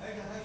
Hey,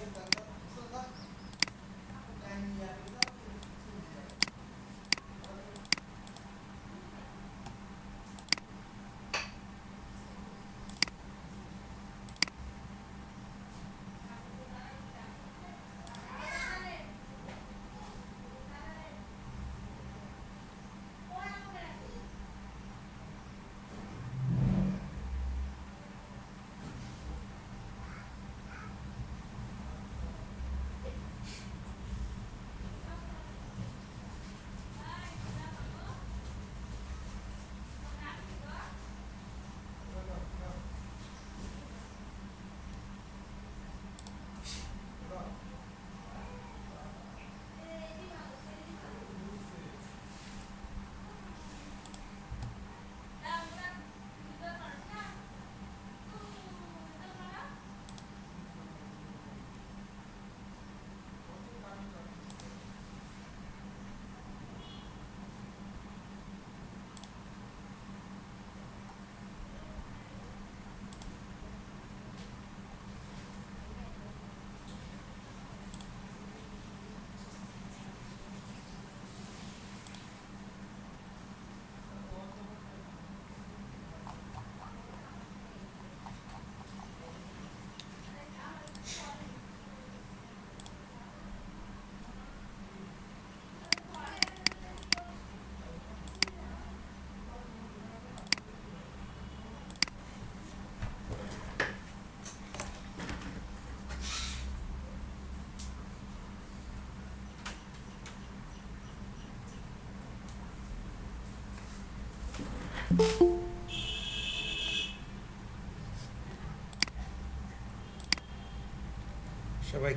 সবাই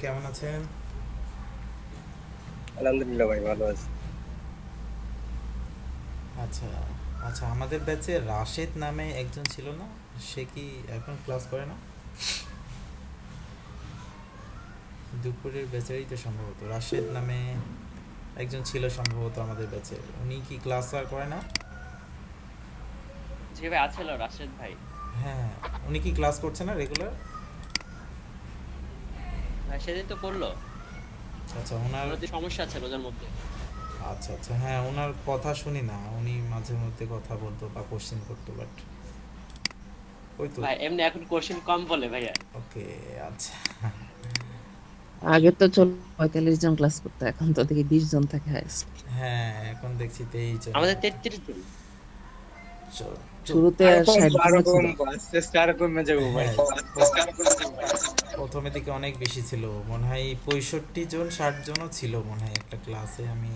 কেমন আছেন? আলহামদুলিল্লাহ ভাই, ভালো আছি। আচ্ছা আচ্ছা, আমাদের ব্যাচে রাশেদ নামে একজন ছিল না? সে কি এখন ক্লাস করে না? দুপুরের ব্যাচেরই তো সম্ভবত রাশেদ নামে একজন ছিল সম্ভবত আমাদের ব্যাচে। উনি কি ক্লাস আর করে না? জি ভাই, আছিল রাশেদ ভাই। হ্যাঁ, উনি কি ক্লাস করছে না রেগুলার? ভাই সেদিন তো করলো। আচ্ছা ওনার, ওনার যে সমস্যা আছে রোজার মধ্যে। আচ্ছা আচ্ছা, হ্যাঁ ওনার কথা শুনি না, উনি মাঝে মধ্যে কথা বলতো বা কোশ্চেন করতো, বাট ওই তো। ভাই এমনি এখন কোশ্চেন কম বলে ভাইয়া। ওকে, আচ্ছা। আগে তো 45 জন ক্লাস করতো, এখন তো দেখি 20 জন থাকে হাইস্ট। হ্যাঁ এখন দেখছি 23 জন। আমাদের 33 জন। শুরুতে আর আরো 60 জনও ছিল। কম, আস্তে আস্তে আরো কমে যাবো ভাই। হ্যাঁ, প্রথমের দিকে অনেক বেশি ছিল, মনে হয় 65 জন 60 জনও ছিল মনে হয় একটা ক্লাসে। আমি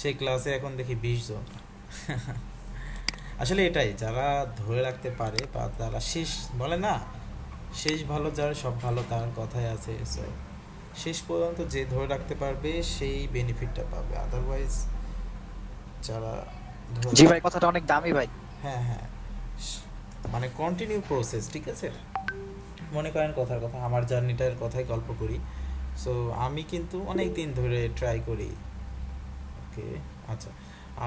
সেই ক্লাসে এখন দেখি 20 জন। আসলে এটাই, যারা ধরে রাখতে পারে বা তারা শেষ, বলে না শেষ ভালো যার সব ভালো, তার কথাই আছে। সো শেষ পর্যন্ত যে ধরে রাখতে পারবে সেই বেনিফিটটা পাবে, আদারওয়াইজ যারা ধরে জি ভাই, কথাটা অনেক দামি ভাই। হ্যাঁ হ্যাঁ, মানে কন্টিনিউ প্রসেস, ঠিক আছে। মনে করেন কথার কথা, আমার জার্নিটার কথাই গল্প করি। সো আমি কিন্তু অনেক দিন ধরে ট্রাই করি। ওকে, আচ্ছা,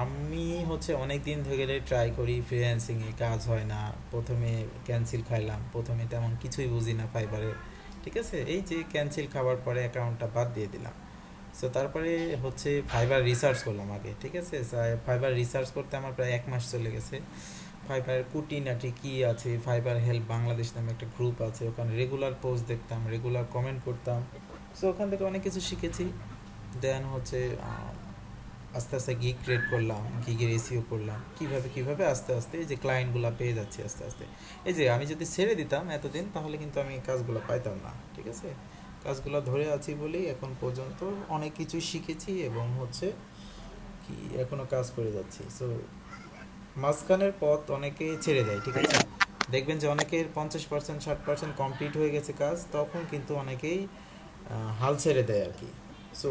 আমি হচ্ছে অনেক দিন ধরে ট্রাই করি, ফ্রিল্যান্সিংয়ে কাজ হয় না। প্রথমে ক্যান্সেল খাইলাম, প্রথমে তেমন কিছুই বুঝি না ফাইবারে, ঠিক আছে। এই যে ক্যান্সেল খাওয়ার পরে অ্যাকাউন্টটা বাদ দিয়ে দিলাম। সো তারপরে হচ্ছে ফাইবার রিসার্চ করলাম আগে, ঠিক আছে। ফাইবার রিসার্চ করতে আমার প্রায় 1 মাস চলে গেছে। ফাইবার কুটিনাটি কী আছে, ফাইবার হেল্প বাংলাদেশ নামে একটা গ্রুপ আছে, ওখানে রেগুলার পোস্ট দেখতাম, রেগুলার কমেন্ট করতাম। সো ওখান থেকে অনেক কিছু শিখেছি। দেন হচ্ছে আস্তে আস্তে গিগ ক্রিয়েট করলাম, গিগের এসিও করলাম, কীভাবে কীভাবে আস্তে আস্তে এই যে ক্লায়েন্টগুলো পেয়ে যাচ্ছি আস্তে আস্তে। এই যে আমি যদি ছেড়ে দিতাম এতদিন, তাহলে কিন্তু আমি কাজগুলো পাইতাম না, ঠিক আছে। কাজগুলো ধরে আছি বলেই এখন পর্যন্ত অনেক কিছুই শিখেছি এবং হচ্ছে কি এখনও কাজ করে যাচ্ছি। সো মাঝখানের পথ অনেকে ছেড়ে দেয়, ঠিক আছে। দেখবেন যে অনেকের 50% 60% কমপ্লিট হয়ে গেছে কাজ, তখন কিন্তু অনেকেই হাল ছেড়ে দেয় আর কি। সো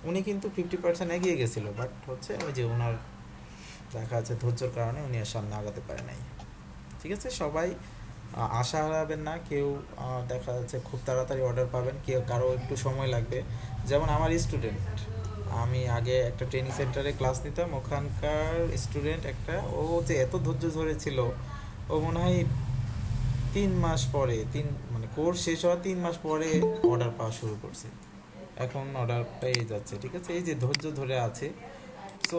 উনি কিন্তু 50% এগিয়ে গেছিলো, বাট হচ্ছে ওই যে ওনার দেখা যাচ্ছে ধৈর্যর কারণে উনি আর সামনে আগাতে পারে নাই, ঠিক আছে। সবাই আশা হারাবেন না কেউ। দেখা যাচ্ছে খুব তাড়াতাড়ি অর্ডার পাবেন, কেউ কারো একটু সময় লাগবে। যেমন আমার স্টুডেন্ট, আমি আগে একটা ট্রেনিং সেন্টারে ক্লাস নিতাম, ওখানকার স্টুডেন্ট একটা, ও যে এত ধৈর্য ধরেছিল, ও মনে হয় 3 মাস পরে, মানে কোর্স শেষ হওয়ার 3 মাস পরে অর্ডার পাওয়া শুরু করছে। এখন অর্ডার পেয়ে যাচ্ছে, ঠিক আছে। এই যে ধৈর্য ধরে আছে। সো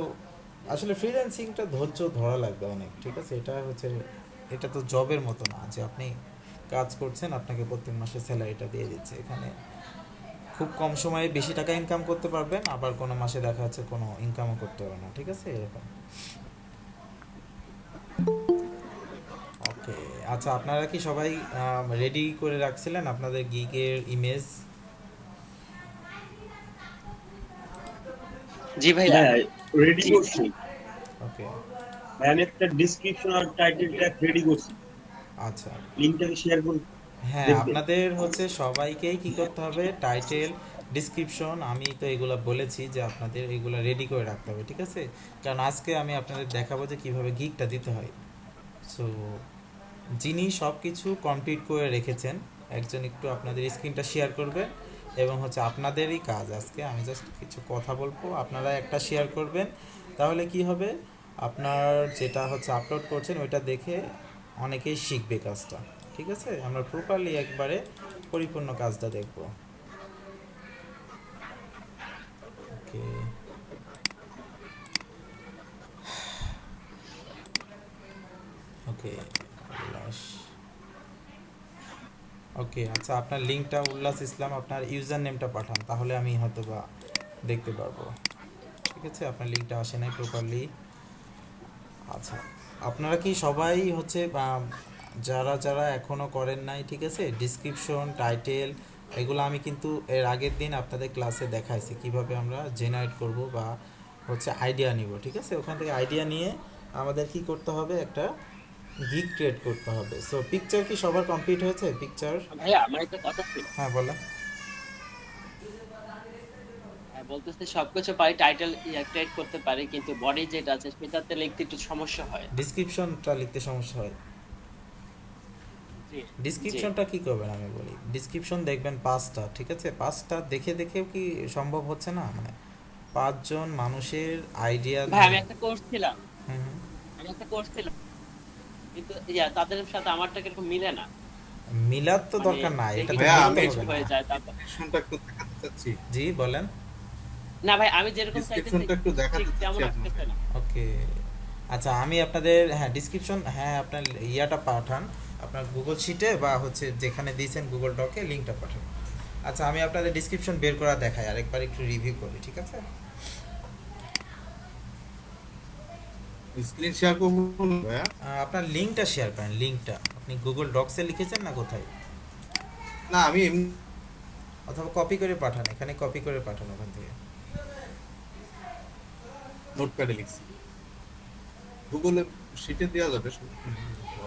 আসলে ফ্রিল্যান্সিংটা ধৈর্য ধরা লাগবে অনেক, ঠিক আছে। এটা হচ্ছে, এটা তো জবের মতো না যে আপনি কাজ করছেন আপনাকে প্রত্যেক মাসে স্যালারিটা দিয়ে দিচ্ছে। এখানে খুব কম সময়ে বেশি টাকা ইনকাম করতে পারবেন, আবার কোনো মাসে দেখা যাচ্ছে কোনো ইনকামও করতে পারবেন না, ঠিক আছে, এরকম। ওকে, আচ্ছা, আপনারা কি সবাই রেডি করে রাখছিলেন আপনাদের গিগের ইমেজ? জি ভাইয়া। হ্যাঁ, রেডি করছি। ওকে, আমি একটা ডিসক্রিপশন আর টাইটেল ট্যাগ রেডি করছি। আচ্ছা, লিঙ্কটাকে শেয়ার করুন, হ্যাঁ দেখবেন। আপনাদের হচ্ছে সবাইকেই কি করতে হবে, টাইটেল, ডিসক্রিপশন, আমি তো এগুলো বলেছি যে আপনাদের এগুলো রেডি করে রাখতে হবে, ঠিক আছে। কারণ আজকে আমি আপনাদের দেখাবো যে কীভাবে গিগটা দিতে হয়। সো যিনি সব কিছু কমপ্লিট করে রেখেছেন, একজন একটু আপনাদের স্ক্রিনটা শেয়ার করবেন, এবং হচ্ছে আপনাদেরই কাজ আজকে, আমি জাস্ট কিছু কথা বলবো, আপনারা একটা শেয়ার করবেন। তাহলে কি হবে, আপনার যেটা হচ্ছে আপলোড করছেন ওইটা দেখে অনেকেই শিখবে কাজটা, ঠিক আছে। আমরা প্রপারলি একবারে পরিপূর্ণ কাজটা দেখব। ওকে, ওকে, ওকে, আচ্ছা, আপনার লিঙ্কটা উল্লাস ইসলাম, আপনার ইউজার নেমটা পাঠান, তাহলে আমি হয়তো বা দেখতে পারবো, ঠিক আছে। আপনার লিঙ্কটা আসে নাই প্রপারলি। আচ্ছা, আপনারা কি সবাই হচ্ছে যারা যারা এখনও করেন নাই, ঠিক আছে, ডিসক্রিপশন, টাইটেল, এগুলো আমি কিন্তু এর আগের দিন আপনাদের ক্লাসে দেখাইছি কিভাবে আমরা জেনারেট করব বা হচ্ছে আইডিয়া নিব, ঠিক আছে। ওখান থেকে আইডিয়া নিয়ে আমাদের কি করতে হবে, একটা গিগ ক্রিয়েট করতে হবে। সো পিকচার কি সবার কমপ্লিট হয়েছে পিকচার? ভাইয়া আমার একটা কথা ছিল। হ্যাঁ বলেন। বলতেছে সবকিছু পারি, টাইটেল ক্রিয়েট করতে পারি, কিন্তু বডি যেটা আছে সেটাতে লিখতে একটু সমস্যা হয়। ডিসক্রিপশনটা লিখতে সমস্যা হয়। জি জি। ডিসক্রিপশনটা কি করবেন আমি বলি, ডিসক্রিপশন দেখবেন 5টা, ঠিক আছে? 5টা দেখে দেখেও কি সম্ভব হচ্ছে না? মানে 5জন মানুষের আইডিয়া ভাই আমি নিয়ে। একটা কোর্স ছিলাম, হুম হুম। কিন্তু তাদের সাথে আমারটা কিরকম মিলে না। মিলাদ তো মানে দরকার নাই, এটা দেখি তো ভাইয়া মিলতে আমি কিছু হবে না। হয়ে যায় তারপর। ডিসক্রিপশনটা একটু দেখাতে চাচ্ছি। জি বলেন। না ভাই আমি যেরকম চাইতেছি ডিসক্রিপশনটা একটু ঠিক দেখাতে তেমন চাচ্ছি আসতেছে আপনাকে। না। ওকে, আচ্ছা আমি আপনাদের, হ্যাঁ ডিসক্রিপশন, হ্যাঁ আপনার ইয়াটা পাঠান, আপনার গুগল শিটে বা হচ্ছে যেখানে দিয়েছেন গুগল ডকে লিঙ্কটা পাঠান। আচ্ছা আমি আপনাদের ডিসক্রিপশন বের করা দেখাই, আরেকবার একটু রিভিউ করি, ঠিক আছে? স্ক্রিন শেয়ার করবো ভাইয়া? আপনার লিঙ্কটা শেয়ার করেন, লিঙ্কটা আপনি গুগল ডক্সে লিখেছেন না কোথায়? না আমি এমনি অথবা কপি করে পাঠান, এখানে কপি করে পাঠান ওখান থেকে। নোটপ্যাডে লিখছি। গুগলে শিটে দেওয়া যাবে।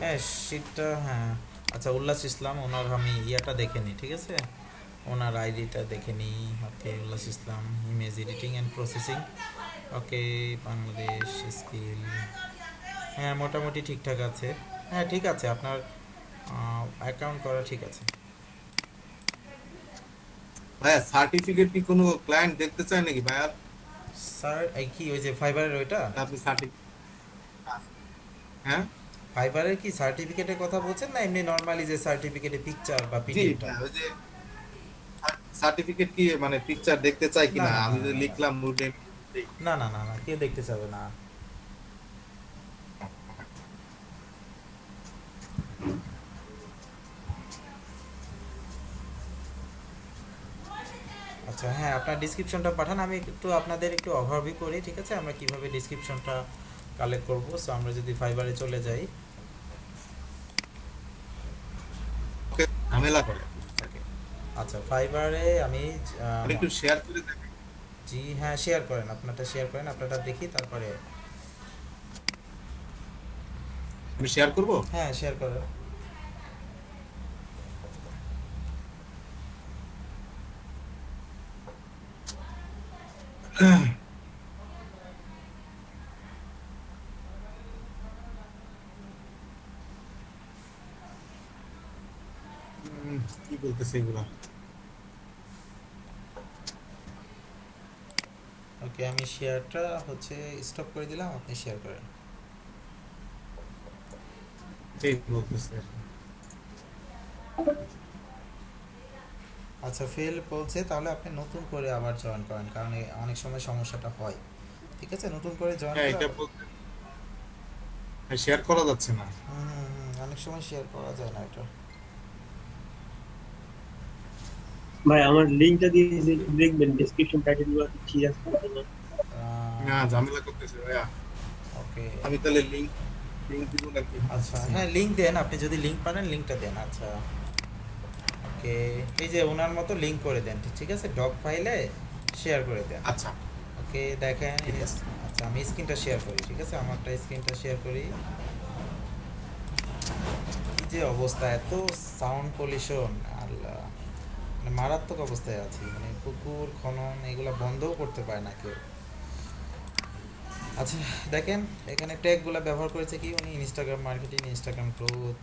হ্যাঁ শিটটা, হ্যাঁ। আচ্ছা উল্লাস ইসলাম, ওনার আমি ইয়াটা দেখে নিই, ঠিক আছে? ওনার আইডিটা দেখে নিই। Okay Ullas Islam, image editing and processing, okay Bangladesh skill, হ্যাঁ মোটামুটি ঠিকঠাক আছে। হ্যাঁ ঠিক আছে, আপনার অ্যাকাউন্ট করা ঠিক আছে। ভাইয়া সার্টিফিকেট কি কোনো ক্লায়েন্ট দেখতে চায় নাকি ভাইয়া? স্যার এই কি ওই যে ফাইবারের ওইটা? আপনি সার্টিফিকেট, হ্যাঁ ফাইবারের কি সার্টিফিকেটের কথা বলছেন, না এমনি নর্মালি যে সার্টিফিকেটে পিকচার বা জি পিডিএফটা? ওই যে সার্টিফিকেট কি মানে পিকচার দেখতে চাই না কিনা, না আমি না যে না লিখলাম নোটে। না না না না, কেউ দেখতে চাবে না। আচ্ছা হ্যাঁ আপনার ডিসক্রিপশনটা পাঠান, আমি একটু আপনাদের একটু ওভারভিউ করি, ঠিক আছে? আমরা কিভাবে ডিসক্রিপশনটা কালেক্ট করব। সো আমরা যদি ফাইবারে চলে যাই, ওকে ঝামেলা করে। আচ্ছা ফাইবারে আমি আপনি একটু শেয়ার করে দেখেন। জি হ্যাঁ শেয়ার করেন, আপনারটা শেয়ার করেন, আপনারটা দেখি তারপরে। আমি শেয়ার করব। হ্যাঁ শেয়ার করেন। কি বলতেছে এগুলা? ওকে আমি শেয়ারটা হচ্ছে স্টপ করে দিলাম, আপনি শেয়ার করেন। ঠিক বলতেছে। আচ্ছা ফেল বলছে, তাহলে আপনি নতুন করে আবার জয়েন করেন, কারণ অনেক সময় সমস্যাটা হয়, ঠিক আছে? নতুন করে জয়েন হ্যাঁ করে এটা বলতে শেয়ার করা যাচ্ছে না। অনেক সময় শেয়ার করা যায় না এটা। ভাই আমার লিংকটা দিয়ে দেখবেন ডেসক্রিপশন টাইটেল গুলো ঠিক আছে না? না ঝামেলা করতেছে ভাইয়া। ওকে আমি তাহলে লিংক লিংক দিব নাকি? আচ্ছা হ্যাঁ লিঙ্ক দেন, আপনি যদি লিঙ্ক পারেন লিঙ্কটা দেন। আচ্ছা ওকে, এই যে ওনার মতো লিঙ্ক করে দেন, ঠিক আছে? ডক ফাইলে শেয়ার করে দেন। আচ্ছা ওকে দেখেন, ঠিক আছে। আচ্ছা আমি স্ক্রিনটা শেয়ার করি, ঠিক আছে? আমারটা স্ক্রিনটা শেয়ার করি। কি যে অবস্থা, এত সাউন্ড পলিউশন, আল্লাহ, মানে মারাত্মক অবস্থায় আছি, মানে পুকুর খনন এগুলো বন্ধও করতে পারে না কেউ। আচ্ছা দেখেন এখানে ট্যাগগুলো ব্যবহার করেছে কি উনি, Instagram marketing, Instagram growth,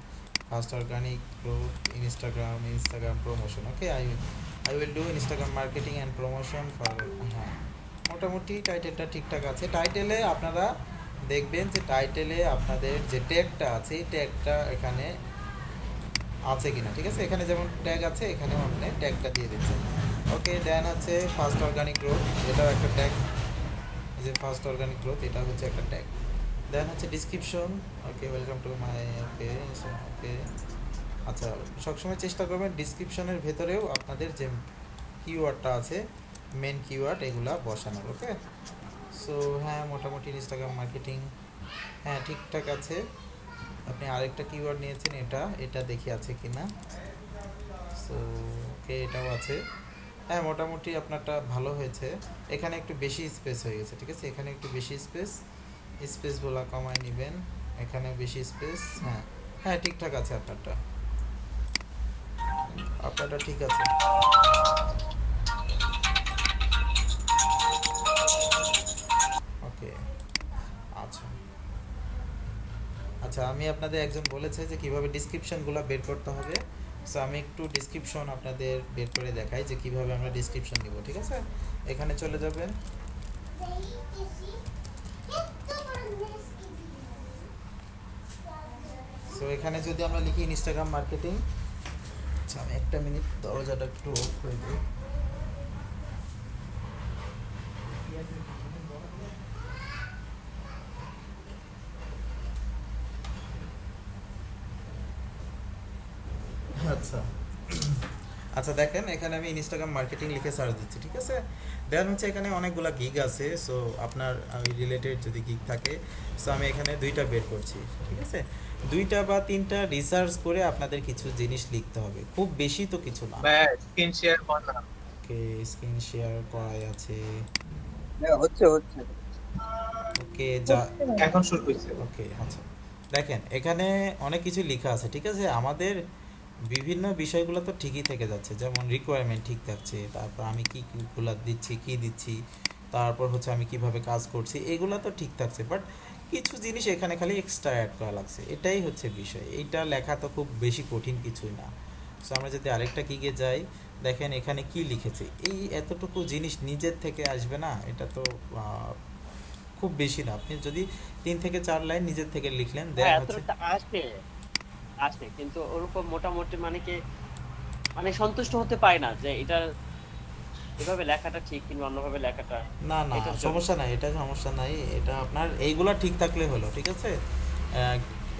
first organic growth, Instagram promotion. Okay I will do Instagram marketing and promotion for, হ্যাঁ মোটামুটি টাইটেলটা ঠিকঠাক আছে। টাইটেলে আপনারা দেখবেন যে টাইটেলে আপনাদের যে ট্যাগটা আছে এই ট্যাগটা এখানে আছে কিনা, ঠিক আছে? এখানে যেমন ট্যাগ আছে এখানেও আপনি ট্যাগটা দিয়ে দিচ্ছেন। ওকে দেন হচ্ছে ফার্স্ট অর্গানিক গ্রোথ, এটাও একটা ট্যাগ, এই যে ফার্স্ট অর্গানিক গ্রোথ এটা হচ্ছে একটা ট্যাগ। দেন হচ্ছে description, okay welcome to my, okay okay. আচ্ছা সবসময় চেষ্টা করবেন ডিসক্রিপশনের ভেতরেও আপনাদের যে কিওয়ার্ডটা আছে মেন কিওয়ার্ড এগুলা বসানোর। ওকে সো হ্যাঁ মোটামুটি ইনস্টাগ্রাম মার্কেটিং হ্যাঁ ঠিকঠাক আছে। আপনি আরেকটা কিওয়ার্ড নিয়েছেন, এটা দেখি আছে কি না। সো ওকে এটাও আছে, হ্যাঁ মোটামুটি আপনারটা ভালো হয়েছে। এখানে একটু বেশি স্পেস হয়ে গেছে, ঠিক আছে? এখানে একটু বেশি স্পেস, স্পেসগুলো কমায় নেবেন, এখানে বেশি স্পেস। হ্যাঁ হ্যাঁ ঠিকঠাক আছে আপনারটা, আপনারটা ঠিক আছে। ওকে আচ্ছা আচ্ছা, আমি আপনাদের একজন বলেছে যে কিভাবে ডেসক্রিপশনগুলো বের করতে হবে। সো আমি একটু ডেসক্রিপশন আপনাদের বের করে দেখাই যে কিভাবে আমরা ডেসক্রিপশন নিব, ঠিক আছে? এখানে চলে যাবেন, সো এখানে যদি আমরা লিখি ইনস্টাগ্রাম মার্কেটিং। আচ্ছা আমি একটা মিনিট দরজাটা একটু অফ করে দিই। আচ্ছা আচ্ছা দেখেন এখানে আমি ইনস্টাগ্রাম মার্কেটিং লিখে সার্চ দিচ্ছি, ঠিক আছে? দেন হচ্ছে এখানে অনেকগুলা গিগ আছে, সো আপনার রিলেটেড যদি গিগ থাকে, সো আমি এখানে দুইটা বের করছি, ঠিক আছে? দুইটা বা তিনটা রিসার্চ করে আপনাদের কিছু জিনিস লিখতে হবে, খুব বেশি তো কিছু না। ভাই স্ক্রিন শেয়ার কর না। ওকে স্ক্রিন শেয়ার করাই আছে। হচ্ছে হচ্ছে ওকে যা এখন শুরু হয়েছে। ওকে আচ্ছা দেখেন এখানে অনেক কিছু লেখা আছে, ঠিক আছে? আমাদের বিভিন্ন বিষয়গুলো তো ঠিকই থেকে যাচ্ছে, যেমন রিকোয়ারমেন্ট ঠিক থাকছে, তারপর আমি কি কিগুলো দিচ্ছি, কি দিচ্ছি, তারপর হচ্ছে আমি কিভাবে কাজ করছি, এগুলো তো ঠিক থাকছে। বাট কিছু জিনিস এখানে খালি এক্সট্রা অ্যাড করা লাগছে, এটাই হচ্ছে বিষয়। এইটা লেখা তো খুব বেশি কঠিন কিছুই না। সো আমরা যদি আরেকটা কিগে যাই, দেখেন এখানে কি লিখেছে, এই এতটুকু জিনিস নিজের থেকে আসবে না, এটা তো খুব বেশি না। আপনি যদি 3 থেকে 4 লাইন নিজের থেকে লিখলেন, দেন হ্যাঁ হচ্ছে এতটা আসে আসে, কিন্তু ওরকম মোটামুটি মানে কি, মানে সন্তুষ্ট হতে পারে না যে এটা এভাবে লেখাটা ঠিক কিংবা অন্যভাবে লেখাটা, না না এটার জন্য। সমস্যা নাই, এটা সমস্যা নাই, এটা আপনার এইগুলা ঠিক থাকলে হলো, ঠিক আছে?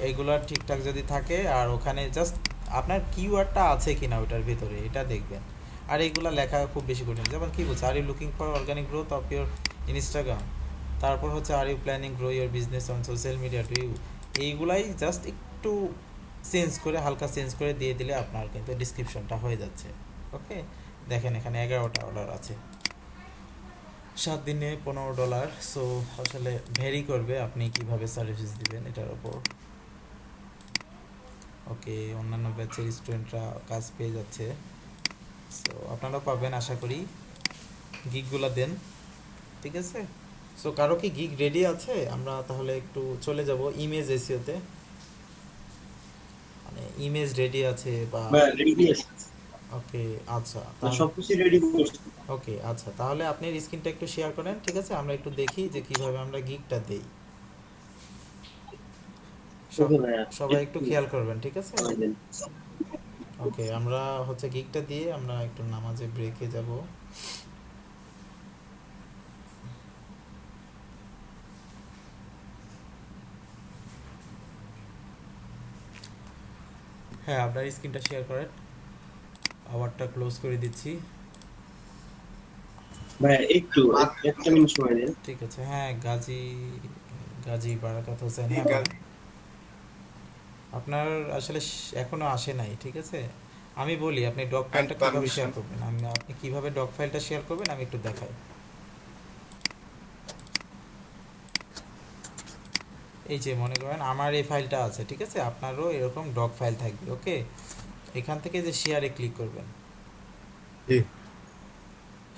এইগুলা ঠিকঠাক যদি থাকে, আর ওখানে জাস্ট আপনার কিওয়ার্ডটা আছে কিনা ওটার ভিতরে এটা দেখবেন। আর এইগুলা লেখা খুব বেশি কঠিন, যেমন কি বলছে, are you looking for organic growth of your Instagram, তারপর হচ্ছে are you planning grow your business on social media to you, এইগুলাই জাস্ট একটু চেঞ্জ করে, হালকা চেঞ্জ করে দিয়ে দিলে আপনার কিন্তু ডিসক্রিপশনটা হয়ে যাচ্ছে। ওকে দেখেন এখানে 11টা অর্ডার আছে, 7 দিনে $15। সো আসলে ভ্যারি করবে আপনি কিভাবে সার্ভিস দিবেন এটার উপর। ওকে অন্যান্য ব্যাচের স্টুডেন্টরা কাজ পেয়ে যাচ্ছে, সো আপনারাও পাবেন আশা করি। গিগগুলো দেন, ঠিক আছে? সো কারো কি গিগ রেডি আছে? আমরা তাহলে একটু চলে যাব ইমেজ এসিওতে, মানে ইমেজ রেডি আছে বা ভাই রেডি আছে, ওকে আচ্ছা সবকিছু রেডি করছি। ওকে আচ্ছা, তাহলে আপনি স্ক্রিনটা একটু শেয়ার করেন, ঠিক আছে? আমরা একটু দেখি যে কিভাবে আমরা গিগটা দেই। ওকে ভাইয়া, সবাই একটু খেয়াল করবেন, ঠিক আছে? ওকে আমরা হচ্ছে গিগটা দিয়ে আমরা একটু নামাজে ব্রেকে যাব। হ্যাঁ আপনার স্ক্রিনটা শেয়ার করেন, আওয়ারটা ক্লোজ করে দিচ্ছি, ভাইয়া একটু একটা মিনিট সময় দেন। ঠিক আছে? হ্যাঁ গাজী বারাকাত হোসেন, হ্যাঁ বলেন। আপনার আসলে এখনো আসে নাই, ঠিক আছে? আমি বলি আপনি ডক ফাইলটা কিভাবে শেয়ার করবেন, আপনি কিভাবে ডক ফাইলটা শেয়ার করবেন আমি একটু দেখাই। এই যে মনে করেন আমার এই ফাইলটা আছে, ঠিক আছে? আপনারও এরকম ডক ফাইল থাকবে। ওকে এখান থেকে যে শেয়ারে ক্লিক করবেন,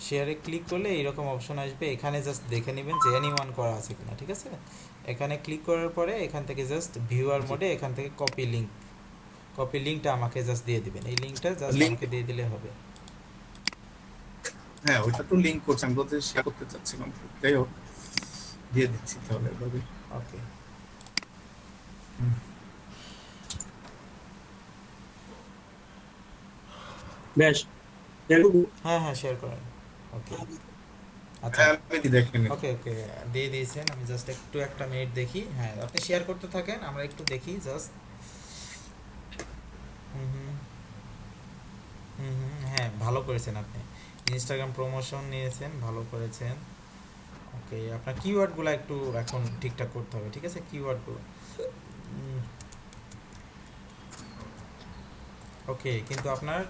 শেয়ারে ক্লিক করলে এইরকম অপশন আসবে, এখানে জাস্ট দেখে নেবেন যে এনিওয়ান করা আছে কিনা, ঠিক আছে? এখানে ক্লিক করার পরে এখান থেকে জাস্ট ভিউয়ার মোডে এখান থেকে কপি লিঙ্কটা আমাকে জাস্ট দিয়ে দিবেন, এই লিঙ্কটা জাস্ট আমাকে দিয়ে দিলে হবে। হ্যাঁ ওইটা তো লিংক করছি, আমি বলতে শেয়ার করতে চাচ্ছিলাম, যাই হোক দিয়ে দিচ্ছি তাহলে এভাবে। ওকে বেশ দেখুন, হ্যাঁ হ্যাঁ শেয়ার করেন। ওকে আচ্ছা হ্যাঁ আমি দেখে নিই। ওকে ওকে দিয়ে দিয়েছেন, আমি জাস্ট একটু একটা মিনিট দেখি। হ্যাঁ আপনি শেয়ার করতে থাকেন, আমরা একটু দেখি জাস্ট। হুম হুম হুম হুম হ্যাঁ ভালো করেছেন আপনি, ইনস্টাগ্রাম প্রমোশন নিয়েছেন, ভালো করেছেন। ওকে আপনার কিওয়ার্ডগুলো একটু এখন ঠিকঠাক করতে হবে, ঠিক আছে? কিওয়ার্ডগুলো ওকে, কিন্তু আপনার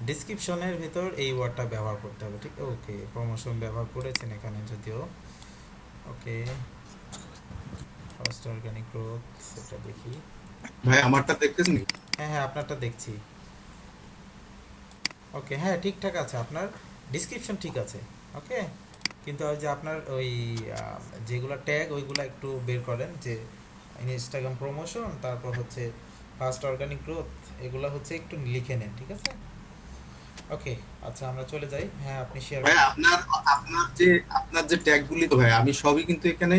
ডিসক্রিপশনের ভিতর এই ওয়ার্ডটা ব্যবহার করতে হবে, ঠিক? ওকে প্রমোশন ব্যবহার করেছেন এখানে যদিও। ওকে ফার্স্ট অর্গানিক গ্রোথ, সেটা দেখি। ভাই আমারটা দেখতেছেন? হ্যাঁ হ্যাঁ, আপনারটা দেখছি। ওকে, হ্যাঁ ঠিকঠাক আছে, আপনার ডিসক্রিপশন ঠিক আছে। ওকে, কিন্তু ওই যে আপনার ওই যেগুলো ট্যাগ ওইগুলো একটু বের করেন, যে ইনস্টাগ্রাম প্রমোশন, তারপর হচ্ছে ফার্স্ট অর্গানিক গ্রোথ, এগুলো হচ্ছে একটু লিখে নেন, ঠিক আছে? ওকে, আচ্ছা আমরা চলে যাই। হ্যাঁ, আপনি শেয়ার ভাই করুন। আপনার যে ট্যাগ গুলি তো ভাই আমি সবই কিন্তু এখানে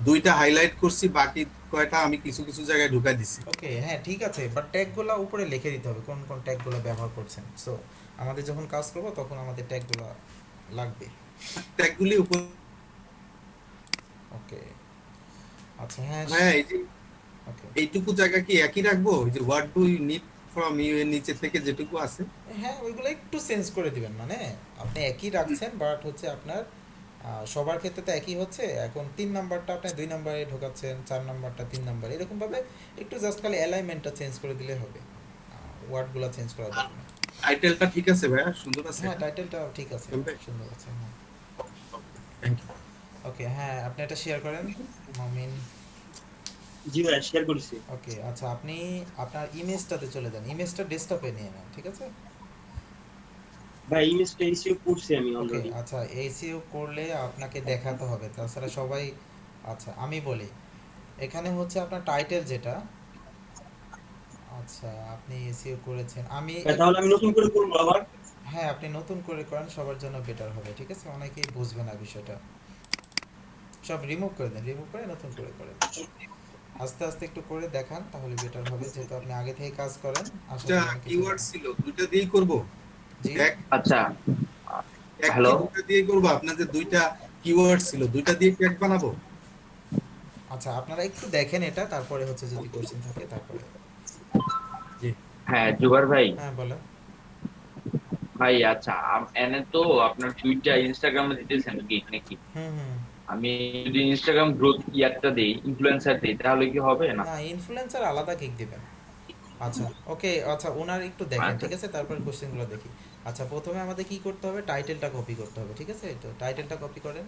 দুইটা হাইলাইট করছি, বাকি কয়টা আমি কিছু কিছু জায়গায় ঢুকাই দিছি। ওকে, হ্যাঁ ঠিক আছে, বাট ট্যাগগুলো উপরে লিখে দিতে হবে কোন কোন ট্যাগগুলো ব্যবহার করছেন। সো আমাদের যখন কাজ করব তখন আমাদের ট্যাগগুলো লাগবে। ট্যাগ গুলি উপর। ওকে, আচ্ছা হ্যাঁ, হ্যাঁ, এই যে ওকে, এইটুকু জায়গা কি একই রাখবো, ওই যে what do you need from you এর নিচে থেকে যেটুকু আছে? হ্যাঁ ওইগুলো একটু চেঞ্জ করে দিবেন, মানে আপনি একই রাখছেন বাট হচ্ছে আপনার সবার ক্ষেত্রে তো একই হচ্ছে, এখন 3 নাম্বারটা আপনি 2 নাম্বারে ঢোকাচ্ছেন, 4 নাম্বারটা 3 নাম্বার, এরকমভাবে একটু জাস্ট খালি অ্যালাইনমেন্টটা চেঞ্জ করে দিলে হবে, ওয়ার্ডগুলো চেঞ্জ করা দরকার নেই। টাইটেলটা ঠিক আছে ভাইয়া, সুন্দর আছে? হ্যাঁ টাইটেলটা ঠিক আছে, চলবে? সুন্দর আছে, হ্যাঁ। Thank you. ওকে, হ্যাঁ আপনি এটা শেয়ার করেন মমিন। জি ভাই শেয়ার করেছি। ওকে, আচ্ছা আপনি আপনার ইমেজটাতে চলে যান, ইমেজটা ডেস্কটপে নিয়ে নেন, ঠিক আছে? ভাই ইমেজটা ইস্যু করছি আমি ওকে, অলরেডি। আচ্ছা এসইও করলে আপনাকে দেখাতে হবে, তাছাড়া সবাই। আচ্ছা আমি বলি, এখানে হচ্ছে আপনার টাইটেল যেটা, আচ্ছা আপনি এসইও করেছেন, আমি তাহলে আমি নতুন করে করবো আবার? হ্যাঁ আপনি নতুন করে করেন, সবার জন্য বেটার হবে, ঠিক আছে? অনেকেই বুঝবে না বিষয়টা, সব রিমুভ করে দেন, রিমুভ করে নতুন করে করেন, আস্তে আস্তে একটু করে দেখান, তাহলে বেটার হবে, যেহেতু আপনি আগে থেকে কাজ করেন, আশা দুইটা করি অনেক কিছু কিওয়ার্ড জানেন। ছিল, দুইটা দিয়েই করব। জি, ট্যাগ আচ্ছা, ট্যাগ কি হ্যালো। দুইটা দিয়ে করব? আপনার যে দুইটা কিওয়ার্ড ছিল, দুইটা দিয়ে ট্যাগ বানাবো? আচ্ছা আপনারা একটু দেখেন এটা, তারপরে হচ্ছে যদি কোশ্চেন থাকে তারপরে। জি। হ্যাঁ জুবার ভাই, হ্যাঁ বলেন। ভাই আচ্ছা এনে তো আপনার টুইটার ইনস্টাগ্রামে দিতেছেন গিগ নাকি? হুম হুম। আমি যদি ইনস্টাগ্রাম গ্রোথ ইয়ারটা দেই, ইনফ্লুয়েন্সার দেই, তাহলে কি হবে না? না, ইনফ্লুয়েন্সার আলাদা কিক দিবেন। আচ্ছা ওকে, আচ্ছা ওনার একটু দেখেন, আচ্ছা ঠিক আছে? তারপর কোশ্চেনগুলো দেখি। আচ্ছা প্রথমে আমাদের কি করতে হবে, টাইটেলটা কপি করতে হবে, ঠিক আছে? তো টাইটেলটা কপি করেন।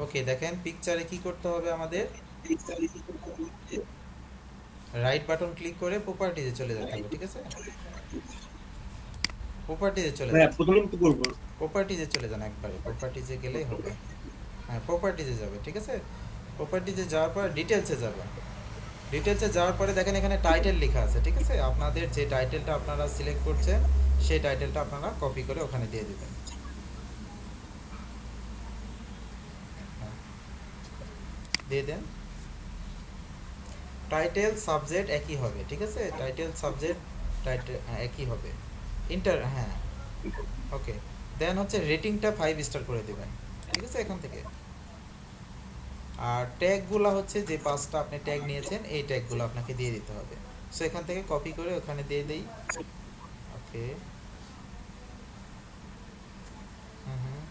ওকে, দেখেন পিকচারে কি করতে হবে আমাদের, রাইট বাটন ক্লিক করে প্রপার্টিজে চলে যেতে হবে, ঠিক আছে? প্রপার্টিজে চলে ভাই যান, প্রথমে কি করবো? প্রপার্টিজে চলে যান, একবারে প্রপার্টিজে গেলেই হবে। হ্যাঁ প্রপার্টিজে যাবে, ঠিক আছে? প্রপার্টিজে যাওয়ার পর ডিটেলসে যাবেন, ডিটেলসে যাওয়ার পরে দেখেন এখানে টাইটেল লেখা আছে, ঠিক আছে? আপনাদের যে টাইটেলটা আপনারা সিলেক্ট করছেন সেই টাইটেলটা আপনারা কপি করে ওখানে দিয়ে দেবেন। হ্যাঁ, দিয়ে দেন। টাইটেল সাবজেক্ট একই হবে, ঠিক আছে? টাইটেল সাবজেক্ট টাইটেল একই হবে। হ্যাঁ ওকে, দেন হচ্ছে রেটিংটা 5 স্টার করে দেবেন, ঠিক আছে? এখান থেকে আর ট্যাগগুলো হচ্ছে যে 5টা আপনি ট্যাগ নিয়েছেন, এই ট্যাগগুলো আপনাকে দিয়ে দিতে হবে। সো এখান থেকে কপি করে ওখানে দিয়ে দেই। ওকে, হুম হুম,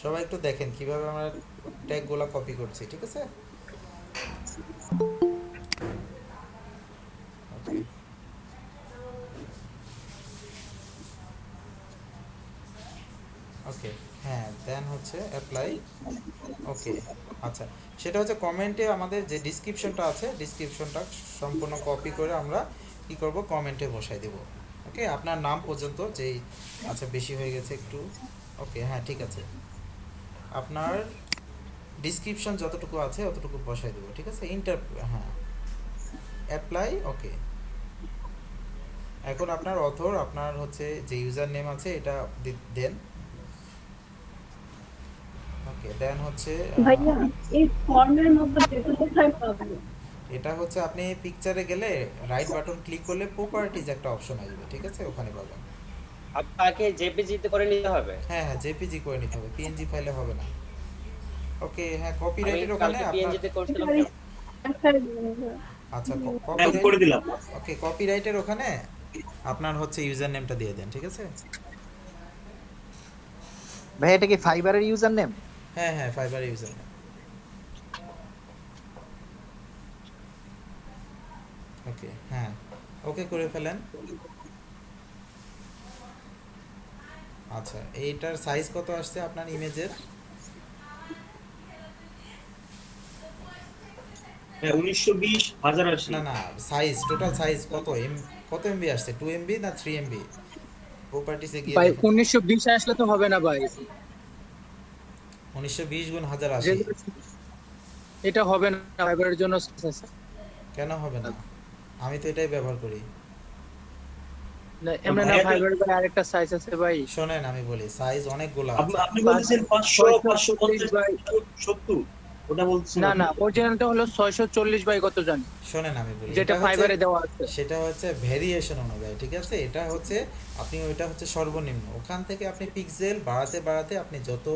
সবাই একটু দেখেন কিভাবে আমরা ট্যাগগুলো কপি করছি, ঠিক আছে? ওকে, ওকে, হ্যাঁ দেন হচ্ছে অ্যাপ্লাই। ওকে, আচ্ছা সেটা হচ্ছে কমেন্টে আমাদের যে ডিসক্রিপশনটা আছে, ডিসক্রিপশনটা সম্পূর্ণ কপি করে আমরা কি করব, কমেন্টে বসাই দেব। ওকে, আপনার নাম পর্যন্ত যেই, আচ্ছা বেশি হয়ে গেছে একটু। ওকে, হ্যাঁ ঠিক আছে, আপনার ডিসক্রিপশন যতটুকু আছে অতটুকু বসাই দেবো, ঠিক আছে? হ্যাঁ অ্যাপ্লাই। ওকে, এখন আপনার অথর, আপনার হচ্ছে যে ইউজার নেম আছে এটা দেন। ওকে, দেন হচ্ছে ভাইয়া এই ফর্মের মধ্যে যেটা কোথায় পাবো? এটা হচ্ছে আপনি পিকচারে গেলে রাইট বাটন ক্লিক করলে প্রপার্টিজ একটা অপশন আসবে, ঠিক আছে? ওখানে পাবেন। আপনাকে জেপিজিতে করে নিতে হবে। হ্যাঁ হ্যাঁ, জেপিজি করে নিতে হবে, পিএনজি ফাইলে হবে না। ওকে, হ্যাঁ আমি কপিরাইটের ওখানে কালকে আপনার, পিএনজিতে করছিলাম তো। আচ্ছা হ্যাঁ, কপিরাইট, করে দিলাম। ওকে কপিরাইটের ওখানে আপনার হচ্ছে ইউজার নেমটা দিয়ে দেন, ঠিক আছে? ভাই এটা কি ফাইবারের ইউজার নেম? হ্যাঁ হ্যাঁ, ফাইবার ইউজার নেম। ওকে, হ্যাঁ, ওকে করে ফেলেন। আচ্ছা, এইটার সাইজ কত আসছে আপনার ইমেজের? হ্যাঁ 1920,080। না না, সাইজ, টোটাল সাইজ কত কত এমবি আসছে? 2 এমবি না 3 এমবি? প্রপার্টিসে গিয়ে ভাই দেখেন। 1920 আসলে তো হবে না ভাই, 1920 গুণ 1080। রেজলিউশন এটা হবে না ফাইবারের জন্য size আছে। কেন হবে না? আমি তো এটাই ব্যবহার করি। না এমনি না, ভাইয়া তো- ফাইবারের ভাই আরেকটা সাইজ আছে ভাই, শোনেন আমি বলি, সাইজ অনেকগুলো আপনি আছে। আপনি বলতেছেন 500 550 ভাই। 70 ওটা বলছেন না আপনি? না, অরিজিনালটা হলো 640 বাই কত জানি, শোনেন আমি বলি, যেটা এটা হচ্ছে, ফাইবারে দেওয়া আছে। সেটা হচ্ছে ভেরিয়েশন অনুযায়ী, ঠিক আছে? এটা হচ্ছে আপনি, ওইটা হচ্ছে সর্বনিম্ন, ওখান থেকে আপনি পিক্সেল বাড়াতে বাড়াতে আপনি যত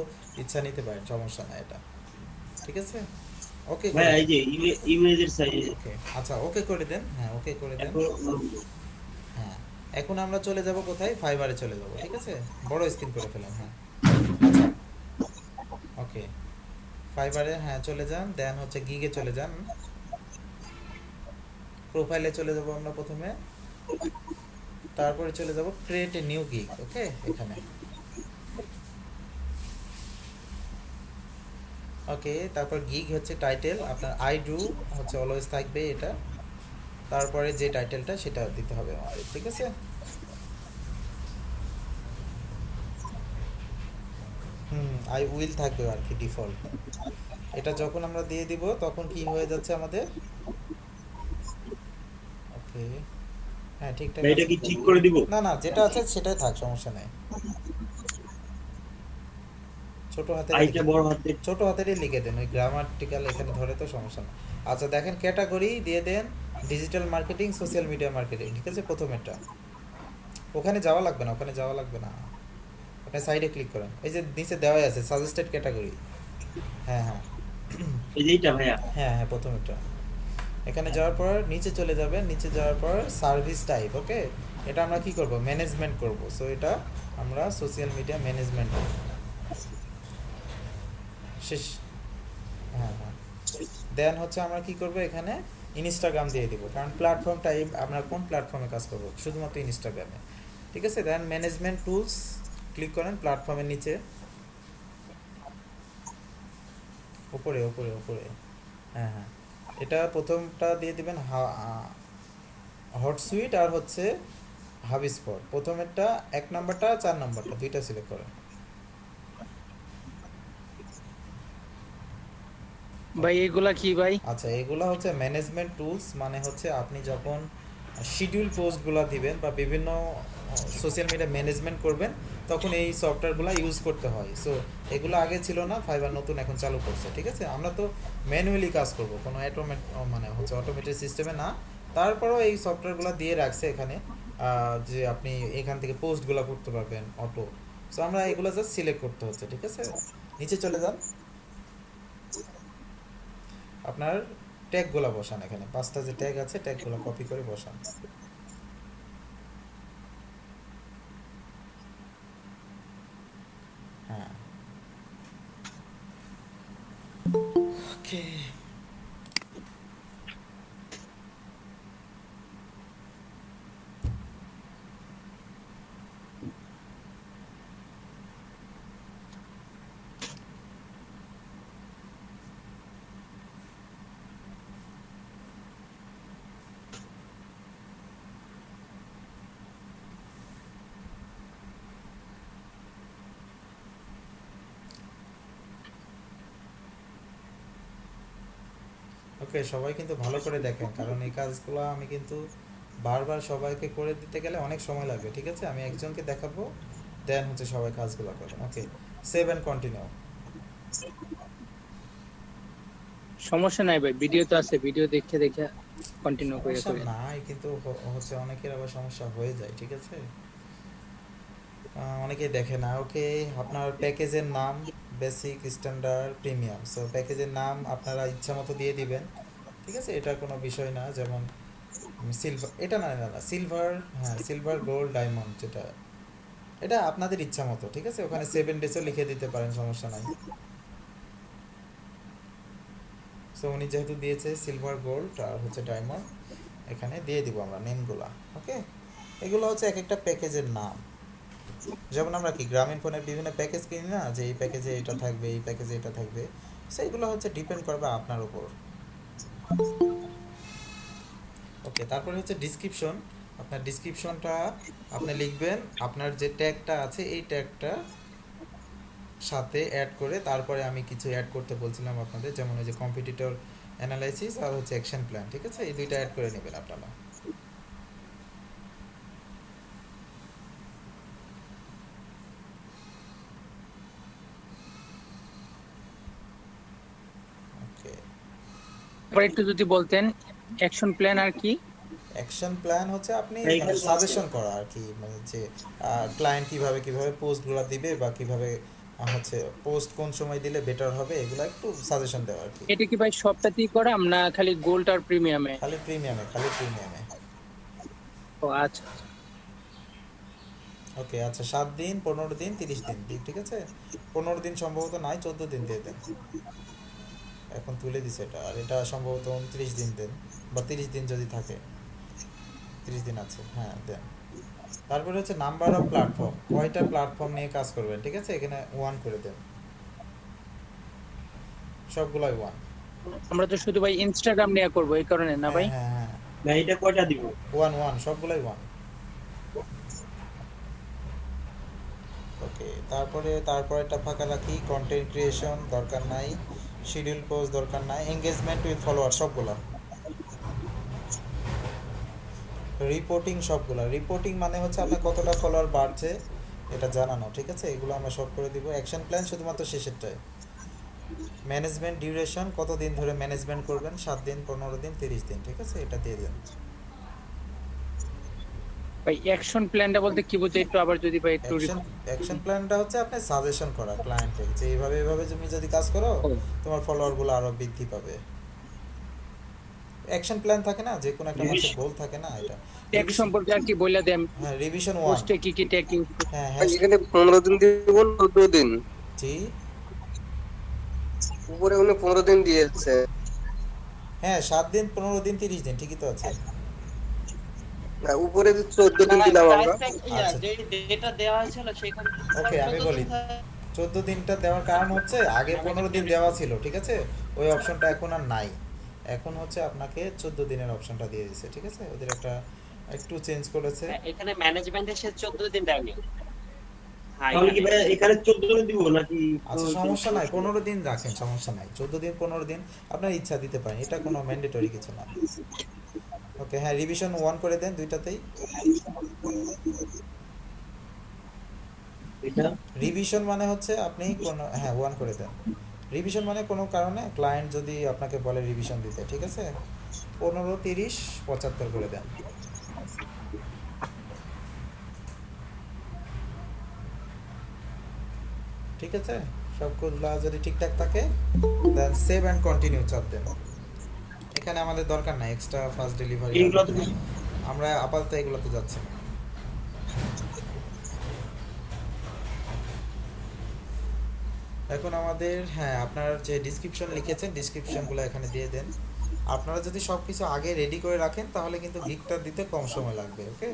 ইচ্ছা নিতে পারেন, সমস্যা না এটা, ঠিক আছে? ওকে ভাই করে এই যে ইমেজের সাইজ ওকে, আচ্ছা ওকে করে দেন, হ্যাঁ ওকে করে দেন। এখন হ্যাঁ, এখন আমরা চলে যাব কোথায়? ফাইবারে চলে যাব, ঠিক আছে? বড় স্ক্রিন করে ফেলেন, হ্যাঁ। আচ্ছা, ওকে, ফাইবারে হ্যাঁ চলে যান, দেন হচ্ছে গিগে চলে যান, প্রোফাইলে চলে যাব আমরা প্রথমে, তারপরে চলে যাব ক্রিয়েট এ নিউ গিগ, ওকে? এখানে ওকে, তারপর গিগ হচ্ছে টাইটেল আপনার, আই ডু হচ্ছে অলওয়েজ থাকবে এটা, তারপরে যে টাইটেলটা সেটা দিতে হবে আমাদের, ঠিক আছে? আই উইল থাকবে আর কি ডিফল্ট। এটা যখন আমরা দিয়ে দিব তখন কি হয়ে যাচ্ছে আমাদের? ওকে, হ্যাঁ ঠিকঠাক এটা আছে। কি ঠিক করে দিব? না না, যেটা আছে সেটাই থাক, সমস্যা নেই। ছোট হাতে আইটা বড় হাতে। ছোট হাতেরই লিখে দেন, ওই গ্রামাটিক্যাল এখানে ধরে তো সমস্যা না। আচ্ছা দেখেন, ক্যাটাগরি দিয়ে দেন digital marketing, social media marketing, ঠিক আছে? প্রথমেরটা, ওখানে যাওয়া লাগবে না, ওখানে যাওয়া লাগবে না, আপনি সাইডে ক্লিক করেন, এই যে নিচে দেওয়াই আছে সাজেস্টেড ক্যাটাগরি, হ্যাঁ হ্যাঁ এই যে এইটা ভাইয়া। হ্যাঁ হ্যাঁ, প্রথমেরটা। এখানে যাওয়ার পর নিচে চলে যাবেন, নিচে যাওয়ার পর সার্ভিস টাইপ, ওকে? এটা আমরা কি করব? ম্যানেজমেন্ট করব, সো এটা আমরা সোশ্যাল মিডিয়া ম্যানেজমেন্ট শেষ, হ্যাঁ হ্যাঁ। দেন হচ্ছে আমরা কি করব? এখানে ইনস্টাগ্রাম দিয়ে দিব, কারণ প্ল্যাটফর্ম টাইপ আমরা কোন প্ল্যাটফর্মে কাজ করব? শুধুমাত্র ইনস্টাগ্রামে, ঠিক আছে? দেন ম্যানেজমেন্ট টুলস ক্লিক করেন প্ল্যাটফর্মের নিচে, উপরে উপরে উপরে, হ্যাঁ হ্যাঁ। এটা প্রথমটা দিয়ে দিবেন হটসুইট আর হচ্ছে হাবিস্পট, প্রথমেরটা 1 নাম্বারটা 4 নাম্বারটা দুইটা সিলেক্ট করেন। ভাই এগুলা কি ভাই? আচ্ছা, এগুলা হচ্ছে ম্যানেজমেন্ট টুলস, মানে হচ্ছে আপনি যখন শিডিউল পোস্টগুলো দিবেন বা বিভিন্ন সোশ্যাল মিডিয়া ম্যানেজমেন্ট করবেন, তখন এই সফটওয়্যারগুলো ইউজ করতে হয়। সো এগুলো আগে ছিল না, ফাইবার নতুন এখন চালু করছে, ঠিক আছে? আমরা তো ম্যানুয়ালি কাজ করব, কোনো মানে হচ্ছে অটোমেটেড সিস্টেমে না। তারপরেও এই সফটওয়্যারগুলো দিয়ে রাখছে এখানে, যে আপনি এখান থেকে পোস্টগুলো করতে পারবেন অটো। সো আমরা এগুলো জাস্ট সিলেক্ট করতে হচ্ছে, ঠিক আছে? নিচে চলে যান, আপনার ট্যাগগুলো বসান, এখানে 5টা যে ট্যাগ আছে ট্যাগগুলো কপি করে বসান। হ্যাঁ, ওকে। ওকে, সবাই কিন্তু ভালো করে দেখেন, কারণ এই কাজগুলো আমি কিন্তু বারবার সবাইকে করে দিতে গেলে অনেক সময় লাগবে, ঠিক আছে? আমি একজনকে দেখাবো, দেন হচ্ছে সবাই কাজগুলো করবেন, ওকে? Save and continue. সমস্যা নাই ভাই, ভিডিও তো আছে, ভিডিও দেখে দেখে কন্টিনিউ করে সমস্যা করে। নাই, কিন্তু হচ্ছে অনেকের আবার সমস্যা হয়ে যায়, ঠিক আছে? অনেকেই দেখে না, ওকে? আপনার প্যাকেজের নাম বেসিক, স্ট্যান্ডার্ড, প্রিমিয়াম। সো প্যাকেজের নাম আপনারা ইচ্ছা মতো দিয়ে দিবেন, ঠিক আছে? এটার কোনো বিষয় না, যেমন সিলভার, এটা না না না সিলভার, হ্যাঁ সিলভার, গোল্ড, ডায়মন্ড, যেটা এটা আপনাদের ইচ্ছা মতো, ঠিক আছে? ওখানে 7 ডেজও লিখে দিতে পারেন, সমস্যা নাই। সো উনি যেহেতু দিয়েছে সিলভার, গোল্ড আর হচ্ছে ডায়মন্ড, এখানে দিয়ে দিব আমরা নেমগুলা। ওকে, এগুলো হচ্ছে এক একটা প্যাকেজের নাম। যেমন আমরা কি গ্রামীণ ফোনের বিভিন্ন প্যাকেজ কিনি না, যে এই প্যাকেজে এটা থাকবে, এই প্যাকেজে এটা থাকবে, সেইগুলো হচ্ছে ডিপেন্ড করবে আপনার উপর। ওকে, তারপরে হচ্ছে ডিসক্রিপশন। আপনার ডিসক্রিপশনটা আপনি লিখবেন আপনার যে ট্যাগটা আছে এই ট্যাগটা সাথে অ্যাড করে, তারপরে আমি কিছু অ্যাড করতে বলছিলাম আপনাদের, যেমন ওই যে কম্পিটিটর অ্যানালাইসিস আর হচ্ছে অ্যাকশন প্ল্যান, ঠিক আছে? এই দুইটা অ্যাড করে নেবেন আপনারা। ওকে, এবার একটু যদি বলতেন অ্যাকশন প্ল্যান আর কি? অ্যাকশন প্ল্যান হচ্ছে আপনি এইখানে মানে সাজেশন করা আর কি, মানে যে ক্লায়েন্ট কিভাবে কিভাবে পোস্টগুলো দিবে বা কিভাবে হচ্ছে পোস্ট কোন সময় দিলে বেটার হবে, এগুলো একটু সাজেশন দেওয়া আর কি। এটা কি ভাই সবটাতেই করাম না খালি গোল্ড আর প্রিমিয়ামে? খালি প্রিমিয়ামে, খালি প্রিমিয়ামে। ও আচ্ছা। ওকে, আচ্ছা 7 দিন, 15 দিন, 30 দিন দিই, ঠিক আছে? 15 দিন সম্ভবত নাই, 14 দিন দিয়ে দেন। এখন তুলে দিছে এটা, আর এটা সম্ভবত 29 দিন দেন, বা 30 দিন যদি থাকে, 30 দিন আছে, হ্যাঁ দেন। তারপরে হচ্ছে নাম্বার অফ প্ল্যাটফর্ম, কয়টা প্ল্যাটফর্ম নিয়ে কাজ করবেন, ঠিক আছে? এখানে 1 করে দেন, সবগুলাই 1। আমরা তো শুধু ভাই ইনস্টাগ্রাম নিয়ে করবো এই কারণে না ভাই? হ্যাঁ হ্যাঁ, না এটা কয়টা দিব? 1 1 সবগুলাই 1। ওকে, তারপরেটা ফাঁকা রাখি, কন্টেন্ট ক্রিয়েশন দরকার নাই, শিডিউল পোস্ট দরকার নাই, এঙ্গেজমেন্ট উইথ ফলোয়ার সবগুলা, রিপোর্টিং সবগুলা। রিপোর্টিং মানে হচ্ছে আপনার কতটা ফলোয়ার বাড়ছে এটা জানানো, ঠিক আছে? এগুলো আমরা সব করে দিব। অ্যাকশন প্ল্যান শুধুমাত্র শেষেরটায়। ম্যানেজমেন্ট ডিউরেশন, কতদিন ধরে ম্যানেজমেন্ট করবেন, 7 দিন, 15 দিন, 30 দিন, ঠিক আছে? এটা দিয়ে দেন। ভাই অ্যাকশন প্ল্যানটা বলতে কি বোঝায় একটু আবার যদি ভাই একটু অ্যাকশন প্ল্যানটা হচ্ছে আপনি সাজেশন করা ক্লায়েন্টকে, যে এইভাবে এইভাবে তুমি যদি কাজ করো ও, তোমার ফলোয়ারগুলো আরো বৃদ্ধি পাবে। অ্যাকশন প্ল্যান থাকে না, যে কোনো একটা মানুষের গোল থাকে না, এটা ট্যাগ সম্পর্কে আর কি বলে দেন, হ্যাঁ রিভিশন 1। পোস্টে কি কি ট্যাগ ইউজ? হ্যাঁ হ্যাঁ, এখানে 15 দিন দিব, 14 দিন জি উপরে উনি 15 দিন দিয়েছে। হ্যাঁ, 7 দিন, 15 দিন, 30 দিন, ঠিকই তো আছে। না, উপরে 14 দিন দিলাম আমরা। আচ্ছা, যে ডেটা দেওয়া হয়েছিল সেখানে ওকে আমি বলি, 14 দিনটা দেওয়ার কারণ হচ্ছে আগে 15 দিন দেওয়া ছিল, ঠিক আছে? ওই অপশনটা এখন আর নাই, এখন হচ্ছে আপনাকে 14 দিনের অপশনটা দিয়ে দিয়েছে, ঠিক আছে? ওদের একটা একটু চেঞ্জ করেছে। এখানে ম্যানেজমেন্টে সে 14 দিন দেয়নি। হ্যাঁ, তাহলে কি ভাই এখানে 14 দিন দিব নাকি? আচ্ছা সমস্যা নাই, 15 দিন রাখেন, সমস্যা নাই। 14 দিন, 15 দিন আপনার ইচ্ছা দিতে পারেন, এটা কোনো ম্যান্ডেটরি কিছু না। ওকে, হ্যাঁ রিভিশন 1 করে দেন দুইটাতেই। এটা রিভিশন মানে হচ্ছে আপনি কোনো, হ্যাঁ 1 করে দেন। রিভিশন মানে কোনো কারণে ক্লায়েন্ট যদি আপনাকে বলে রিভিশন দিতে, ঠিক আছে? 15, 30, 75 করে দেন। ঠিক আছে, সবগুলা যদি ঠিকঠাক থাকে দেন সেভ অ্যান্ড কন্টিনিউ চাপ দেন। এখানে আমাদের দরকার নাই এক্সট্রা ফাস্ট ডেলিভারি, এইগুলো তো আমরা আপাতত এগুলোতে যাচ্ছি না। এখন আমাদের, হ্যাঁ আপনার যে ডিসক্রিপশন লিখেছেন ডিসক্রিপশনগুলো এখানে দিয়ে দেন। আপনারা যদি সব কিছু আগে রেডি করে রাখেন তাহলে কিন্তু গিগটা দিতে কম সময় লাগবে। ওকে,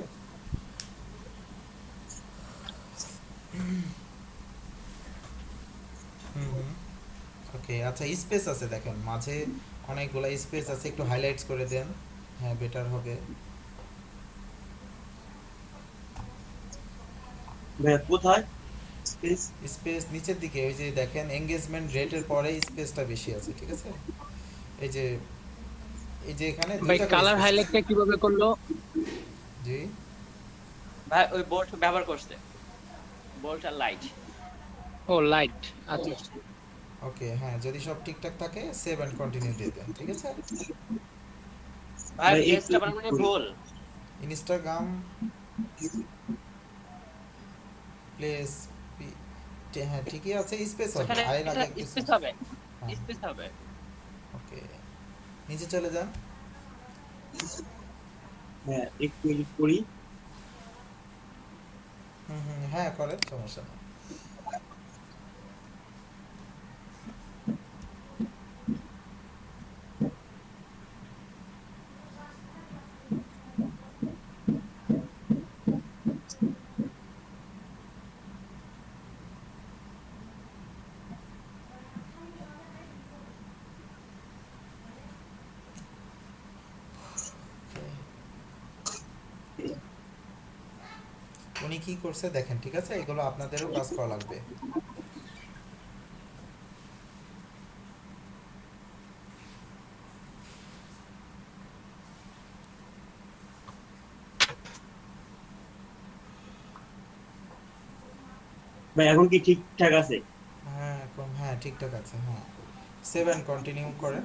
ওকে আচ্ছা, স্পেস আছে দেখেন মাঝে অনেকগুলো স্পেস আছে, একটু হাইলাইটস করে দেন, হ্যাঁ বেটার হবে। ভাই কোথায় স্পেস? স্পেস নিচের দিকে, ওই যে দেখেন এঙ্গেজমেন্ট রেটের পরে স্পেসটা বেশি আছে, ঠিক আছে? এই যে এখানে ভাই দুইটা কালার হাইলাইটটা কিভাবে করলো? জি ভাই ওই বোল্ট ব্যবহার করছে, বোল্ট আর লাইট। ও লাইট, আচ্ছা। ওকে, হ্যাঁ যদি সব ঠিকঠাক থাকে সেভ অ্যান্ড কন্টিনিউ দিয়ে দেন, ঠিক আছে? ভাই ভাই, পেজটা বানানো ভুল। ইনস্টাগ্রাম প্লেস, হ্যাঁ ঠিকই আছে, স্পেস হবে, এখানে আই লাগে স্পেস হবে, হ্যাঁ, স্পেস হবে। ওকে নিচে চলে যান। হ্যাঁ একটু এডিট করি। হ্যাঁ করেন, সমস্যা নেই। উনি কি করছে দেখেন, ঠিক আছে? এগুলো আপনাদেরও কাজ করা লাগবে। ভাই এখন কি ঠিকঠাক আছে? হ্যাঁ এখন হ্যাঁ ঠিকঠাক আছে। হ্যাঁ 7 কন্টিনিউ করেন।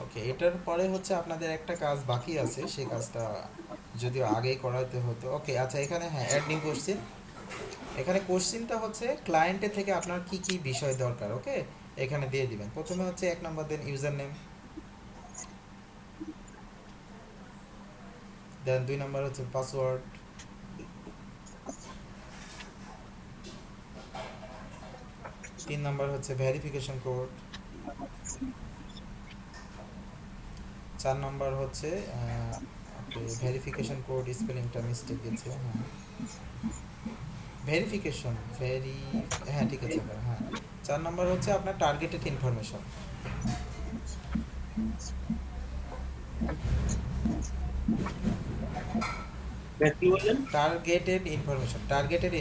ওকে, এটার পরে হচ্ছে আপনাদের একটা কাজ বাকি আছে, সেই কাজটা যদিও আগেই করাইতে হতো। ওকে আচ্ছা, এখানে হ্যাঁ অ্যাড নিউ কোশ্চেন। এখানে কোশ্চেনটা হচ্ছে ক্লায়েন্টের থেকে আপনার কি কি বিষয় দরকার, ওকে এখানে দিয়ে দিবেন। প্রথমে হচ্ছে 1 নাম্বার দেন ইউজার নেম, দেন 2 নাম্বার হচ্ছে পাসওয়ার্ড, 3 নাম্বার হচ্ছে ভেরিফিকেশন কোড, 4 নাম্বার হচ্ছে ওকে ভেরিফিকেশন কোড স্পেলিংটা মিস্টেক গেছে, হ্যাঁ ভেরিফিকেশন হ্যাঁ ঠিক আছে এবার, হ্যাঁ 4 নাম্বার হচ্ছে আপনার টার্গেটেড ইনফরমেশন। ভাই কি বললেন? টার্গেটেড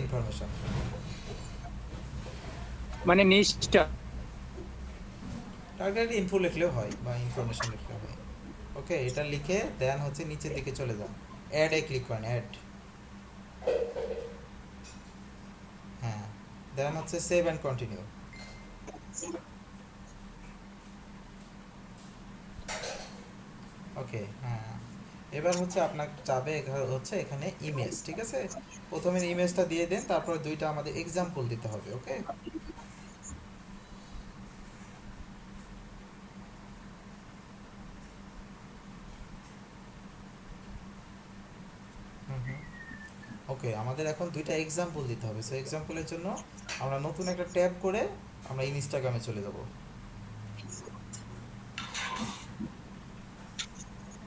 ইনফরমেশন মানে নিচটা টার্গেটেড ইনফো লিখলেও হয় বা ইনফরমেশন লিখলেও হয়। ওকে এটা লিখে দেন হচ্ছে নিচের দিকে চলে যান, অ্যাডে ক্লিক করেন, অ্যাড, হ্যাঁ দেন হচ্ছে সেভ অ্যান্ড কন্টিনিউ। ওকে হ্যাঁ, এবার হচ্ছে আপনার চাবে হচ্ছে এখানে ইমেজ, ঠিক আছে? প্রথমে ইমেজটা দিয়ে দেন, তারপর দুইটা আমাদের এক্সাম্পল দিতে হবে। ওকে ওকে আমাদের এখন দুইটা এক্সাম্পল দিতে হবে। সো এক্সাম্পলের জন্য আমরা নতুন একটা ট্যাব করে আমরা ইনস্টাগ্রামে চলে যাব।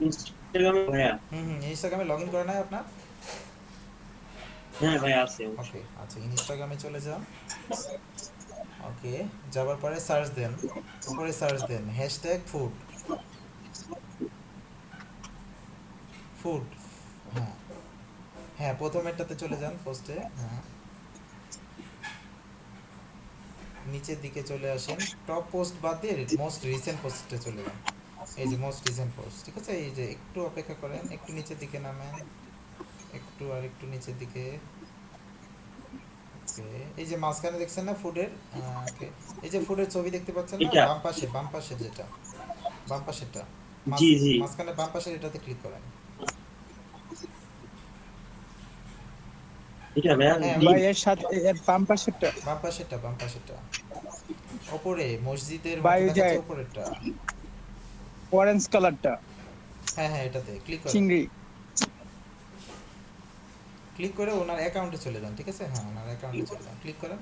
ইনস্টাগ্রামে ভাইয়া? ইনস্টাগ্রামে লগ ইন করা নাই আপনার? হ্যাঁ ভাই আছে। ওকে আচ্ছা, ইনস্টাগ্রামে চলে যান। ওকে যাবার পরে সার্চ দেন, উপরে সার্চ দেন হ্যাশট্যাগ ফুড, ফুড, হ্যাঁ হ্যাঁ প্রথমেরটাতে চলে যান পোস্টে, হ্যাঁ নিচের দিকে চলে আসেন, টপ পোস্ট বাদ দিয়ে মোস্ট রিসেন্ট পোস্টে চলে যান। এই যে মোস্ট রিসেন্ট পোস্ট, ঠিক আছে? এই যে একটু অপেক্ষা করেন, একটু নিচের দিকে নামেন, একটু আর একটু নিচের দিকে। ওকে এই যে মাঝখানে দেখছেন না ফুডের, ওকে এই যে ফুডের ছবি দেখতে পাচ্ছেন না, এটা? বাম পাশে যেটা, বাম পাশেরটা, জি জি। মাঝখানে বাম পাশের এটাতে ক্লিক করেন। এটা ভাইয়া? হ্যাঁ ভাই এর সাথে এর বাম পাশেরটা বাম পাশেরটা ওপরে মসজিদের ভাই, মতো ওই যে দেখাচ্ছে উপরেরটা, অরেঞ্জ কালারটা হ্যাঁ হ্যাঁ এটাতে ক্লিক করেন। চিংড়ি। ক্লিক করে ওনার অ্যাকাউন্টে চলে যান, ঠিক আছে? হ্যাঁ ওনার অ্যাকাউন্টে চলে যান, ক্লিক করেন,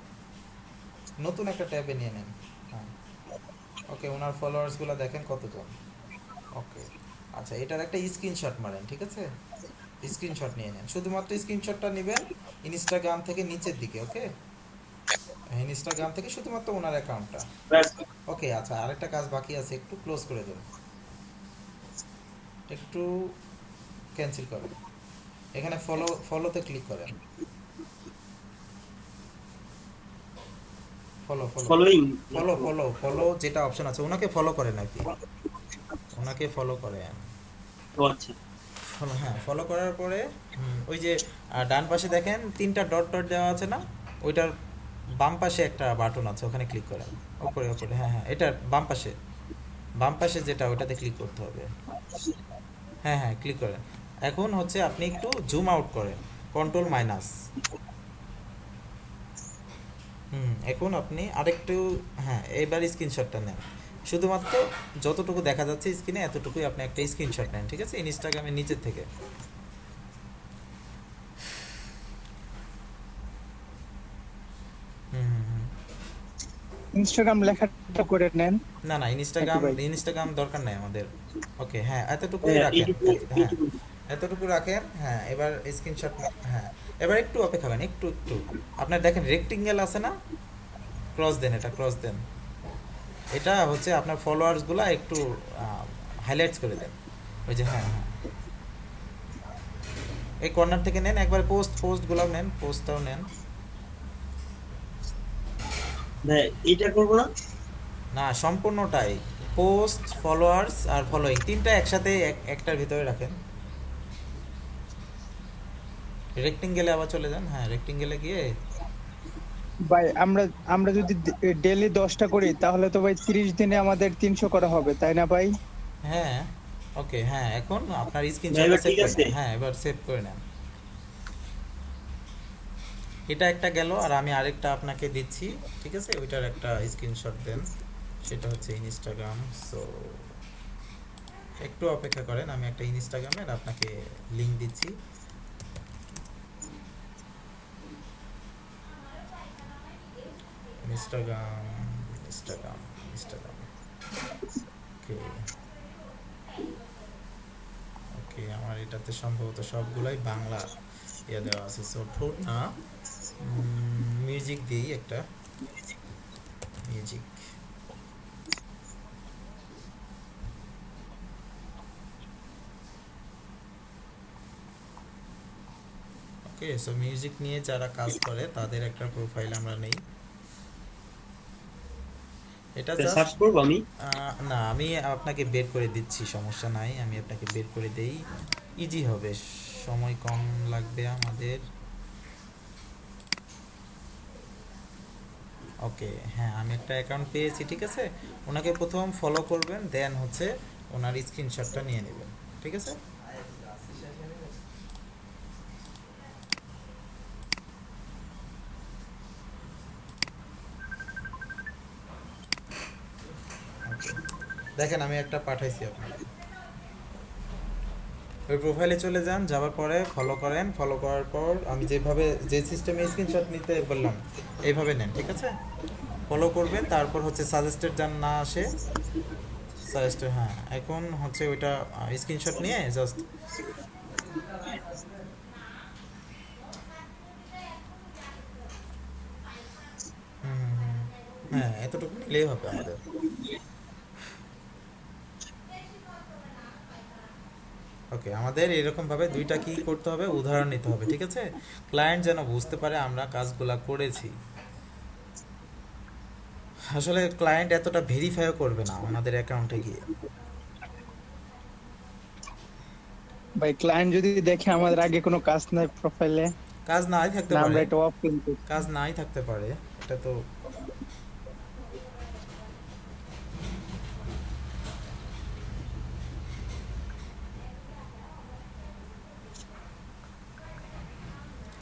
নতুন একটা ট্যাবে নিয়ে নেন। হ্যাঁ ওকে ওনার ফলোয়ার্সগুলো দেখেন কতজন। ওকে আচ্ছা, এটার একটা স্ক্রিনশট মারেন, ঠিক আছে? স্ক্রিনশট নিয়ে নেন, শুধুমাত্র স্ক্রিনশটটা নেবেন ইনস্টাগ্রাম থেকে নিচের দিকে। ওকে ইনস্টাগ্রাম থেকে শুধুমাত্র ওনার অ্যাকাউন্টটা। ওকে আচ্ছা, আরেকটা কাজ বাকি আছে, একটু ক্লোজ করে দেন, একটু ক্যান্সেল করেন, এখানে ফলোতে ক্লিক করেন, ফলোইং? ফলো যেটা অপশন আছে ওনাকে ফলো করেন আর কি, ওনাকে ফলো করেন। ও আচ্ছা। হ্যাঁ ফলো করার পরে ওই যে ডান পাশে দেখেন 3টা ডট ডট দেওয়া আছে না, ওইটার বাম পাশে একটা বাটন আছে, ওখানে ক্লিক করেন, ওপরে হ্যাঁ হ্যাঁ এটার বাম পাশে যেটা ওটাতে ক্লিক করতে হবে। হ্যাঁ হ্যাঁ ক্লিক করেন। এখন হচ্ছে আপনি একটু জুম আউট করেন, কন্ট্রোল মাইনাস। এখন আপনি আরেকটু, হ্যাঁ এবার স্ক্রিনশটটা নেন, শুধুমাত্র যতটুকু দেখা যাচ্ছে স্ক্রিনে এতটুকুই আপনি একটা স্ক্রিনশট নেন, ঠিক আছে? ইনস্টাগ্রামের নিচের থেকে। ইনস্টাগ্রাম লেখাটা করে নেন। না ইনস্টাগ্রাম দরকার নাই আমাদের। ওকে হ্যাঁ এতটুকুই হ্যাঁ, রাখেন, হ্যাঁ এইটুকু। এতটুকু রাখেন। হ্যাঁ এবার স্ক্রিনশট, হ্যাঁ এবার একটু অপেক্ষা করেন, একটু আপনার দেখেন রেক্টেঙ্গেল আছে না, ক্রস দেন, এটা ক্রস দেন, এটা হচ্ছে আপনার ফলোয়ার্সগুলো একটু হাইলাইটস করে দেন, ওই যে হ্যাঁ হ্যাঁ এই কর্নার থেকে নেন, একবার পোস্টগুলো নেন, পোস্টটাও নেন। ভাই এটা করবো না? না, সম্পূর্ণটাই পোস্ট, ফলোয়ার্স আর ফলোইং তিনটা একসাথে একটার ভিতরে রাখেন। রেক্টেঙ্গেলে আবার চলে যান। হ্যাঁ, রেক্টেঙ্গেলে গিয়ে ভাই আমরা যদি ডেইলি 10টা করি তাহলে তো ভাই 30 দিনে আমাদের 300 করা হবে, তাই না ভাই? হ্যাঁ ওকে, হ্যাঁ এখন আপনার ভাই, স্ক্রিনশটটা এবার সেভ ঠিক করে আছে? নেন। হ্যাঁ, এবার সেভ করে নেন। এটা একটা গেল, আর আমি আরেকটা আপনাকে দিচ্ছি, ঠিক আছে? ওইটার একটা স্ক্রিনশট দেন, সেটা হচ্ছে ইনস্টাগ্রাম। সো একটু অপেক্ষা করেন, আমি একটা ইনস্টাগ্রামের আপনাকে লিংক দিচ্ছি। ইনস্টাগ্রাম ওকে ওকে, আমার এটাতে সম্ভবত সবগুলাই বাংলা ইয়ে দেওয়া আছে। সো ঠোঁট না, মিউজিক দিই একটা, মিউজিক। ওকে, সো মিউজিক নিয়ে যারা কাজ করে তাদের একটা প্রোফাইল আমরা নেই। এটা জাস্ট সার্চ করবো আমি? না, আমি আপনাকে বের করে দিচ্ছি, সমস্যা নাই, আমি আপনাকে বের করে দেই, ইজি হবে, সময় কম লাগবে আমাদের। ওকে, হ্যাঁ আমি একটা অ্যাকাউন্ট পেয়েছি, ঠিক আছে? ওনাকে প্রথম ফলো করবেন, দেন হচ্ছে ওনার স্ক্রিনশটটা নিয়ে নেবেন, ঠিক আছে? দেখেন আমি একটা পাঠাইছি আপনাকে। ওই প্রোফাইলে চলে যান, যাওয়ার পরে ফলো করেন, ফলো করার পর আমি যেভাবে যে সিস্টেমে স্ক্রিনশট নিতে বললাম এইভাবে নেন, ঠিক আছে? ফলো করবেন, তারপর হচ্ছে সাজেস্টেড যান না আসে, সাজেস্টেড, হ্যাঁ এখন হচ্ছে ওইটা স্ক্রিনশট নিয়ে জাস্ট হ্যাঁ এতটুকু নিলেই হবে আমাদের। ওকে, আমাদের এরকমভাবে দুইটা কি করতে হবে, উদাহরণ নিতে হবে, ঠিক আছে? ক্লায়েন্ট যেন বুঝতে পারে আমরা কাজগুলা করেছি। আসলে ক্লায়েন্ট এতটা ভেরিফাইও করবে না আমাদের অ্যাকাউন্টে গিয়ে। ভাই ক্লায়েন্ট যদি দেখে আমাদের আগে কোনো কাজ নাই প্রোফাইলে, কাজ নাই থাকতে না আমরা পারে, এটা অফ করতে, কাজ নাই থাকতে পারে, এটা তো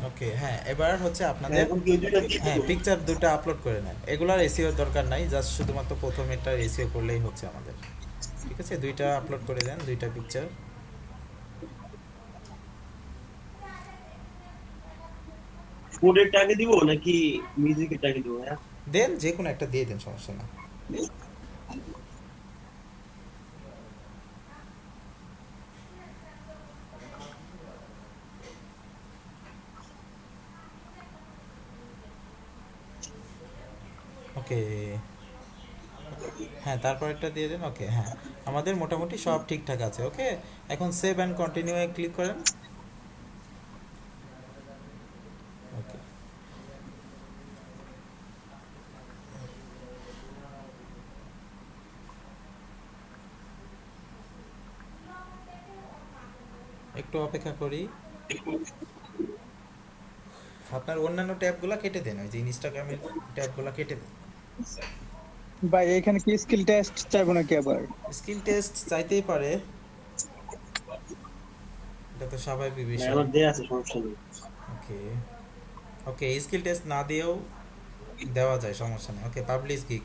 ওকে। হ্যাঁ, এবার হচ্ছে আপনাদের এখন কি ওই দুইটা দিয়ে হ্যাঁ দেবো? পিকচার দুটো আপলোড করে নেন। এগুলার এসইওর দরকার নাই, জাস্ট শুধুমাত্র প্রথম এটা এসইও করলেই হচ্ছে আমাদের, ঠিক আছে? দুইটা আপলোড করে দেন, দুইটা পিকচার। কোডের টাকা দিব নাকি মিউজিকের টাকা দিব? হ্যাঁ, দেন, যে কোনো একটা দিয়ে দেন, সমস্যা না। ওকে, হ্যাঁ তারপর একটা দিয়ে দেন। ওকে, হ্যাঁ আমাদের মোটামুটি সব ঠিকঠাক আছে। ওকে, এখন save and continue A click করেন। ওকে, একটু অপেক্ষা করি। আপনার অন্যান্য ট্যাবগুলো কেটে দেন, ওই যে ইনস্টাগ্রামের ট্যাবগুলো কেটে দেন। ভাই এখানে কি স্কিল টেস্ট চাইবো নাকি আবার? স্কিল টেস্ট চাইতেই পারে, এটা তো স্বাভাবিক ভাই, বিষয়। আমার দেয়া আছে, সমস্যা নেই। ওকে ওকে, স্কিল টেস্ট না দিয়েও দেওয়া যায়, সমস্যা নেই। ওকে, পাবলিশ গিগ।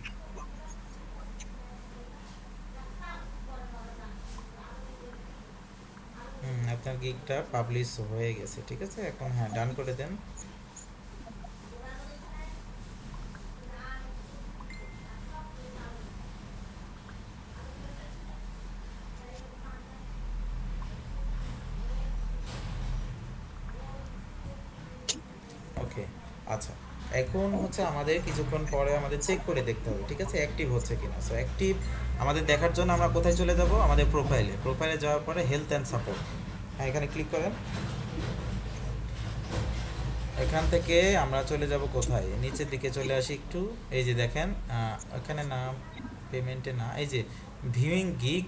আপনার গিগটা পাবলিশ হয়ে গেছে, ঠিক আছে? এখন হ্যাঁ ডান করে দেন। ওকে, আচ্ছা এখন হচ্ছে আমাদের কিছুক্ষণ পরে আমাদের চেক করে দেখতে হবে, ঠিক আছে, অ্যাক্টিভ হচ্ছে কিনা। সো অ্যাক্টিভ আমাদের দেখার জন্য আমরা কোথায় চলে যাব? আমাদের প্রোফাইলে যাওয়ার পরে হেলথ অ্যান্ড সাপোর্ট, হ্যাঁ এখানে ক্লিক করেন। এখান থেকে আমরা চলে যাব কোথায়, নিচের দিকে চলে আসি একটু। এই যে দেখেন এখানে নাম পেমেন্টে না, এই যে ভিউইং গিগ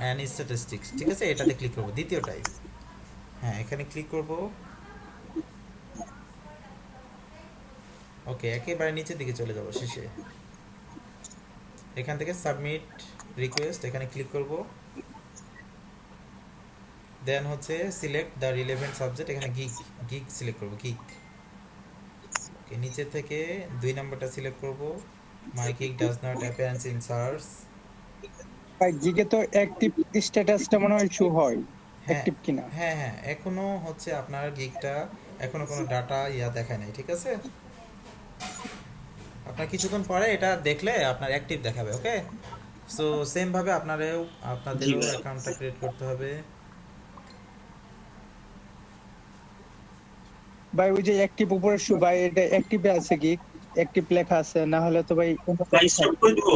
অ্যান্ড স্ট্যাটিস্টিক্স, ঠিক আছে, এটাতে ক্লিক করব, দ্বিতীয়টাই। হ্যাঁ, এখানে ক্লিক করব। ওকে, একেবারে নিচের দিকে চলে যাব শেষে। এখান থেকে সাবমিট রিকোয়েস্ট, এখানে ক্লিক করব। দেন হচ্ছে সিলেক্ট দ্য রিলেভেন্ট সাবজেক্ট, এখানে গিগ গিগ সিলেক্ট করব, গিগ। ওকে, নিচে থেকে 2 নম্বরটা সিলেক্ট করব, my gig does not appearance in search. ভাই জিকে তো অ্যাক্টিভ স্ট্যাটাসটা মনে হয় শো হয়, হ্যাঁ অ্যাক্টিভ কিনা। হ্যাঁ হ্যাঁ, এখনো হচ্ছে আপনার গিগটা এখনো কোনো ডাটা দেখায় নাই, ঠিক আছে। আপনার কিছুক্ষণ পরে এটা দেখলে আপনার অ্যাক্টিভ দেখাবে। ওকে, সো সেম ভাবে আপনাদেরও অ্যাকাউন্টটা ক্রিয়েট করতে হবে। ভাই ওই যে অ্যাক্টিভ উপরে শো, ভাই এটা অ্যাক্টিভে আছে কি, অ্যাক্টিভ লেখা আছে, না হলে তো ভাই ভাই স্টপ করে দিব।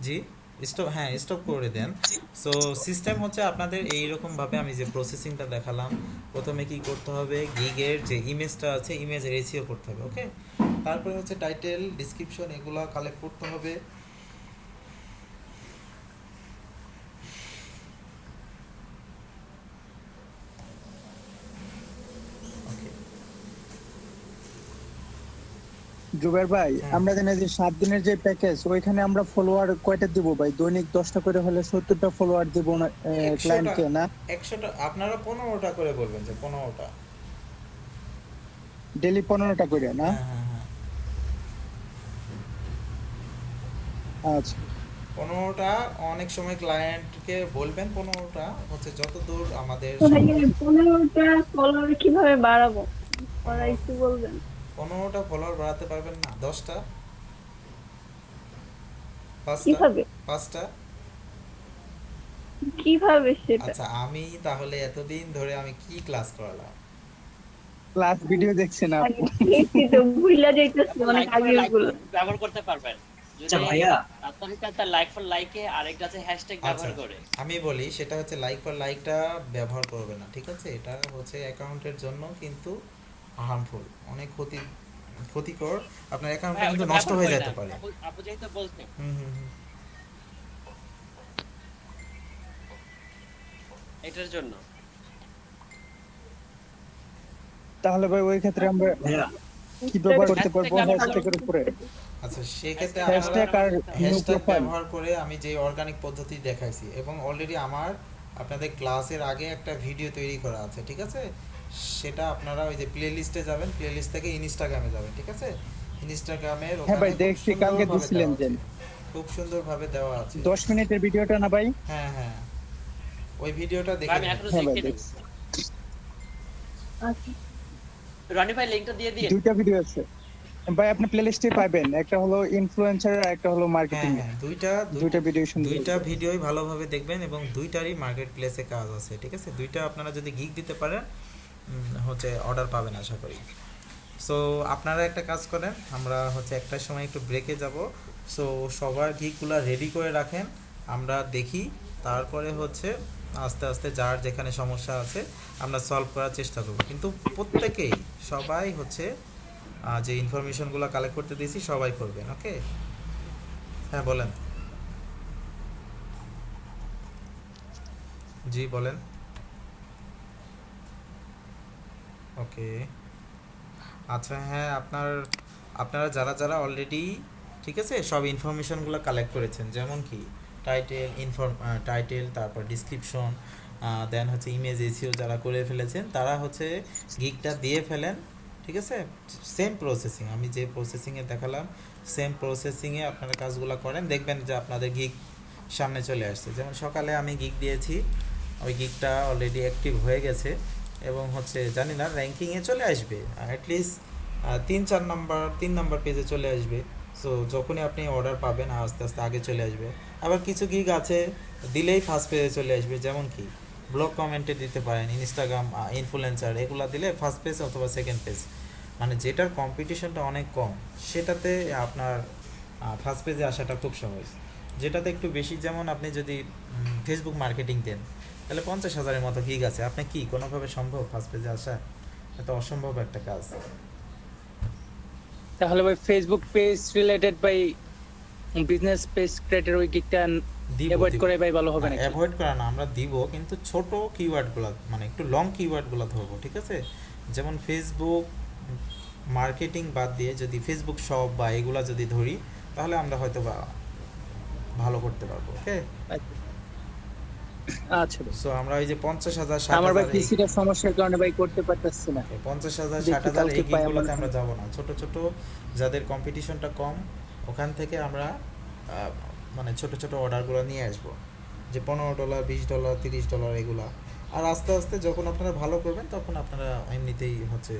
জি, স্টপ, হ্যাঁ স্টপ করে দেন। সো সিস্টেম হচ্ছে আপনাদের এইরকম ভাবে আমি যে প্রসেসিংটা দেখালাম, প্রথমে কি করতে হবে, গিগের যে ইমেজটা আছে ইমেজ রেসিও করতে হবে। ওকে, তারপরে হচ্ছে টাইটেল ডিসক্রিপশন এগুলো কালেক্ট করতে হবে। ওকে, জুবের ভাই হ্যাঁ। আমরা জানি যে 7 দিনের যে প্যাকেজ, ওইখানে আমরা ফলোয়ার কয়টা দিব ভাই? দৈনিক 10টা করে হলে 70টা ফলোয়ার দিব না 100টা ক্লায়েন্টকে, না 100টা আপনারা 15টা করে বলবেন, যে 15টা। ডেইলি 15টা করে, না? হ্যাঁ হ্যাঁ হ্যাঁ, আচ্ছা 15টা। অনেক সময় ক্লায়েন্টকে বলবেন 15টা, হচ্ছে যতদূর আমাদের তো ভাই 15টা ফলোয়ার কিভাবে বাড়াবো ওরা একটু বলবেন? 15টা ফলোয়ার বাড়াতে পারবেন না, 10টা, 5টা, কিভাবে 5টা। কিভাবে সেটা? আচ্ছা, আমি তাহলে এতদিন ধরে আমি কি ক্লাস করালাম? ক্লাস ভিডিও দেখছেন আপনি? দেখছি তো ভুইলা যাইতেছি অনেক আগে ওগুলো। ব্যবহার করতে পারবেন আচ্ছা যদি ভাইয়া, আপনার কাছে লাইক ফর লাইকে আরেকটা আছে হ্যাশট্যাগ আচ্ছা, ব্যবহার করে। আমি বলি সেটা হচ্ছে লাইক ফর লাইকটা ব্যবহার করবে না, ঠিক আছে। এটা হচ্ছে অ্যাকাউন্টের জন্য কিন্তু হার্মফুল, অনেক ক্ষতিকর। আপনার অ্যাকাউন্টটা হ্যাঁ, কিন্তু ওটা নষ্ট ব্যবহার হয়ে করি যেতে না। পারে। আপু যেহেতু বলছেন হুম হুম হুম। এটার জন্য তাহলে ভাই ওই ক্ষেত্রে আমরা ভাইয়া কি ব্যবহার করতে পারবো? Hashtag ব্যবহার হ্যাশট্যাগের উপরে আচ্ছা, সেক্ষেত্রে হ্যাশট্যাগ আর নিউ হ্যাশট্যাগ প্রোফাইল। ব্যবহার করে আমি যে অর্গানিক পদ্ধতি দেখাইছি, এবং অলরেডি আমার আপনাদের ক্লাসের আগে একটা ভিডিও তৈরি করা আছে, ঠিক আছে। সেটা আপনারা ওই যে প্লে লিস্টে যাবেন, প্লে লিস্ট থেকে ইনস্টাগ্রামে যাবেন, ঠিক আছে। ইনস্টাগ্রামের হ্যাঁ ভাই, ওখানে খুব দেখছি কালকে সুন্দরভাবে দিছিলেন দেওয়া যে আছে, খুব সুন্দরভাবে দেওয়া আছে। 10 মিনিটের ভিডিওটা না ভাই? হ্যাঁ হ্যাঁ, ওই ভিডিওটা দেখে আমি নিন। এখনো হ্যাঁ ভাই, দেখিনি। দেখছি। আচ্ছা রনি ভাই লিংকটা দিয়ে দিন। দুইটা ভিডিও আছে ভাই, আপনি প্লেলিস্টে পাবেন, একটা হলো ইনফ্লুয়েন্সার আর একটা হলো মার্কেটিং। হ্যাঁ হ্যাঁ, দুইটা ভিডিও সুন্দর। দুইটা ভিডিওই ভালোভাবে দেখবেন, এবং দুইটারই মার্কেট প্লেসে কাজ আছে, ঠিক আছে। দুইটা আপনারা যদি গিগ দিতে পারেন হচ্ছে অর্ডার পাবেন আশা করি। সো আপনারা একটা কাজ করেন, আমরা হচ্ছে একটার সময় একটু ব্রেকে যাব। সো সবার গিগগুলো রেডি করে রাখেন, আমরা দেখি, তারপরে হচ্ছে আস্তে আস্তে যার যেখানে সমস্যা আছে আমরা সলভ করার চেষ্টা করব। কিন্তু প্রত্যেকেই সবাই হচ্ছে যে ইনফরমেশনগুলো কালেক্ট করতে দিয়েছি সবাই করবেন। ওকে, হ্যাঁ বলেন। জি বলেন। ওকে, আচ্ছা, হ্যাঁ আপনারা যারা যারা অলরেডি, ঠিক আছে, সব ইনফরমেশনগুলো কালেক্ট করেছেন, যেমন কি টাইটেল, তারপর ডিসক্রিপশন, দেন হচ্ছে ইমেজ এসিও যারা করে ফেলেছেন, তারা হচ্ছে গিগটা দিয়ে ফেলেন, ঠিক আছে। সেম প্রসেসিং আমি যে প্রসেসিংয়ে দেখালাম, সেম প্রসেসিংয়ে আপনারা কাজগুলো করেন, দেখবেন যে আপনাদের গিগ সামনে চলে আসছে। যেমন সকালে আমি গিগ দিয়েছি, ওই গিগটা অলরেডি অ্যাক্টিভ হয়ে গেছে, এবং হচ্ছে জানি না র্যাঙ্কিংয়ে চলে আসবে, অ্যাটলিস্ট 3 নাম্বার পেজে চলে আসবে। সো যখনই আপনি অর্ডার পাবেন আস্তে আস্তে আগে চলে আসবে। আবার কিছু গিগ আছে দিলেই ফার্স্ট পেজে চলে আসবে, যেমন কি ব্লগ কমেন্টে দিতে পারেন, ইনস্টাগ্রাম ইনফ্লুয়েন্সার এগুলো দিলে ফার্স্ট পেজ অথবা সেকেন্ড পেজ, মানে যেটার কম্পিটিশনটা অনেক কম সেটাতে আপনার ফার্স্ট পেজে আসাটা খুব সহজ। যেটাতে একটু বেশি, যেমন আপনি যদি ফেসবুক মার্কেটিং দেন, তাহলে 50,000-এর মতো গিগ আছে, আপনি কি কোনোভাবে সম্ভব ফার্স্ট পেজে আসা? এত অসম্ভব একটা কাজ। তাহলে ভাই ফেসবুক পেজ রিলেটেড ভাই বিজনেস পেজ ক্রিয়েটের ওই গিকটা দিব অ্যাভয়েড করে ভাই ভালো হবে নাকি? অ্যাভয়েড করা না, আমরা দিব কিন্তু ছোট কিওয়ার্ডগুলো, মানে একটু লং কিওয়ার্ডগুলো ধরবো, ঠিক আছে? যেমন ফেসবুক মার্কেটিং বাদ দিয়ে যদি ফেসবুক শপ বা এগুলা যদি ধরি, তাহলে আমরা হয়তো বা ভালো করতে পারবো। ওকে, আচ্ছা ভাই। সো আমরা ওই যে 50,000 আমার ভাই 60,000 পিসিটা সমস্যার কারণে ভাই করতে পারতেছি না। 50,000 দেখি 60,000 কালকে এই পাই গিগগুলোতে আমার আমরা যাব না। ছোট ছোট যাদের কম্পিটিশনটা কম, ওখান থেকে আমরা মানে ছোট ছোট অর্ডারগুলো নিয়ে আসবো, যে $15 $20 $30 এগুলা। আর আস্তে আস্তে যখন আপনারা ভালো করবেন, তখন আপনারা এমনিতেই হচ্ছে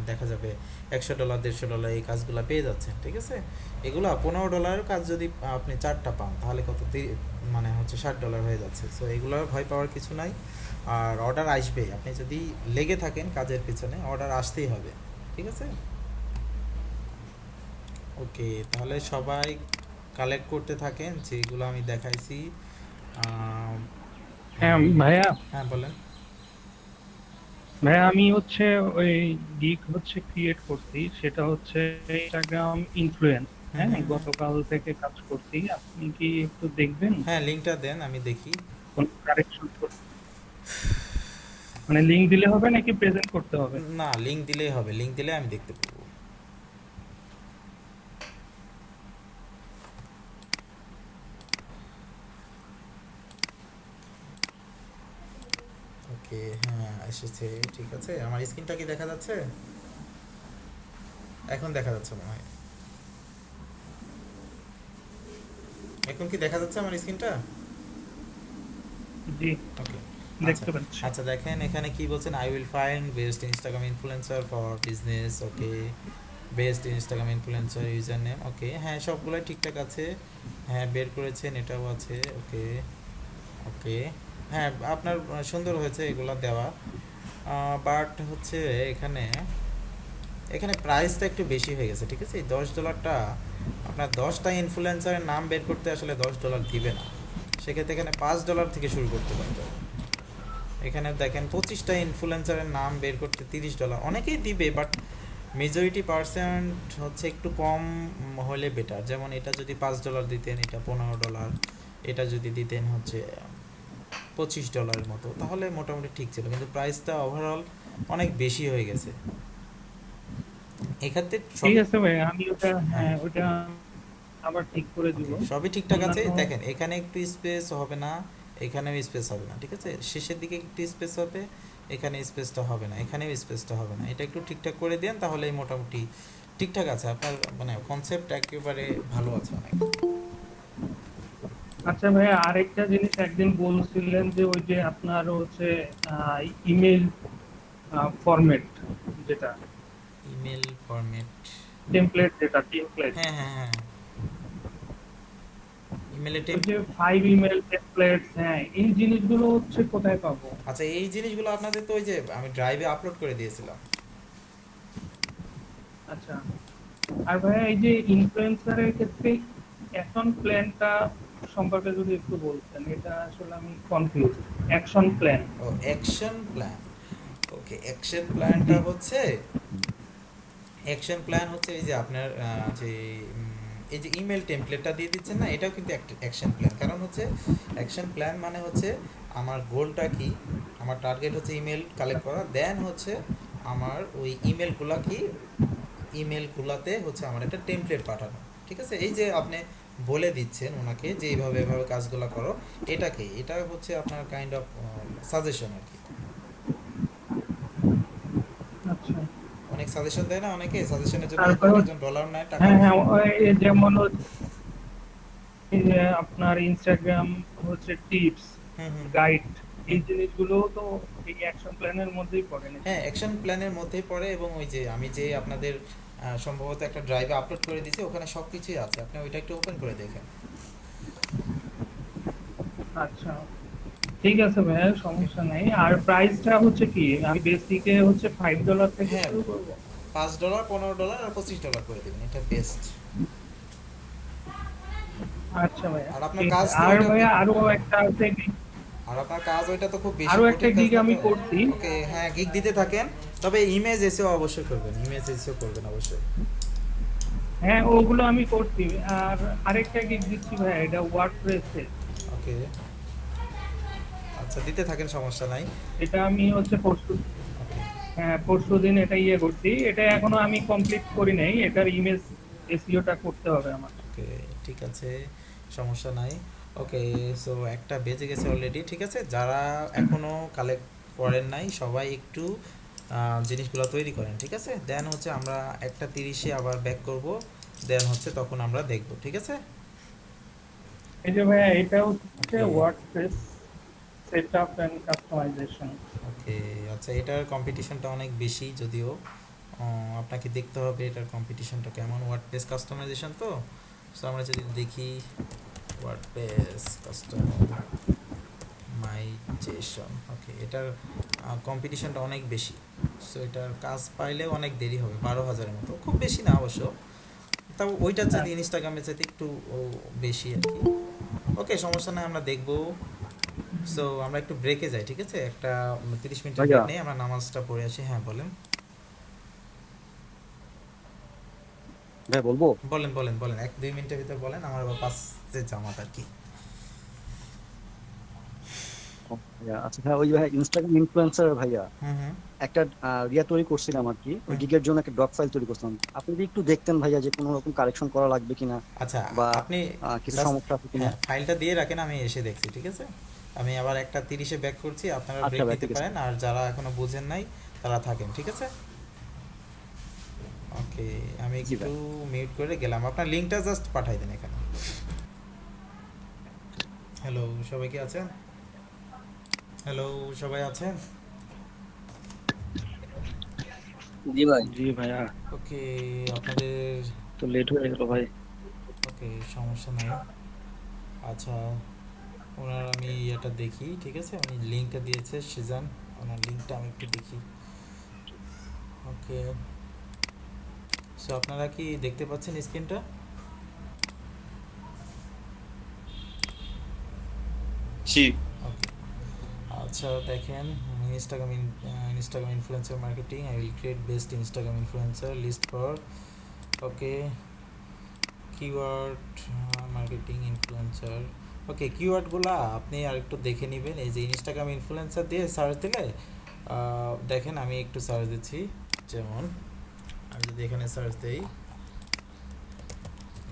দেখা যাবে $100 $150 এই কাজগুলো পেয়ে যাচ্ছেন, ঠিক আছে? এগুলা $15 কাজ যদি আপনি 4টা পান, তাহলে কত মানে হচ্ছে $60 হয়ে যাচ্ছে। সো এগুলোর ভয় পাওয়ার কিছু নাই, আর অর্ডার আসবে। আপনি যদি লেগে থাকেন কাজের পিছনে, অর্ডার আসতেই হবে, ঠিক আছে? ওকে, তাহলে সবাই কালেক্ট করতে থাকেন যেগুলো আমি দেখাইছি। হ্যাঁ ভাইয়া, হ্যাঁ বলেন। ভাইয়া আমি হচ্ছে ওই গিগ হচ্ছে ক্রিয়েট করছি, সেটা হচ্ছে ইনস্টাগ্রাম ইনফ্লুয়েন্স। হ্যাঁ, গতকাল থেকে কাজ করছি। আপনি কি একটু দেখবেন? হ্যাঁ, লিংকটা দেন, আমি দেখি। কোন কারেকশন মানে লিংক দিলে হবে নাকি প্রেজেন্ট করতে হবে? না, লিংক দিলেই হবে, লিংক দিলে আমি দেখতে পাবো। ওকে, হ্যাঁ এসেছে, ঠিক আছে। আমার স্ক্রিনটা কি দেখা যাচ্ছে? এখন দেখা যাচ্ছে মনে হয়। এখন কি দেখা যাচ্ছে আমার স্ক্রিনটা? জি, ওকে, দেখতে পাচ্ছি। আচ্ছা দেখেন এখানে কি বলছেন, I will find best Instagram influencer for business. Okay, best Instagram influencer user name. Okay, হ্যাঁ সবগুলোই ঠিকঠাক আছে। হ্যাঁ বের করেছেন, এটাও আছে। ওকে ওকে, হ্যাঁ আপনার সুন্দর হয়েছে এগুলো দেওয়া, বাট হচ্ছে এখানে প্রাইসটা একটু বেশি হয়ে গেছে, ঠিক আছে? এই $10টা আপনার 10টা ইনফ্লুয়েন্সারের নাম বের করতে আসলে $10 দিবে না। সেক্ষেত্রে এখানে $5 থেকে শুরু করতে পারতো। এখানে দেখেন 25টা ইনফ্লুয়েন্সারের নাম বের করতে $30, অনেকেই দিবে, বাট মেজরিটি পার্সেন্ট হচ্ছে একটু কম হলে বেটার। যেমন এটা যদি $5 দিতেন, এটা $15, এটা যদি দিতেন হচ্ছে $25 মতো, তাহলে মোটামুটি ঠিক ছিল। কিন্তু প্রাইসটা ওভারঅল অনেক বেশি হয়ে গেছে এক্ষেত্রে। ঠিক আছে ভাই, আমি ওটা ওটা আবার ঠিক করে দিব। সবই ঠিকঠাক আছে। দেখেন এখানে একটু স্পেস হবে না, এখানেও স্পেস হবে না, ঠিক আছে? শেষের দিকে একটু স্পেস হবে, এখানে স্পেসটা হবে না, এখানেও স্পেসটা হবে না। এটা একটু ঠিকঠাক করে দেন, তাহলেই মোটামুটি ঠিকঠাক আছে। আপনার মানে কনসেপ্ট একেবারে ভালো আছে অনেক। আচ্ছা ভাই, আরেকটা জিনিস একদিন বলছিলেন যে ওই যে আপনার হচ্ছে ইমেল ফরম্যাট, যেটা ইমেল ফরম্যাট টেমপ্লেট, যেটা টেমপ্লেট, হ্যাঁ হ্যাঁ হ্যাঁ, ইমেলে ওই যে 5 ইমেল টেমপ্লেটস, হ্যাঁ এই জিনিসগুলো হচ্ছে কোথায় পাবো? আচ্ছা, এই জিনিসগুলো আপনাদের তো ওই যে আমি ড্রাইভে আপলোড করে দিয়েছিলাম। আচ্ছা, আর ভাই এই যে ইনফ্লুয়েন্সারের ক্ষেত্রে অ্যাকশন প্ল্যানটা সম্পর্কে যদি একটু বলতেন, এটা আসলে আমি কনফিউজ। অ্যাকশন প্ল্যান, ও অ্যাকশন প্ল্যান। ওকে, অ্যাকশন প্ল্যানটা হচ্ছে এই যে আপনার যে এই যে ইমেল টেমপ্লেটটা দিয়ে দিচ্ছেন না, এটাও কিন্তু একটা অ্যাকশন প্ল্যান। কারণ হচ্ছে অ্যাকশন প্ল্যান মানে হচ্ছে আমার গোলটা কি, আমার টার্গেট হচ্ছে ইমেল কালেক্ট করা, দেন হচ্ছে আমার ওই ইমেলগুলাতে হচ্ছে আমার একটা টেমপ্লেট পাঠানো, ঠিক আছে? এই যে আপনি বলে দিচ্ছেন ওনাকে যে এইভাবে এভাবে কাজগুলো করো, এটা হচ্ছে আপনার কাইন্ড অফ সাজেশন আর কি। আচ্ছা, অনেক সাজেশন দেয় না অনেকে, সাজেশনের জন্য $1 নেয় টাকা। হ্যাঁ হ্যাঁ, যেমন এই যে আপনার ইনস্টাগ্রাম হচ্ছে টিপস গাইড, এই জিনিসগুলো তো এই অ্যাকশন প্ল্যানের মধ্যেই পড়ে না? হ্যাঁ, অ্যাকশন প্ল্যানের মধ্যেই পড়ে, এবং ওই যে আমি যে আপনাদের সম্ভবত একটা ড্রাইভে আপলোড করে দিয়েছি, ওখানে সব কিছুই আছে। আপনি ওইটা একটু ওপেন করে দেখেন। আচ্ছা ঠিক আছে ভাইয়া, সমস্যা নাই। আর প্রাইসটা হচ্ছে কি, আমি বেসিকে হচ্ছে $5 থেকে শুরু করব? $5 $15 আর $25 করে দিবেন, এটা বেস্ট। আচ্ছা ভাইয়া, আর আপনার কাজ আর ভাইয়া আরো একটা আছে, আর আপনার কাজ ওইটা তো খুব বেশি আরো কঠিন একটা কাজ গিগ না আমি তো। করছি। ওকে, হ্যাঁ গিগ দিতে থাকেন, তবে ইমেজ এসেও অবশ্যই করবেন, ইমেজ এসেও করবেন অবশ্যই। হ্যাঁ ওগুলো আমি করছি। আর আরেকটা গিগ দিচ্ছি ভাই, এটা ওয়ার্ডপ্রেসে। ওকে, আচ্ছা দিতে থাকেন, সমস্যা নাই। এটা আমি হচ্ছে পরশুদিন এটা করছি। এটা এখনো আমি কমপ্লিট করি নাই, এটার ইমেজ এসইওটা করতে হবে আমার। ওকে ঠিক আছে, সমস্যা নাই। ওকে, সো একটা বেজে গেছে অলরেডি, ঠিক আছে। যারা এখনো কালেক্ট করেন নাই সবাই একটু জিনিসগুলো তৈরি করেন, ঠিক আছে। দেন হচ্ছে আমরা 1:30-এ আবার ব্যাক করব, দেন হচ্ছে তখন আমরা দেখব, ঠিক আছে। এই যে ভাইয়া, এটা হচ্ছে ওয়ার্ডপ্রেস সেটআপ এন্ড কাস্টমাইজেশন। ওকে, আচ্ছা এটার কম্পিটিশনটা অনেক বেশি যদিও, আপনাকে দেখতে হবে এটার কম্পিটিশনটা কেমন। ওয়ার্ডপ্রেস কাস্টমাইজেশন তো, সো আমরা যদি দেখি ওয়ার্ডপ্রেস কাস্টমাইজেশন, ওকে এটার কম্পিটিশনটা অনেক বেশি। সো এটার কাজ পাইলেও অনেক দেরি হবে, 12,000-এর মতো, খুব বেশি না অবশ্য, তাও ওইটার চাইতে ইনস্টাগ্রামের চাইতে একটু বেশি আর কি। ওকে সমস্যা নাই, আমরা দেখবো। সো আমরা একটু ব্রেকে যাই, ঠিক আছে, একটা 30 মিনিটের ব্রেক নেই, আমরা নামাজটা পড়ে আসি। হ্যাঁ বলেন ভাই, বলবো? বলেন বলেন বলেন, 1-2 মিনিটের ভিতর বলেন, আমার আবার 5 জামাত আর কি। আচ্ছা ভাই, ওই ভাই ইনস্টাগ্রাম ইনফ্লুয়েন্সার ভাইয়া একটা রিয়া তৈরি করছিলাম আর কি, ওই গিগের জন্য একটা ডক ফাইল তৈরি করছিলাম। আপনি যদি একটু দেখতেন ভাইয়া যে কোনো রকম কারেকশন করা লাগবে কিনা, আচ্ছা বা আপনি কিছু সমস্যা আছে কিনা। ফাইলটা দিয়ে রাখেন, আমি এসে দেখছি, ঠিক আছে। আমি আবার 1:30-এ ব্যাক করছি, আপনারা আচ্ছা ব্রেক ভাই, নিতে ঠিক আছে। পারেন, আর যারা এখনো বুঝেন নাই তারা থাকেন, ঠিক আছে। ওকে, আমি জি একটু মিউট করে গেলাম, আপনার লিংকটা জাস্ট পাঠাই দেন এখানে। হ্যালো সবাই কি আছেন? হ্যালো সবাই আছেন? জি ভাই। জি ভাইয়া, ওকে, আপনাদের তো লেট হয়ে গেল ভাই। ওকে সমস্যা নাই। আচ্ছা, ওনার আমি এটা দেখি, ঠিক আছে, উনি লিঙ্কটা দিয়েছে সিজান, ওনার লিঙ্কটা আমি একটু দেখি। ওকে, সো আপনারা কি দেখতে পাচ্ছেন স্ক্রিনটা? জি। ওকে, আচ্ছা দেখেন, Instagram influencer marketing, I will create best Instagram influencer list for, okay keyword marketing influencer. Okay, কিওয়ার্ডগুলো আপনি আর একটু দেখে নেবেন, এই যে ইনস্টাগ্রাম ইনফ্লুয়েন্সার দিয়ে সার্চ দিলে দেখেন, আমি একটু সার্চ দিচ্ছি, যেমন আমি যদি এখানে সার্চ দিই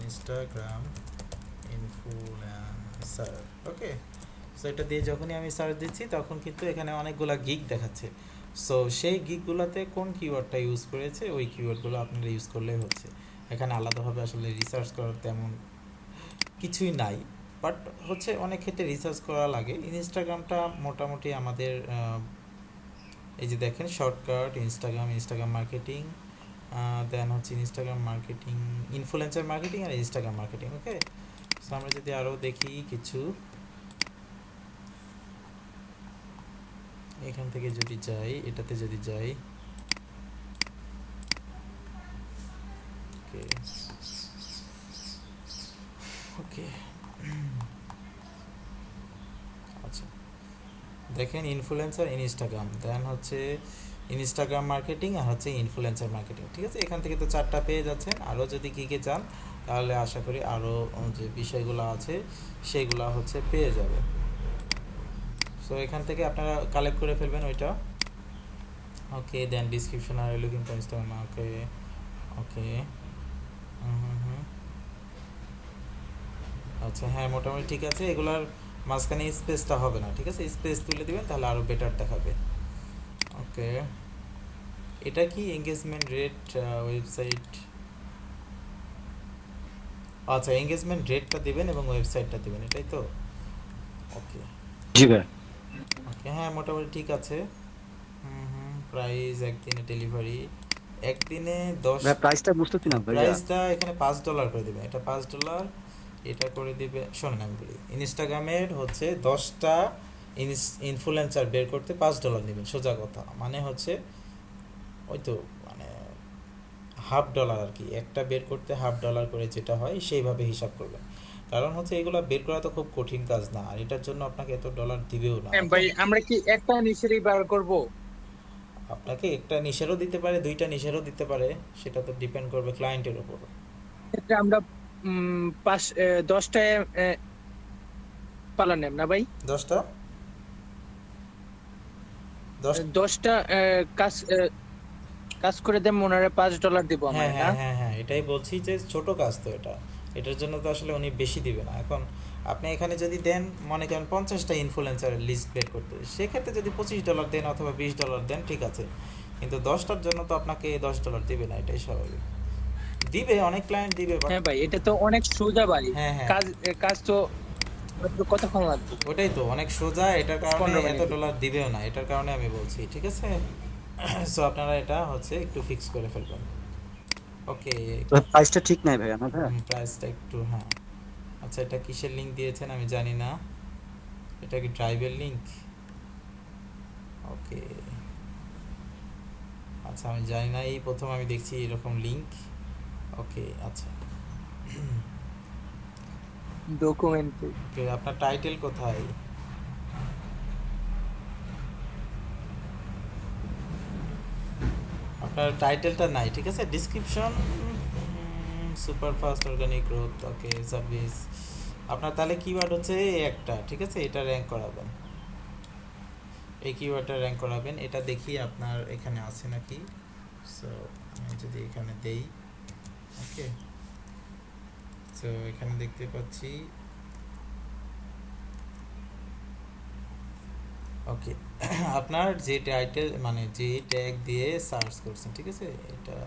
ইনস্টাগ্রাম ইনফ্লুয়েন্সার, ওকে, সো এটা দিয়ে যখনই আমি সার্চ দিচ্ছি তখন কিন্তু এখানে অনেকগুলা গিগ দেখাচ্ছে। সো সেই গিগগুলোতে কোন কিওয়ার্ডটা ইউজ করেছে ওই কিওয়ার্ডগুলো আপনারা ইউজ করলেই হচ্ছে। এখানে আলাদাভাবে আসলে রিসার্চ করার তেমন কিছুই নাই, বাট হচ্ছে অনেক ক্ষেত্রে রিসার্চ করা লাগে। ইনস্টাগ্রামটা মোটামুটি আমাদের এই যে দেখেন শর্টকাট ইনস্টাগ্রাম মার্কেটিং, দেন হচ্ছে ইনস্টাগ্রাম মার্কেটিং ইনফ্লুয়েন্সার মার্কেটিং আর ইনস্টাগ্রাম মার্কেটিং। ওকে, সো আমরা যদি আরও দেখি কিছু, এখান থেকে যদি যাই, এটাতে যদি যাই, ওকে ওকে আচ্ছা দেখেন ইনফ্লুয়েন্সার ইনস্টাগ্রাম, দেন হচ্ছে ইনস্টাগ্রাম মার্কেটিং আর হচ্ছে ইনফ্লুয়েন্সার মার্কেটিং, ঠিক আছে। এখান থেকে তো 4টা পেয়ে যাচ্ছেন, আরও যদি গিগে চান তাহলে আশা করি আরও যে বিষয়গুলো আছে সেইগুলো হচ্ছে পেয়ে যাবে। সো এখান থেকে আপনারা কালেক্ট করে ফেলবেন ওইটা। ওকে, দেন ডিসক্রিপশন আর looking for Instagram, okay okay আচ্ছা হ্যাঁ মোটামুটি ঠিক আছে। এগুলার মাঝখানে স্পেসটা হবে না, ঠিক আছে, স্পেস তুলে দিবেন তাহলে আরও বেটার দেখাবে। ওকে, এটা কি এঙ্গেজমেন্ট রেট ওয়েবসাইট, আচ্ছা এঙ্গেজমেন্ট রেটটা দিবেন এবং ওয়েবসাইটটা দিবেন, এটাই তো? ওকে জি ভাই। ওকে হ্যাঁ মোটামুটি ঠিক আছে। প্রাইস একদিনে ডেলিভারি, একদিনে 10, ভাই প্রাইসটা বুঝতেছি না ভাইয়া। প্রাইসটা এখানে $5 করে দিবেন, এটা $5 এটা করে দিবে। শোনেন আমি বলি, ইনস্টাগ্রামের হচ্ছে 10টা ইনফ্লুয়েন্সার বের করতে $5 নেবেন, সোজা কথা, মানে হচ্ছে ওই তো মানে $50 আর কি, একটা বের করতে $50 করে যেটা হয় সেইভাবে হিসাব করবেন। কারণ হচ্ছে এগুলো বের করা তো খুব কঠিন কাজ না, আর এটার জন্য আপনাকে এত ডলার দিবেও না। ভাই আমরা কি একটা নিচেরই বার করব? আপনাকে একটা নিশেরও দিতে পারে, দুইটা নিশেরও দিতে পারে, সেটা তো ডিপেন্ড করবে ক্লায়েন্টের উপর। এটা আমরা 10টায় পালা নেব না ভাই? 10টা 10টা কাজ করে দেন, ওনারে $5 দিব আমরা, হ্যাঁ না? হ্যাঁ হ্যাঁ হ্যাঁ, এটাই বলছি যে ছোট কাজ তো এটা, এটার জন্য তো আসলে উনি বেশি দিবে না। এখন আপনি এখানে যদি দেন, মনে করেন 50টা ইনফ্লুয়েন্সারের লিস্ট বের করতে, সেক্ষেত্রে যদি $25 দেন অথবা $20 দেন, ঠিক আছে, কিন্তু 10টার জন্য তো আপনাকে $10 দিবে না, এটাই স্বাভাবিক। দিবে, অনেক ক্লায়েন্ট দিবে, হ্যাঁ ভাই, এটা তো অনেক সোজা ভাই। হ্যাঁ হ্যাঁ, কাজ তো কতক্ষণ লাগবে? ওটাই তো অনেক সোজা, এটার কারণে 15 এত মিনিট। ডলার দিবেও না, এটার কারণে আমি বলছি, ঠিক আছে। সো আপনারা এটা হচ্ছে একটু ফিক্স করে ফেলবেন। ওকে, তো প্রাইসটা ঠিক নাই ভাইয়া, না ভাইয়া? প্রাইসটা একটু, হ্যাঁ। আচ্ছা, এটা কিসের লিংক দিয়েছেন আমি জানি না, এটা কি ড্রাইভের লিংক? ওকে, আচ্ছা, আমি জানি না, এই প্রথম আমি দেখছি এরকম লিংক। ওকে, আচ্ছা, ডকুমেন্ট। ওকে, আপনার টাইটেল কোথায়? আপনার টাইটেলটা নাই, ঠিক আছে। Description super fast organic growth, okay, service. আপনার তাহলে কিওয়ার্ড হচ্ছে এই একটা, ঠিক আছে, এটা র্যাঙ্ক করাবেন, এই কিওয়ার্ডটা র্যাঙ্ক করাবেন। এটা দেখি আপনার এখানে আছে নাকি। সো আমি যদি এখানে দেই, ওকে, সো এখানে দেখতে পাচ্ছি, ওকে। আপনার যে টাইটেল মানে যে ট্যাগ দিয়ে সার্চ করছেন, ঠিক আছে, এটা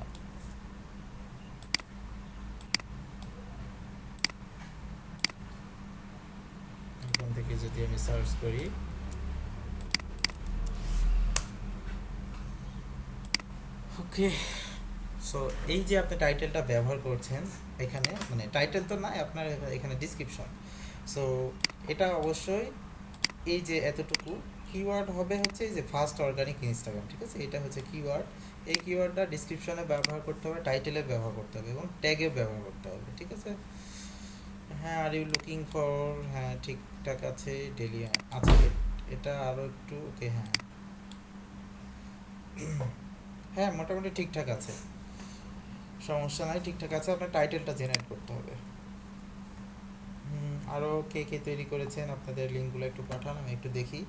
এখান থেকে যদি আমি সার্চ করি, ওকে, সো এই যে আপনি টাইটেলটা ব্যবহার করছেন এখানে, মানে টাইটেল তো নাই আপনার এখানে, ডিসক্রিপশন। সো এটা অবশ্যই এই যে এতটুকু কিওয়ার্ড হবে হচ্ছে এই যে ফার্স্ট অর্গানিক ইনস্টাগ্রাম, ঠিক আছে, এটা হচ্ছে কিওয়ার্ড। এই কিওয়ার্ডটা ডিসক্রিপশনে ব্যবহার করতে হবে, টাইটেলে ব্যবহার করতে হবে এবং ট্যাগে ব্যবহার করতে হবে, ঠিক আছে। হ্যাঁ, আর ইউ লুকিং ফর, হ্যাঁ ঠিকঠাক আছে, ডেলি আছে, এটা আরও একটু, ওকে, হ্যাঁ হ্যাঁ, মোটামুটি ঠিকঠাক আছে, সমস্যা নাই, ঠিকঠাক আছে। আপনার টাইটেলটা জেনারেট করতে হবে। আরও কে কে তৈরি করেছেন আপনাদের লিঙ্কগুলো একটু পাঠান, আমি একটু দেখি।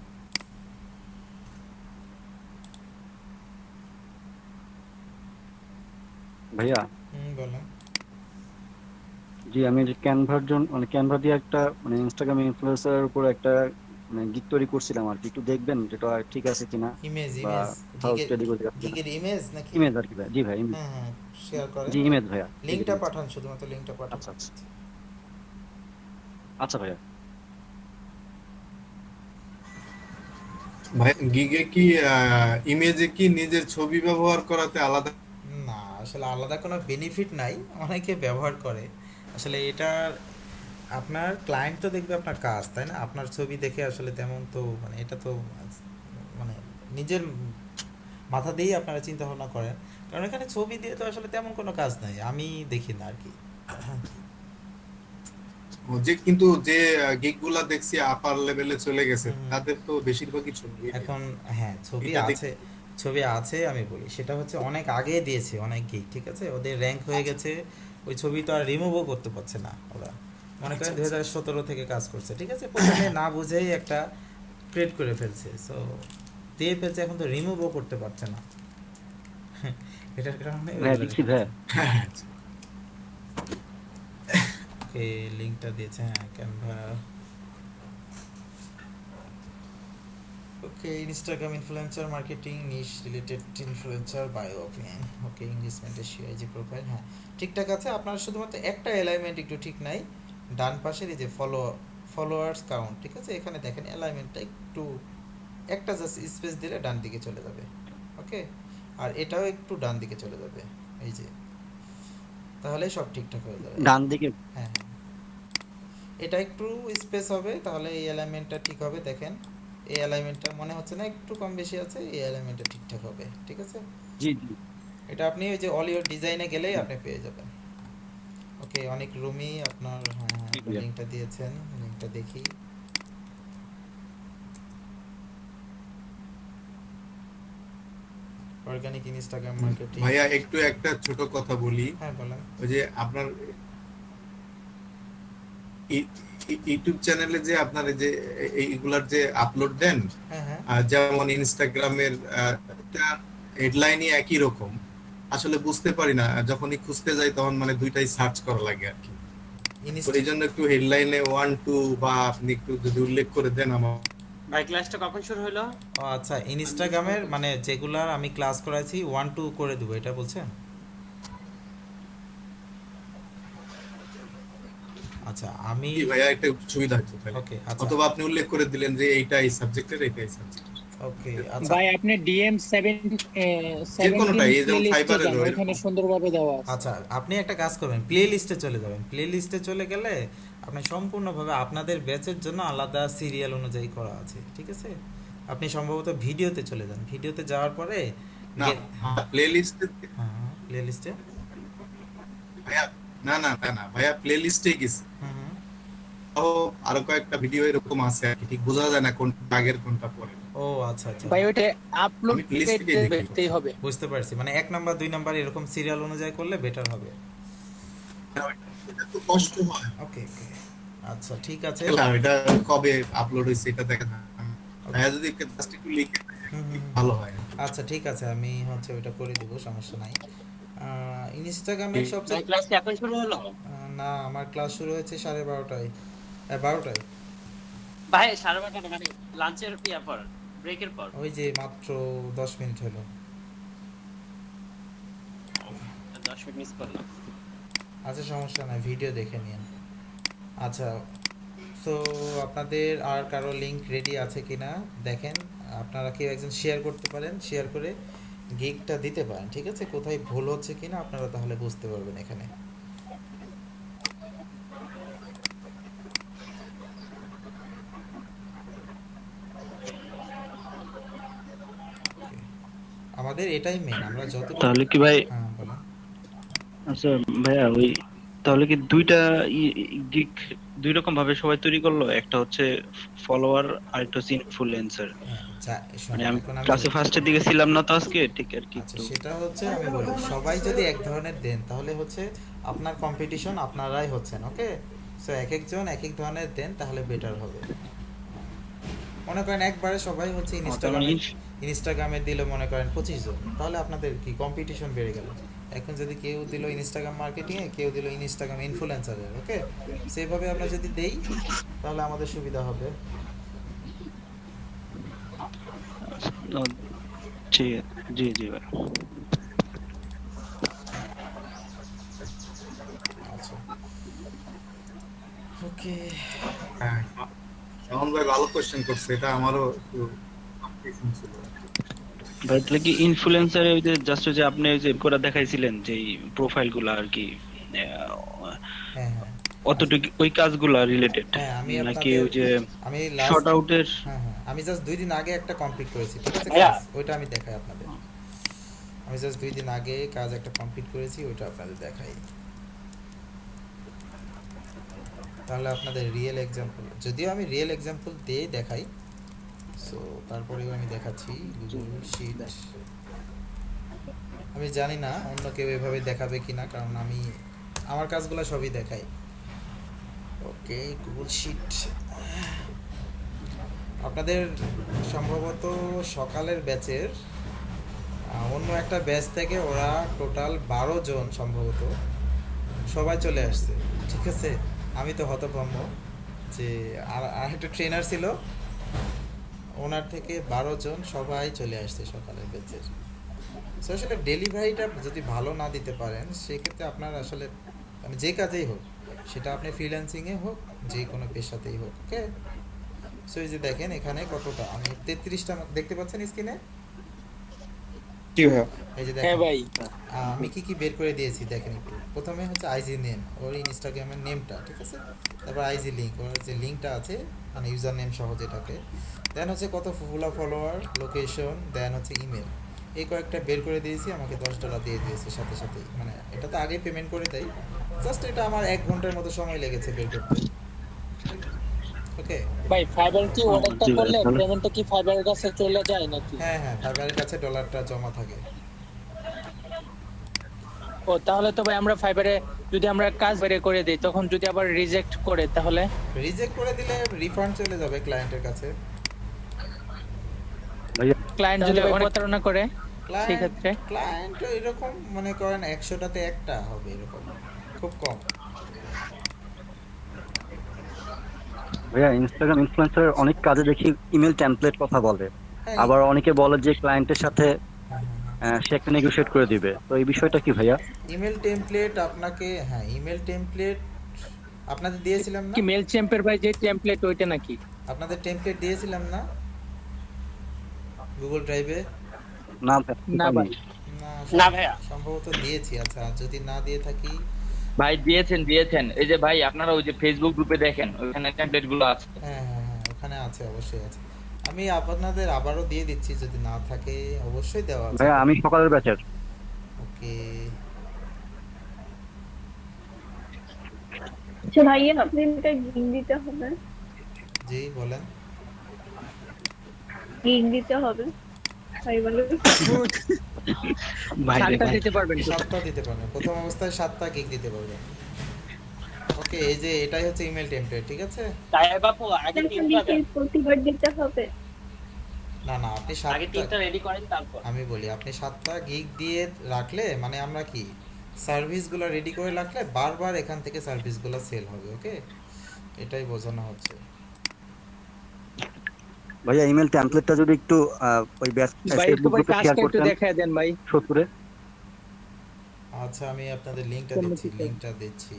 ভাইয়া বলেন। জি, আমি যে ক্যানভার জন্য মানে ক্যানভা দিয়ে একটা মানে ইনস্টাগ্রাম ইনফ্লুয়েন্সারের উপর একটা মানে গিগ তৈরি করছিলাম আর কি, একটু দেখবেন যেটা ঠিক আছে কিনা, ইমেজ বা কোথাও স্টাডি করে গিগের ইমেজ নাকি? ইমেজ আর কি ভাই। জি ভাই, হ্যাঁ হ্যাঁ, শেয়ার করেন, জি ইমেজ ভাইয়া, লিংকটা পাঠান, শুধুমাত্র লিংকটা পাঠান। আচ্ছা আচ্ছা আচ্ছা ভাইয়া। ভাই গিগে কি ইমেজে কি নিজের ছবি ব্যবহার করাতে আলাদা? না, আসলে আলাদা কোনো বেনিফিট নাই, অনেকে ব্যবহার করে। আসলে এটা আপনার ক্লায়েন্ট তো দেখবে আপনার কাজ, তাই না? আপনার ছবি দেখে আসলে তেমন তো মানে এটা তো মানে নিজের মাথা দিয়েই আপনারা চিন্তা ভাবনা করেন, কারণ এখানে ছবি দিয়ে তো আসলে তেমন কোনো কাজ নাই, আমি দেখি না আর কি। যে কিন্তু যে গিগগুলা দেখছি আপার লেভেলে চলে গেছে, তাদের তো বেশিরভাগই ছবি। এখন হ্যাঁ, ছবি এটা আছে, ছবি আছে, আমি বলি সেটা হচ্ছে অনেক আগে দিয়েছে অনেক গিগ, ঠিক আছে, ওদের র্যাঙ্ক হয়ে গেছে, ওই ছবি তো আর রিমুভও করতে পারছে না ওরা। মনে করেন 2017 থেকে কাজ করছে, ঠিক আছে, প্রথমে না বুঝেই একটা ক্রিয়েট করে ফেলছে, সো দিয়ে ফেলছে, এখন তো রিমুভও করতে পারছে না। এটার কারণে ওকে, লিংকটা দিয়েছে, হ্যাঁ, ক্যানভা। ওকে, ইনস্টাগ্রাম ইনফ্লুয়েন্সার মার্কেটিং নিশ রিলেটেড ইনফ্লুয়েন্সার বায়ো ওপেন, ওকে, ইংলিশমেন্টের সিআইজি প্রোফাইল, হ্যাঁ ঠিকঠাক আছে। আপনার শুধুমাত্র একটা অ্যালাইনমেন্ট একটু ঠিক নাই, ডান পাশের এই যে ফলোয়ার্স কাউন্ট, ঠিক আছে, এখানে দেখেন অ্যালাইনমেন্টটা একটু, একটা জাস্ট স্পেস দিলে ডান দিকে চলে যাবে, ওকে, আর এটাও একটু ডান দিকে চলে যাবে, এই যে, তাহলে সব ঠিকঠাক হয়ে যাবে ডান দিকে। হ্যাঁ, এটা একটু স্পেস হবে, তাহলে এই অ্যালাইনমেন্টটা ঠিক হবে। দেখেন এই অ্যালাইনমেন্টটা মনে হচ্ছে না একটু কম বেশি আছে, এই অ্যালাইনমেন্টটা ঠিকঠাক হবে, ঠিক আছে। জি জি, এটা আপনি ওই যে অল ইওর ডিজাইনে গেলেই আপনি পেয়ে যাবেন। ওকে, অনেক রুমই আপনার, হ্যাঁ লিংকটা দিয়েছেন, লিংকটা দেখি। Organic Instagram marketing. ভাইয়া একটু একটা ছোট কথা বলি। হ্যাঁ বলেন। ওই যে আপনার ইউটিউব চ্যানেলে যে আপনার এই যে এইগুলার যে আপলোড দেন, যেমন ইনস্টাগ্রামের হেডলাইনই একই রকম, আসলে বুঝতে পারি না, যখনই খুঁজতে যাই তখন মানে দুইটাই সার্চ করা লাগে আর কি। তো এই জন্য একটু হেডলাইনে 1 2 বা আপনি একটু যদি উল্লেখ করে দেন আমার। ভাই ক্লাসটা কখন শুরু হলো? ও আচ্ছা, ইনস্টাগ্রামের মানে যেগুলার আমি ক্লাস করাইছি 1 2 করে দেব, এটা বলছেন? আচ্ছা আমি ভাইয়া একটা সুবিধা হচ্ছে তাহলে। ওকে আচ্ছা, অথবা আপনি উল্লেখ করে দিলেন যে এইটা এই সাবজেক্টের, এইটা এই সাবজেক্টের। ওকে আচ্ছা ভাই আপনি ডিএম 17 এই যেমন ফাইবারে এখানে সুন্দরভাবে দেওয়া আছে। আচ্ছা আপনি একটা কাজ করবেন, প্লে লিস্টে চলে যাবেন। প্লে লিস্টে চলে গেলে আপনি সম্পূর্ণভাবে আপনাদের ব্যাচের জন্য আলাদা সিরিয়াল অনুযায়ী করা আছে, ঠিক আছে? আপনি সম্ভবত ভিডিওতে চলে যান, ভিডিওতে যাওয়ার পরে না প্লে লিস্টে, হ্যাঁ প্লে লিস্টে ভাইয়া না না না ভাইয়া প্লে লিস্টে গেছি। আরো কয়েকটা ভিডিও এরকম আছে আর কি, ঠিক বোঝা যায় না কোনটা আগের কোনটা পরে। ও আচ্ছা আচ্ছা ভাই ওটা আপলোড করতেই হবে। বুঝতে পারছি, মানে 1 নাম্বার 2 নাম্বার এরকম সিরিয়াল অনুযায়ী করলে বেটার হবে। এটা তো কষ্ট হয়। ওকে ওকে আচ্ছা ঠিক আছে। এটা কবে আপলোড হইছে এটা দেখা না, ভাইয়া যদি জাস্ট একটু লিখে ভালো হয়। আচ্ছা ঠিক আছে, আমি হচ্ছে ওটা করে দিব, সমস্যা নাই। ইনস্টাগ্রামের সবচেয়ে ক্লাস কি এখন শুরু হলো? না আমার ক্লাস শুরু হয়েছে 12:30টায়। 12টায় ভাই 12:30 মানে লাঞ্চের পর, ব্রেকের পর? ওই যে মাত্র 10 মিনিট হলো। 10 মিনিট মিস করলাম। আচ্ছা সমস্যা নাই, ভিডিও দেখে নিন। আচ্ছা সো আপনাদের আর কারো লিংক রেডি আছে কিনা দেখেন, আপনারা কেউ একজন শেয়ার করতে পারেন, শেয়ার করে গিগটা দিতে পারেন, ঠিক আছে? কোথায় ভুল হচ্ছে কিনা আপনারা তাহলে বুঝতে পারবেন এখানে। আমাদের এটাই মেন, আমরা যত তাহলে কি ভাই, হ্যাঁ বলেন। আচ্ছা ভাইয়া ওই তাহলে কি দুইটা গিগ দুই রকম ভাবে সবাই তৈরি করলো, একটা হচ্ছে ফলোয়ার আর একটা হচ্ছে ইনফ্লুয়েন্সার। মানে আমি ক্লাসে ফার্স্টের দিকে ছিলাম না তো আজকে, ঠিক আর কি। আচ্ছা সেটা হচ্ছে আমি বলি, সবাই যদি এক ধরনের দেন তাহলে হচ্ছে আপনার কম্পিটিশন আপনারাই হচ্ছেন, ওকে? সো এক একজন এক এক ধরনের দেন তাহলে বেটার হবে। মনে করেন একবারে সবাই হচ্ছে ইনস্টাগ্রামে দিল মনে করেন 25 জন, তাহলে আপনাদের কি কম্পিটিশন বেড়ে গেল। এখন যদি কেউ দিল ইনস্টাগ্রাম মার্কেটিং এ, কেউ দিল ইনস্টাগ্রাম ইনফ্লুয়েন্সারের, ওকে? সেইভাবে আমরা যদি দেই তাহলে আমাদের সুবিধা হবে। জি জি জি ভাই। আচ্ছা ওকে, হ্যাঁ শাওন ভাই ভালো কোশ্চেন করছে, এটা আমারও একটু কনফিউশন ছিল। ভাই তাহলে কি ইনফ্লুয়েন্সারে ওই যে জাস্ট যে আপনি ওই যে করে দেখাইছিলেন যে প্রোফাইলগুলো আর কি, হ্যাঁ অতটুকু ওই কাজগুলো রিলেটেড নাকি ওই যে আমি শর্ট আউটের? হ্যাঁ আমি জাস্ট 2 দিন আগে একটা কমপ্লিট করেছি, ঠিক আছে? ওইটা আমি দেখাই আপনাদের। আমি জাস্ট 2 দিন আগে কাজ একটা কমপ্লিট করেছি, ওইটা আপনাদের দেখাই, তাহলে আপনাদের রিয়েল এক্সাম্পল, যদিও আমি রিয়েল এক্সাম্পল দিয়ে দেখাই। সো তারপরেও আমি দেখাচ্ছি গুগল শিট। আমি জানি না অন্য কেউ এভাবে দেখাবে কিনা, কারণ আমি আমার কাজগুলো সবই দেখাই। ওকে গুগল শিট, আপনাদের সম্ভবত সকালের ব্যাচের অন্য একটা ব্যাচ থেকে ওরা টোটাল 12 জন সম্ভবত সবাই চলে আসছে, ঠিক আছে? আমি তো হতভম্ব যে আর একটা ট্রেনার ছিল, ওনার থেকে 12 জন সবাই চলে আসছে সকালের ব্যাচের। সো আসলে ডেলিভারিটা যদি ভালো না দিতে পারেন সেক্ষেত্রে আপনার আসলে মানে যে কাজেই হোক, সেটা আপনি ফ্রিল্যান্সিংয়ে হোক যে কোনো পেশাতেই হোক, ওকে? সো এই যে দেখেন এখানে কতটা, আমি 33টা দেখতে পাচ্ছেন স্ক্রিনে? এই যে দেখেন আমি কি কি বের করে দিয়েছি দেখেন একটু। প্রথমে হচ্ছে আইজি নেম, ওর ইনস্টাগ্রামের নেমটা, ঠিক আছে? তারপর আইজি লিঙ্ক, ওর যে লিঙ্কটা আছে মানে ইউজার নেম সহ যেটাকে, দেন হচ্ছে কত ফলোয়ার, লোকেশন, দেন হচ্ছে ইমেল। এই কয়েকটা বের করে দিয়েছি, আমাকে $10 দিয়ে দিয়েছে সাথে সাথেই, মানে এটা তো আগে পেমেন্ট করে দেয়, জাস্ট এটা আমার 1 ঘন্টার মতো সময় লেগেছে বের করতে। ওকে ভাই ফাইবার কি অর্ডারটা জি ভাই, করলে তাহলে পেমেন্টটা কি ফাইবারের কাছে চলে যায় নাকি? হ্যাঁ হ্যাঁ, ফাইবারের কাছে ডলারটা জমা থাকে। ও তাহলে তো ভাই আমরা ফাইবারে যদি আমরা কাজ বের করে দেই তখন যদি আবার রিজেক্ট করে তাহলে রিজেক্ট করে দিলে রিফান্ড চলে যাবে ক্লায়েন্টের কাছে। ভাইয়া ক্লায়েন্ট যদি অনেক প্রতারণা করে সেই ক্ষেত্রে ক্লায়েন্ট এরকম মনে করেন 100টাতে একটা হবে, এরকম খুব কম। ভাইয়া ইনস্টাগ্রাম ইনফ্লুয়েন্সার অনেক কাজে দেখি ইমেল টেমপ্লেট কথা বলে, আবার অনেকে বলে যে ক্লায়েন্টের সাথে সে একটা নেগোশিয়েট করে দিবে, তো এই বিষয়টা কি ভাইয়া? ইমেল টেমপ্লেট আপনাকে, হ্যাঁ ইমেল টেমপ্লেট আপনাদের দিয়েছিলাম না কি মেল চ্যাম্পের ভাই যে টেমপ্লেট ওইটা নাকি? আপনাদের টেমপ্লেট দিয়েছিলাম না গুগল ড্রাইভে? না ভাই, না ভাইয়া সম্ভবত দিয়েছি। আচ্ছা যদি না দিয়ে থাকি, ভাই দিয়েছেন। এই যে ভাই আপনারা ওই যে ফেসবুক গ্রুপে দেখেন ওখানে টেমপ্লেট গুলো আছে। হ্যাঁ হ্যাঁ হ্যাঁ, ওখানে আছে, অবশ্যই আছে। আমি আপনাদের আবারও দিয়ে দিচ্ছি, যদি না থাকে অবশ্যই দেওয়া আছে। ভাইয়া আমি সকালের ব্যাচের। ওকে আচ্ছা ভাইয়া আপনি এটা গিগ দিতে হবে। জি বলেন। গিগ দিতে হবে ফাইবারে। ভাই সাতটা দিতে পারবেন? 7টা দিতে পারবেন, প্রথম অবস্থায় 7টা গিগ দিতে পারবেন। ওকে এই যে এটাই হচ্ছে ইমেল টেমপ্লেট, ঠিক আছে? তাই বাপু আগে তিনটা দেন। প্রতিবার দিতে হবে না না, আপনি আগে 7টা, তিনটা রেডি করেন তারপর। আমি বলি আপনি 7টা গিগ দিয়ে রাখলে মানে আমরা কি সার্ভিসগুলো রেডি করে রাখলে বারবার এখান থেকে সার্ভিসগুলো সেল হবে। ওকে এটাই বোঝানো হচ্ছে। ভাইয়া ইমেল টেমপ্লেটটা যদি একটু ওই ব্যাচ ভাই একটু ফেসবুক ভাই গ্রুপে শেয়ার কাজটা একটু করতেন দেখায় দেন ভাই। 70-এ। আচ্ছা আমি আপনাদের লিংকটা দিচ্ছি।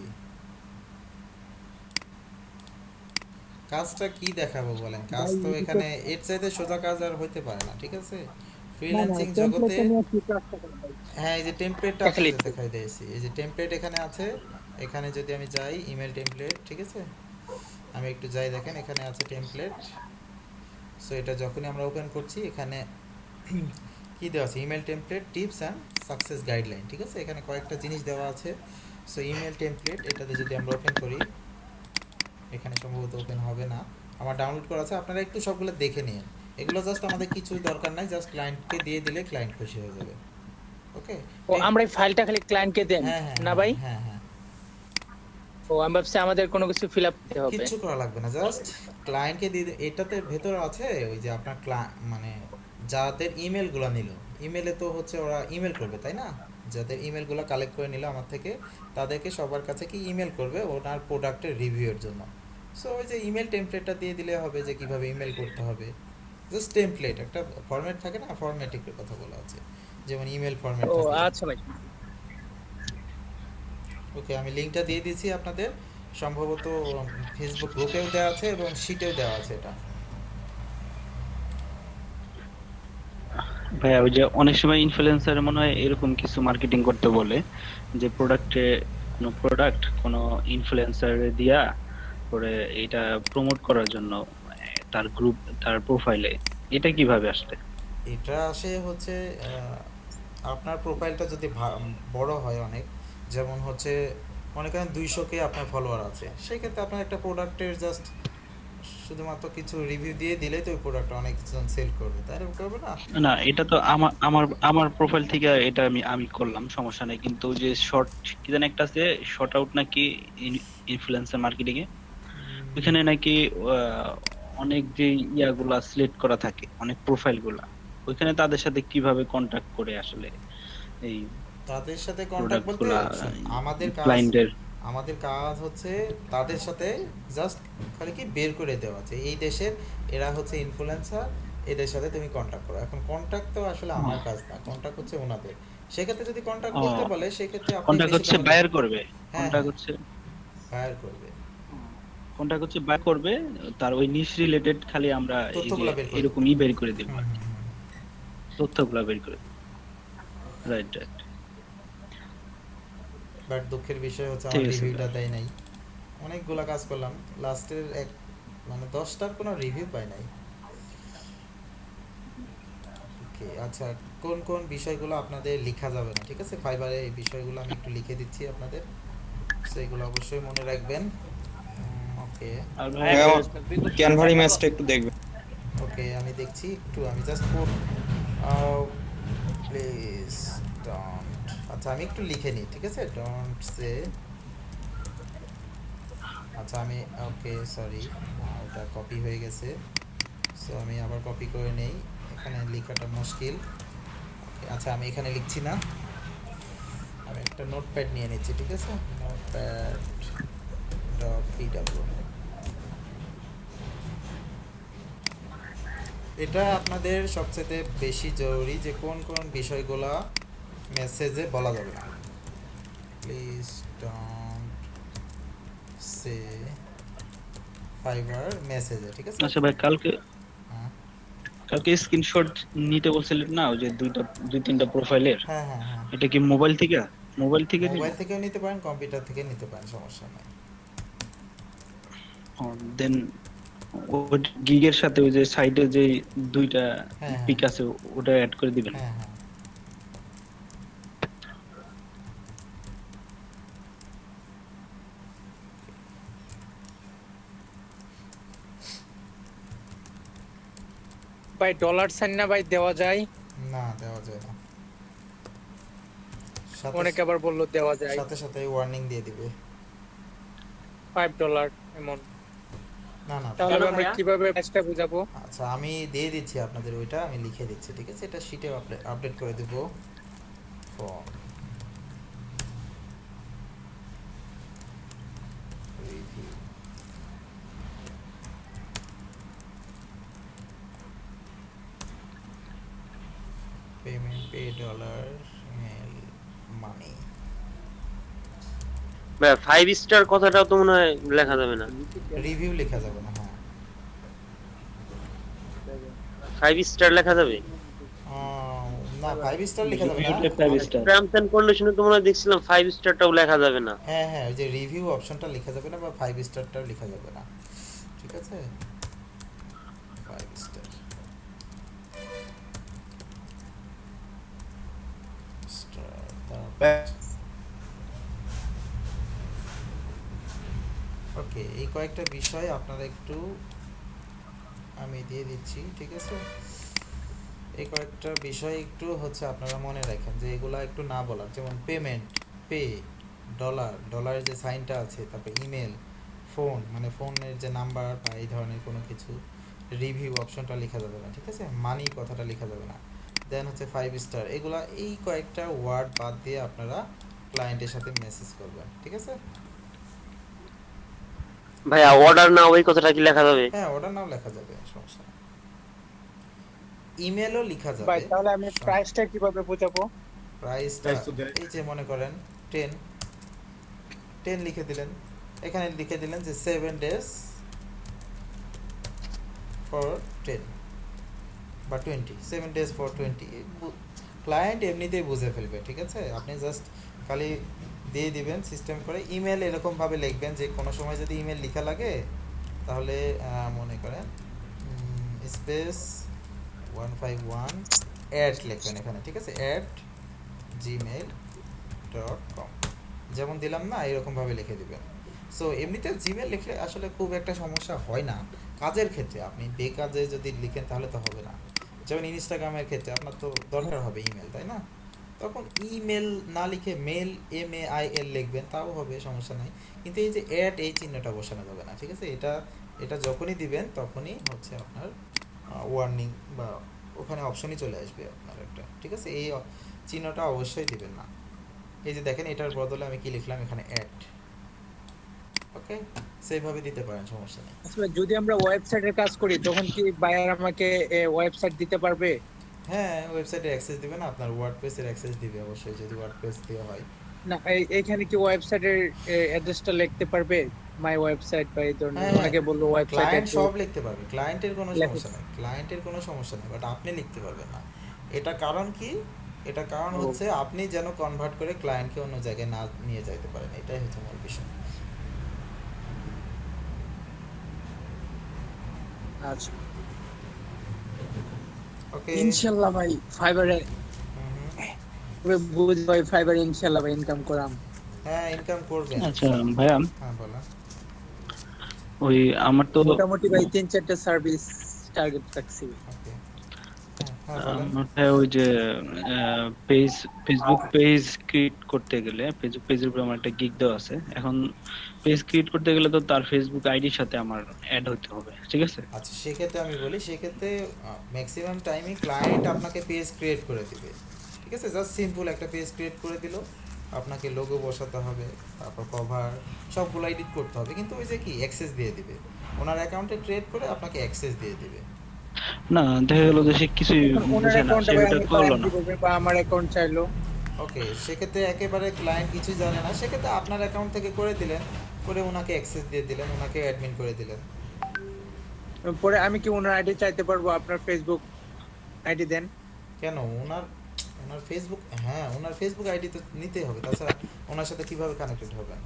কাজটা কি দেখাবো বলেন? কাজ তো এখানে এর চাইতে সোজা কাজ আর হইতে পারে না, ঠিক আছে? ফ্রিল্যান্সিং জগতে হ্যাঁ এই যে টেমপ্লেটটা আপনাদের দেখাই দিয়েছি, এই যে টেমপ্লেট এখানে আছে। এখানে যদি আমি যাই ইমেল টেমপ্লেট, ঠিক আছে? আমি একটু যাই, দেখেন এখানে আছে টেমপ্লেট। সো এটা যখনই আমরা ওপেন করছি এখানে কি দেওয়া আছে? Email template tips and success guideline, ঠিক আছে? এখানে কয়েকটা জিনিস দেওয়া আছে। সো ইমেল টেমপ্লেট এটাতে যদি আমরা ওপেন করি, এখানে সম্ভবত ওপেন হবে না, আমার ডাউনলোড করা আছে। আপনারা একটু সবগুলো দেখে নিন, এগুলো জাস্ট আমাদের কিছু দরকার নাই, জাস্ট ক্লায়েন্টকে দিয়ে দিলে ক্লায়েন্ট খুশি হয়ে যাবে। ওকে ও আমরা এই ফাইলটা খালি ক্লায়েন্টকে দেন না ভাই? হ্যাঁ হ্যাঁ, ও আমি ভাবছি আমাদের কোনো কিছু ফিল আপ করতে হবে। কিছু করা লাগবে না, জাস্ট ক্লায়েন্টকে দিয়ে এটাতে ভেতর আছে ওই যে আপনার মানে যাদের ইমেলগুলো নিল, ইমেলে তো হচ্ছে ওরা ইমেল করবে তাই না? যাদের ইমেলগুলো কালেক্ট করে নিল আমার থেকে, তাদেরকে সবার কাছে কি ইমেল করবে ওনার প্রোডাক্টের রিভিউয়ের জন্য। সো ওই যে ইমেল টেমপ্লেটটা দিয়ে দিলে হবে যে কিভাবে ইমেল করতে হবে। জাস্ট টেমপ্লেট একটা ফরম্যাট থাকে না, ফরম্যাটিংয়ের কথা বলা আছে, যেমন ইমেল ফরম্যাট ও থাকে। আচ্ছা ভাই ওকে আমি লিংকটা দিয়ে দিয়েছি আপনাদের, সম্ভবত ফেসবুক গ্রুপেও দেওয়া আছে এবং শিটেও দেওয়া আছে এটা। ভাইয়া ওই যে অনেক সময় ইনফ্লুয়েন্সার মনে হয় এরকম কিছু মার্কেটিং করতে বলে যে কোনো ইনফ্লুয়েন্সার দিয়া পরে এটা প্রমোট করার জন্য তার গ্রুপ তার প্রোফাইলে, এটা কিভাবে আসলে? এটা আসে হচ্ছে আপনার প্রোফাইলটা যদি বড় হয় অনেক, যেমন হচ্ছে মনে করেন 200K আপনার ফলোয়ার আছে, সেই ক্ষেত্রে আপনার একটা প্রোডাক্টের জাস্ট শুধুমাত্র কিছু রিভিউ দিয়ে দিলেই তো ওই প্রোডাক্ট অনেকজন সেল করবে, তাই করবে না? না এটা তো আমার প্রোফাইল থেকে এটা আমি করলাম, সমস্যা নেই। কিন্তু যে শর্ট কি জানি একটা আছে শর্ট আউট নাকি ইনফ্লুয়েন্সার মার্কেটিং এ, ওখানে নাকি অনেক যে ইয়াগুলা সিলেক্ট করা থাকে, অনেক প্রোফাইলগুলা, ওইখানে তাদের সাথে কিভাবে কন্টাক্ট করে আসলে এই তাদের সাথে কন্টাক্ট বলতে আমাদের কাজ হচ্ছে তাদের সাথে জাস্ট খালি কি বের করে দেওয়া আছে এই দেশের এরা হচ্ছে ইনফ্লুয়েন্সার, এদের সাথে তুমি কন্টাক্ট করো। এখন কন্টাক্ট তো আসলে আমার কাজ না, কন্টাক্ট হচ্ছে ওনাদের। সেক্ষেত্রে যদি কন্টাক্ট করতে বলে সেক্ষেত্রে আপনি কন্টাক্ট হচ্ছে বায়ার করবে, কন্টাক্ট হচ্ছে বায়ার করবে, তার ওই নিশ রিলেটেড খালি আমরা এরকমই বের করে দেব, তথ্যগুলো বের করে দেব। Right right. বাট দুঃখের বিষয় হচ্ছে আমার রিভিউটা দেয় নাই, অনেকগুলা কাজ করলাম, লাস্টের মানে 10টার কোনো রিভিউ পাই নাই। ওকে আচ্ছা, কোন কোন বিষয়গুলো আপনাদের লেখা যাবে না, ঠিক আছে? ফাইবারে এই বিষয়গুলো আমি একটু লিখে দিচ্ছি আপনাদের। সেগুলো অবশ্যই মনে রাখবেন। ওকে আর ক্যানভারি ম্যাচটা একটু দেখবেন। ওকে আমি দেখছি একটু, আমি জাস্ট প্লিজ ডোন্ট, আচ্ছা আমি একটু লিখে নিই, ঠিক আছে, ডোন্ট সে, আচ্ছা আমি ওকে সরি ওটা কপি হয়ে গেছে, সো আমি আবার কপি করে নেই, এখানে লেখাটা মুশকিল। আচ্ছা আমি এখানে লিখছি না, আমি একটা নোটপ্যাড নিয়ে নিচ্ছি, ঠিক আছে, নোটপ্যাড ডট পিডব্লিউ। এটা আপনাদের সবচেয়ে বেশি জরুরি যে কোন কোন বিষয়গুলো মেসেজে বলা যাবে না। প্লিজ ডোন্ট সে ফাইবার মেসেজে, ঠিক আছে। আচ্ছা ভাই কালকে স্ক্রিনশট নিতে বলছিলেন না, ওই যে দুই তিনটা প্রোফাইলের। হ্যাঁ হ্যাঁ হ্যাঁ, এটা কি মোবাইল থেকে মোবাইল থেকেও নিতে পারেন, কম্পিউটার থেকে নিতে পারেন, সমস্যা নাই। দেন ওই গিগের সাথে ওই যে সাইডে যে দুইটা পিক আছে ওটা অ্যাড করে দিবেন। হ্যাঁ হ্যাঁ ভাই ডলার সাইন না ভাই দেওয়া যায়? না দেওয়া যায় না, অনেকে আবার বললো দেওয়া যায়, সাথে সাথে ওয়ার্নিং দিয়ে দিবে $5 এমন। না না, তাহলে আমরা কিভাবে ম্যাচটা বুঝাবো? আচ্ছা আমি দিয়ে দিচ্ছি আপনাদের, ওইটা আমি লিখে দিচ্ছি, ঠিক আছে, এটা শিটে আপডেট করে দেব। Form review, payment pay dollar email money. ভাই 5 স্টার কথাটাও তো মনে হয় লেখা যাবে না, রিভিউ লেখা যাবে না। হ্যাঁ 5 স্টার লেখা যাবে না, 5 স্টার লেখা যাবে না, টার্মস এন্ড কন্ডিশনে তো মনে হয় দেখছিলাম 5 স্টারটাও লেখা যাবে না। হ্যাঁ হ্যাঁ ওই যে রিভিউ অপশনটা লেখা যাবে না, বা 5 স্টারটাও লেখা যাবে না, ঠিক আছে। 5 স্টার ওকে, এই কয়েকটা বিষয় আপনারা একটু আমি দিয়ে দিচ্ছি, ঠিক আছে। এই কয়েকটা বিষয় একটু হচ্ছে আপনারা মনে রাখেন যে এগুলা একটু না বলার, যেমন পেমেন্ট, পে, ডলারের যে সাইনটা আছে, তারপর ইমেল, ফোন মানে ফোনের যে নাম্বার বা এই ধরনের কোনো কিছু, রিভিউ অপশনটা লেখা যাবে না, ঠিক আছে, মানি কথাটা লেখা যাবে না, দেন হচ্ছে 5 স্টার, এগুলা এই কয়েকটা ওয়ার্ড বাদ দিয়ে আপনারা ক্লায়েন্টের সাথে মেসেজ করবেন, ঠিক আছে। ভাইয়া অর্ডার নাও ওই কথাটা কি লেখা যাবে? হ্যাঁ অর্ডার নাও লেখা যাবে, সমস্যা নেই, ইমেলও লেখা যাবে। ভাই তাহলে আমি প্রাইসটা কিভাবে বোঝাবো? প্রাইসটা এই যে মনে করেন 10 লিখে দিলেন, এখানে লিখে দিলেন যে 7 days for 10 বা 20, 7 days for 20, ক্লায়েন্ট এমনিতেই বুঝে ফেলবে, ঠিক আছে। আপনি জাস্ট খালি দিয়ে দিবেন সিস্টেম করে। ইমেল এরকম ভাবে লিখবেন যে কোনো সময় যদি ইমেল লেখা লাগে তাহলে মনে করেন স্পেস 151 অ্যাট লিখবেন এখানে, ঠিক আছে, @gmail.com যেমন দিলাম না, এরকম ভাবে লিখে দিবেন। সো এমনিতে জিমেল লিখলে আসলে খুব একটা সমস্যা হয় না কাজের ক্ষেত্রে, আপনি বেকাজে যদি লিখেন তাহলে তো হবে না। যেমন ইনস্টাগ্রামের ক্ষেত্রে আপনার তো দরকার হবে ইমেল, তাই না, তখন ইমেল না লিখে মেল MAIL লিখবেন, তাও হবে, সমস্যা নাই। কিন্তু এই যে এই চিহ্নটা বসানো যাবে না, ঠিক আছে। এটা যখনই দিবেন তখনই হচ্ছে আপনার ওয়ার্নিং বা ওখানে অপশনই চলে আসবে আপনার একটা, ঠিক আছে। এই চিহ্নটা অবশ্যই দিবেন না। এই যে দেখেন এটার বদলে আমি কি লিখলাম এখানে ওকে, সেইভাবে দিতে পারেন, সমস্যা নেই। আসলে যদি আমরা ওয়েবসাইটের কাজ করি তখন কি বায়ার আমাকে ওয়েবসাইট দিতে পারবে? হ্যাঁ ওয়েবসাইটে অ্যাক্সেস দিবে না, আপনার ওয়ার্ডপ্রেসের অ্যাক্সেস দিবে অবশ্যই, যদি ওয়ার্ডপ্রেস দেওয়া হয়। না এইখানে কি ওয়েবসাইটের অ্যাড্রেসটা লিখতে পারবে? মাই ওয়েবসাইট বা এই ধরনের, অনেকে বললো ওয়েবসাইট, ক্লায়েন্ট সব লিখতে পারবে, ক্লায়েন্টের কোনো সমস্যা নেই, ক্লায়েন্টের কোনো সমস্যা নেই, বাট আপনি লিখতে পারবেন না। এটা কারণ কি? এটা কারণ হচ্ছে আপনি যেন কনভার্ট করে ক্লায়েন্টকে অন্য জায়গায় না নিয়ে যাইতে পারেন, এটাই হচ্ছে মূল বিষয়। আচ্ছা ওকে, ইনশাআল্লাহ ভাই ফাইবারে বুঝ ভাই ফাইবার ইনশাআল্লাহ ভাই ইনকাম করাম। হ্যাঁ ইনকাম করবেন। আচ্ছা ভাইয়া, হ্যাঁ বলেন। ওই আমার তো মোটামুটি ভাই 3-4টা সার্ভিস টার্গেট রাখছি। ওকে হ্যাঁ বলেন। হ্যাঁ, ওই যে ফেসবুক পেজ ক্রিয়েট করতে গেলে ফেসবুক পেজের উপর আমার একটা গিগ দেওয়া আছে। এখন পেজ ক্রিয়েট করতে গেলে তো তার ফেসবুক আইডির সাথে আমার অ্যাড হতে হবে, ঠিক আছে? আচ্ছা সেক্ষেত্রে আমি বলি, সেক্ষেত্রে ম্যাক্সিমাম টাইমে ক্লায়েন্ট আপনাকে পেজ ক্রিয়েট করে দিবে, ঠিক আছে? জাস্ট সিম্পল একটা পেজ ক্রিয়েট করে দিল, আপনাকে লোগো বসাতে হবে, তারপর কভার সবগুলো এডিট করতে হবে, কিন্তু ওই যে কি অ্যাক্সেস দিয়ে দিবে, ওনার অ্যাকাউন্টে ক্রিয়েট করে আপনাকে অ্যাক্সেস দিয়ে দিবে। না, দেখা গেল যে সে কিছুই ওনার বুঝে না, অ্যাকাউন্টে সে ভাই ওটা আমি করলো ক্লায়েন্ট না। দিব বা আমার অ্যাকাউন্ট চাইলো। ওকে, সেক্ষেত্রে একেবারে ক্লায়েন্ট কিছু জানে না, সেক্ষেত্রে আপনার অ্যাকাউন্ট থেকে করে দিলেন, করে ওনাকে অ্যাক্সেস দিয়ে দিলেন, ওনাকে অ্যাডমিন করে দিলেন। পরে আমি কি ওনার আইডি চাইতে পারবো? আপনার ফেসবুক আইডি দেন। কেন? ওনার ওনার ফেসবুক, হ্যাঁ ওনার ফেসবুক আইডি তো নিতেই হবে, তাছাড়া ওনার সাথে কিভাবে কানেক্টেড হবেন?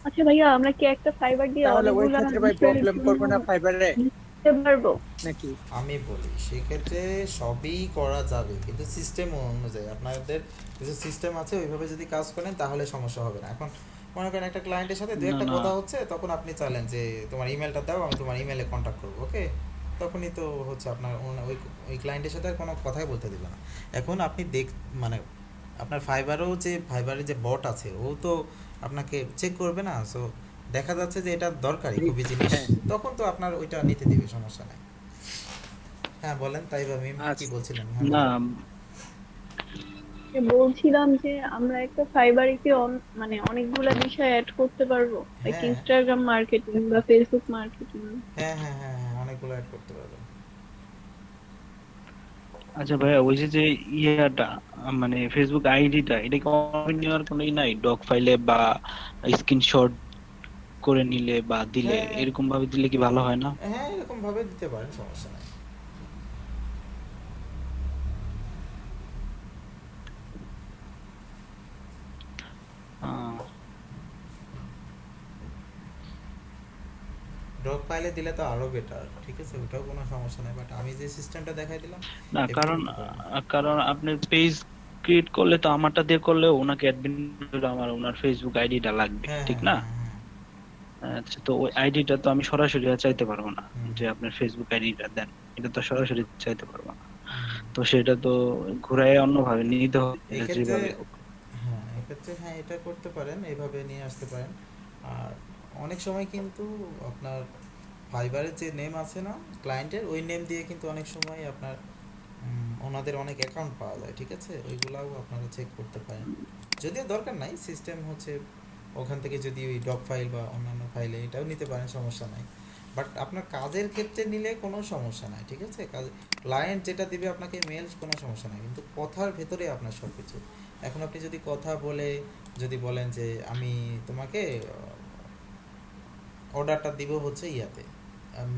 আচ্ছা ভাইয়া, আমরা কি একটা ফাইবার দিয়ে তাহলে ওই অনেকগুলা ক্ষেত্রে ভাই প্রবলেম করবে না ফাইবারে দিতে পারবো নাকি? আমি বলি সেক্ষেত্রে সবই করা যাবে, কিন্তু সিস্টেম অনুযায়ী আপনাদের কিছু সিস্টেম আছে, ওইভাবে যদি কাজ করেন তাহলে সমস্যা হবে না। এখন মনে করেন একটা ক্লায়েন্টের সাথে দু না, একটা না। কথা হচ্ছে, তখন আপনি চাইলেন যে তোমার ইমেলটা দাও, আমি তোমার ইমেলে কন্ট্যাক্ট করবো, ওকে? তখনই তো হচ্ছে আপনার ওই ওই ক্লায়েন্টের সাথে আর কোনো কথাই বলতে দিবে না। এখন আপনি মানে আপনার ফাইবারের যে বট আছে, ও তো আপনাকে চেক করবে না, সো দেখা যাচ্ছে যে এটা দরকারি খুবই জিনিস, তখন তো আপনার ওইটা নিতে দিবে, সমস্যা নাই। হ্যাঁ বলেন, তাই বা মিম কি বলছিলেন? হ্যাঁ না, বলছিলাম যে আমরা একটা ফাইবারে কি মানে অনেকগুলা বিষয় অ্যাড করতে পারবো, লাইক হ্যাঁ। ইনস্টাগ্রাম মার্কেটিং বা ফেসবুক মার্কেটিং। হ্যাঁ হ্যাঁ হ্যাঁ হ্যাঁ, অনেকগুলো অ্যাড করতে পারবেন। আচ্ছা ভাইয়া, ওই যে ইয়াটা মানে ফেসবুক আইডিটা, এটা কি অনলাইন নেওয়ার কোনো নাই? ডক ফাইলে বা স্ক্রিনশট করে নিলে বা দিলে, হ্যাঁ। এরকম ভাবে দিলে কি ভালো হয় না? হ্যাঁ এরকম ভাবে দিতে পারেন, সমস্যা নাই। আহ, ড্রপ ফাইলে দিলে তো আরো বেটার, ঠিক আছে? ওটাও কোনো সমস্যা নাই, বাট আমি যে সিস্টেমটা দেখাই দিলাম না, এভাবে কারণ দিতে পারেন। কারণ আপনি পেজ ক্রিয়েট করলে তো আমারটা দিয়ে করলেও ওনাকে অ্যাডমিন, আমার ওনার ফেসবুক আইডিটা লাগবে, হ্যাঁ ঠিক হ্যাঁ না? হ্যাঁ হ্যাঁ। আচ্ছা, তো ওই আইডিটা তো আমি সরাসরি আর চাইতে পারবো না, যে আপনার ফেসবুক আইডিটা দেন, এটা তো সরাসরি চাইতে পারবো না। তো সেটা তো ঘুরায় অন্যভাবে নিতে হবে, এক্ষেত্রে যেভাবে হোক। হ্যাঁ এক্ষেত্রে হ্যাঁ এটা করতে পারেন, এইভাবে নিয়ে আসতে পারেন। আর অনেক সময় কিন্তু আপনার ফাইবারের যে নেম আছে না ক্লায়েন্টের, ওই নেম দিয়ে কিন্তু অনেক সময় আপনার ওনাদের অনেক অ্যাকাউন্ট পাওয়া যায়, ঠিক আছে? ওইগুলাও আপনারা চেক করতে পারেন, যদিও দরকার নাই, সিস্টেম হচ্ছে ওখান থেকে যদি ওই ডক ফাইল বা অন্যান্য ফাইলে এটাও নিতে পারেন, সমস্যা নাই। বাট আপনার কাজের ক্ষেত্রে নিলে কোনো সমস্যা নাই, ঠিক আছে? কাজ ক্লায়েন্ট যেটা দিবে আপনাকে মেল, কোনো সমস্যা নাই, কিন্তু কথার ভেতরে আপনার সব কিছু। এখন আপনি যদি কথা বলে যদি বলেন যে আমি তোমাকে অর্ডারটা দিব হচ্ছে ইয়াতে,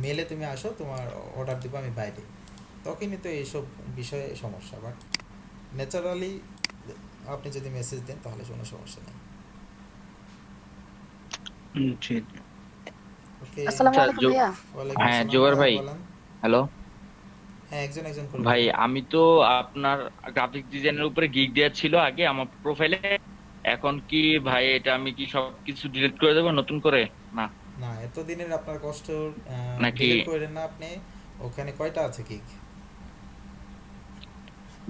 মেলে তুমি আসো, তোমার অর্ডার দিব আমি বাইরে, তখনই তো এইসব বিষয়ে সমস্যা। বাট ন্যাচারালি আপনি যদি মেসেজ দেন তাহলে কোনো সমস্যা নেই। ঠিক। ওকে, আসসালামু আলাইকুম ভাইয়া। ওয়ালাইকুম হ্যাঁ আসসালাম, জোয়ার ভাই, বলেন। হ্যালো হ্যাঁ একজন করে ভাই, বলেন। আমি তো আপনার গ্রাফিক ডিজাইনের উপরে গিগ দেওয়া ছিল আগে আমার প্রোফাইলে, এখন কি ভাই এটা আমি কি সবকিছু ডিলিট করে দেবো নতুন করে? না না, এতদিনের আপনার কষ্ট নাকি ডিলিট করেন না আপনি। ওখানে কয়টা আছে গিগ?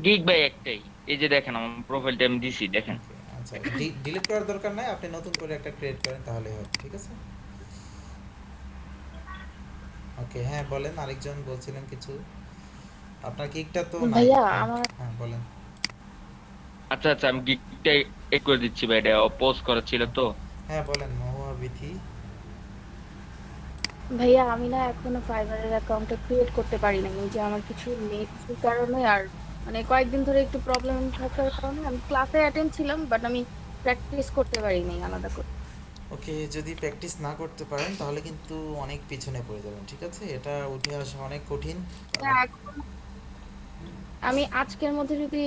গিগ ভাই একটাই, এই যে দেখেন আমার প্রোফাইলটা আমি দিছি, দেখেন। আচ্ছা, ডিলিট করার দরকার নাই, আপনি নতুন করে একটা ক্রিয়েট করেন তাহলে হবে, ঠিক আছে? ওকে হ্যাঁ বলেন, আরেকজন বলছিলেন কিছু, আপনার গিগটা তো নাই। ভাইয়া হ্যাঁ, আমার হ্যাঁ বলেন। আচ্ছা আচ্ছা, আমি গিগটা এড করে দিচ্ছি ভাই, এটা পোস্ট করা ছিল তো। হ্যাঁ বলেন মহুয়া বিথি। ভাইয়া আমি না এখনো ফাইবারের অ্যাকাউন্টটা ক্রিয়েট করতে পারি নাই, ওই যে আমার কিছু নেটের কারণে আর মানে কয়েকদিন ধরে একটু প্রবলেম থাকার কারণে আমি ক্লাসে অ্যাটেন্ড ছিলাম, বাট আমি প্র্যাকটিস করতে পারি নাই আলাদা করে। ওকে, যদি প্র্যাকটিস না করতে পারেন তাহলে কিন্তু অনেক পিছনে পড়ে যাবেন, ঠিক আছে? এটা উঠে আসা অনেক কঠিন। এখন আমি আজকের মধ্যে যদি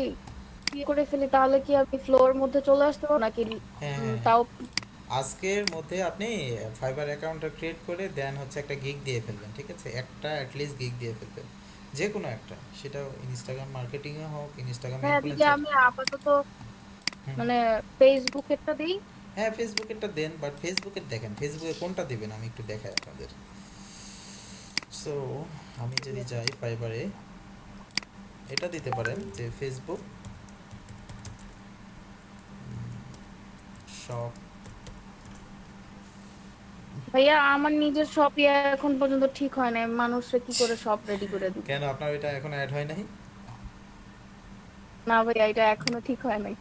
ইয়ে করে ফেলি তাহলে কি আমি ফ্লোর মধ্যে চলে আসতে পারবো নাকি? হ্যাঁ তাও আজকের মধ্যে আপনি ফাইবার অ্যাকাউন্টটা ক্রিয়েট করে দেন হচ্ছে একটা গিগ দিয়ে ফেলবেন, ঠিক আছে? একটা অ্যাটলিস্ট গিগ দিয়ে ফেলবেন, যে কোনো একটা, সেটা ইনস্টাগ্রাম মার্কেটিংয়ে হোক, ইনস্টাগ্রাম হ্যাঁ দিদি, ইনফ্লুয়েন্সার। আমি আপাতত মানে ফেসবুকেরটা দেই? হ্যাঁ ফেসবুকেরটা দেন, বাট ফেসবুকের দেখেন ফেসবুকে কোনটা দিবেন আমি একটু দেখাই আপনাদের। সো আমি যদি যাই ফাইবারে, এটা দিতে পারেন যে ফেসবুক শপ। ভাইয়া আমার নিজের শপ এখন পর্যন্ত ঠিক হয় নাই, মানুষে কি করে শপ রেডি করে দিব? কেন আপনার এটা এখন অ্যাড হয় নাই? না ভাইয়া এটা এখনো ঠিক হয় নাই।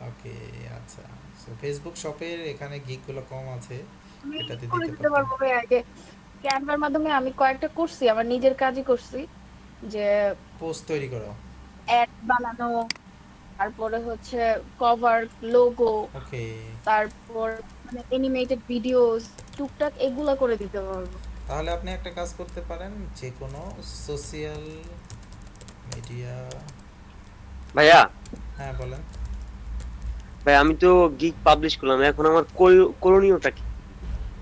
ওকে আচ্ছা, সো ফেসবুক শপের এখানে গিগগুলো কম আছে, আমি এটাতে করে দিতে দিতে পারবেন। পারবো ভাইয়া, যে ক্যানভার মাধ্যমে আমি কয়েকটা করছি, আমার নিজের কাজই করছি, যে পোস্ট তৈরি করো। অ্যাড বানানো, তারপরে হচ্ছে কভার, লোগো, ওকে তারপর মানে অ্যানিমেটেড ভিডিওস, টুকটাক এগুলা করে দিতে পারবো। তাহলে আপনি একটা কাজ করতে পারেন, যে কোনো সোশ্যাল মিডিয়া। ভাইয়া হ্যাঁ বলেন। ভাই আমি তো গিগ পাবলিশ করলাম, এখন আমার করণীয়টা কি?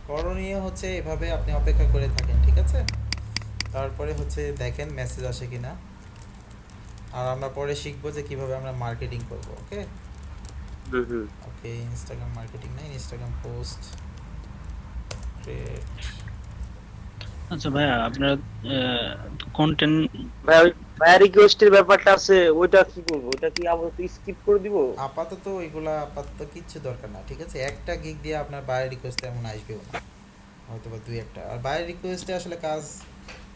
করণীয় হচ্ছে এভাবে আপনি অপেক্ষা করে থাকেন, ঠিক আছে? তারপরে হচ্ছে দেখেন মেসেজ আসে কিনা, আর আমরা পরে শিখবো যে কিভাবে আমরা মার্কেটিং করব। ওকে ওকে, ইনস্টাগ্রাম মার্কেটিং না, ইনস্টাগ্রাম পোস্ট ক্রিয়েট। আচ্ছা ভাইয়া আপনার কন্টেন্ট ভাইয়া রিকোয়েস্টের ব্যাপারটা আছে, ওইটা কি করব? ওটা কি আপাতত স্কিপ করে দিব? আপাতত ওইগুলা আপাতত কিচ্ছু দরকার না, ঠিক আছে? একটা গিগ দিয়ে আপনার বাইরে রিকোয়েস্ট এমন আসবেও না, হয়তো বা দুই একটা। আর বাইরে রিকোয়েস্টে আসলে কাজ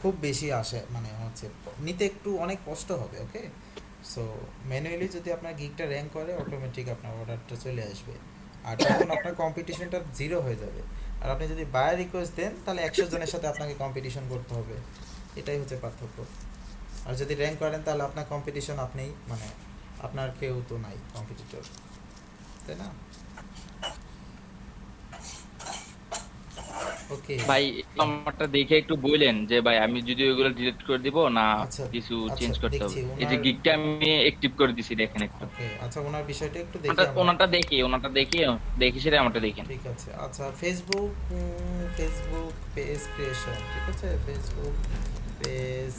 খুব বেশি আসে, মানে হচ্ছে নিতে একটু অনেক কষ্ট হবে। ওকে, সো ম্যানুয়ালি যদি আপনার গিগটা র্যাঙ্ক করে অটোমেটিক আপনার অর্ডারটা চলে আসবে, আর তখন আপনার কম্পিটিশনটা জিরো হয়ে যাবে। আর আপনি যদি বাইরে রিকোয়েস্ট দেন তাহলে 100 জনের সাথে আপনাকে কম্পিটিশন করতে হবে, এটাই হচ্ছে পার্থক্য। আর যদি র্যাঙ্ক করেন তাহলে আপনার কম্পিটিশন আপনিই, মানে আপনার কেউ তো নাই কম্পিটিটর, তাই না? ওকে ভাই আমারটা দেখে একটু বললেন যে ভাই আমি যদি ওইগুলো ডিলিট করে দিব না কিছু চেঞ্জ করতে হবে? এই যে গিগটা আমি অ্যাক্টিভ করে দিছি, দেখেন একটু। ওকে আচ্ছা, ওনার বিষয়টা একটু দেখি আমরা। ওনাটা দেখি সেটা আমারটা দেখেন। ঠিক আছে আচ্ছা, ফেসবুক পেজ ক্রিয়েশন, ঠিক আছে? ফেসবুক পেজ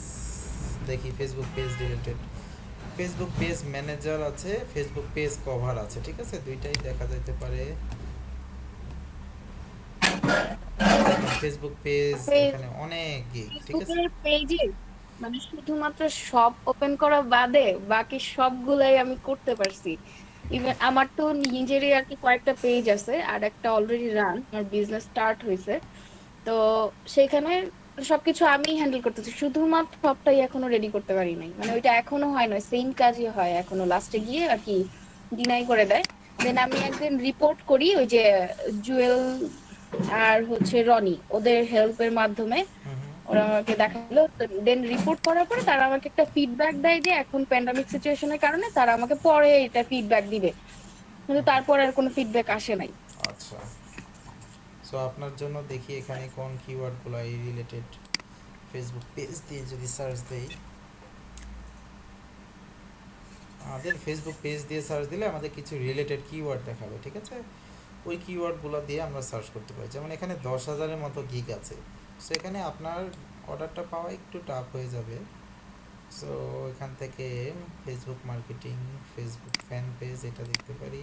দেখি, Facebook page deleted, Facebook page manager আছে, ফেসবুক পেজ কভার আছে, ঠিক আছে? দুইটাই দেখা যেতে পারে। ফেসবুক পেজ এখানে অনেক গিগ, ঠিক আছে? ফেসবুকের পেজে মানে শুধুমাত্র শপ ওপেন করা বাদে বাকি সবগুলাই আমি করতে পারছি। ইভেন আমার তো নিজেরই আর কি কয়েকটা পেজ আছে, আর একটা অলরেডি রান, আমার বিজনেস স্টার্ট হয়েছে, তো সেখানে সবকিছু আমি হ্যান্ডেল করতেছি, শুধুমাত্র সবটাই এখনো রেডি করতে পারি নাই, মানে ওইটা এখনো হয় না, সেম কাজই হয় এখনো, লাস্টে গিয়ে আর কি ডিনাই করে দেয়। দেন আমি একদিন রিপোর্ট করি ওই যে জুয়েল আর হচ্ছে রনি, ওদের হেল্পের মাধ্যমে ওরা আমাকে দেখালো, দেন রিপোর্ট করার পরে তারা আমাকে একটা ফিডব্যাক দেয় যে এখন প্যান্ডামিক সিচুয়েশনের কারণে তারা আমাকে পরে এটা ফিডব্যাক দিবে, কিন্তু তারপর আর কোনো ফিডব্যাক আসে নাই। আচ্ছা, সো আপনার জন্য দেখি এখানে কোন কিওয়ার্ডগুলো এই রিলেটেড। ফেসবুক পেজ দিয়ে যদি সার্চ দেই, আমাদের ফেসবুক পেজ দিয়ে সার্চ দিলে আমাদের কিছু রিলেটেড কিওয়ার্ড দেখাবে, ঠিক আছে? ওই কিওয়ার্ডগুলো দিয়ে আমরা সার্চ করতে পারি। যেমন এখানে 10,000-এর মতো গিগ আছে, সো এখানে আপনার অর্ডারটা পাওয়া একটু টাফ হয়ে যাবে। সো এখান থেকে Facebook marketing, Facebook fan page এটা দেখতে পারি,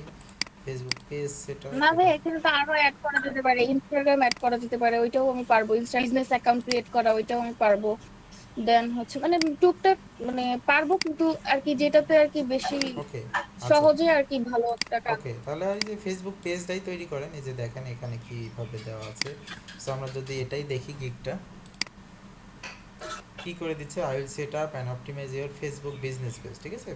ফেসবুক পেজ সেটা। না ভাই এখানে তো আরো অ্যাড করা যেতে পারে, ইনস্টাগ্রাম অ্যাড করা যেতে পারে, ওইটাও আমি পারবো, ইনস্টা বিজনেস অ্যাকাউন্ট ক্রিয়েট করা ওইটাও আমি পারবো। দেন হচ্ছে মানে টুকটাক মানে পারবো, কিন্তু আর কি যেটাতে আর কি বেশি সহজে আর কি ভালো একটা কাজ। ওকে, তাহলে এই যে ফেসবুক পেজটাই তৈরি করেন, এই যে দেখেন এখানে কিভাবে দেওয়া আছে। সো আমরা যদি এটাই দেখি গিগটা কি করে দিচ্ছে, I will set up and optimize your Facebook business page, ঠিক আছে?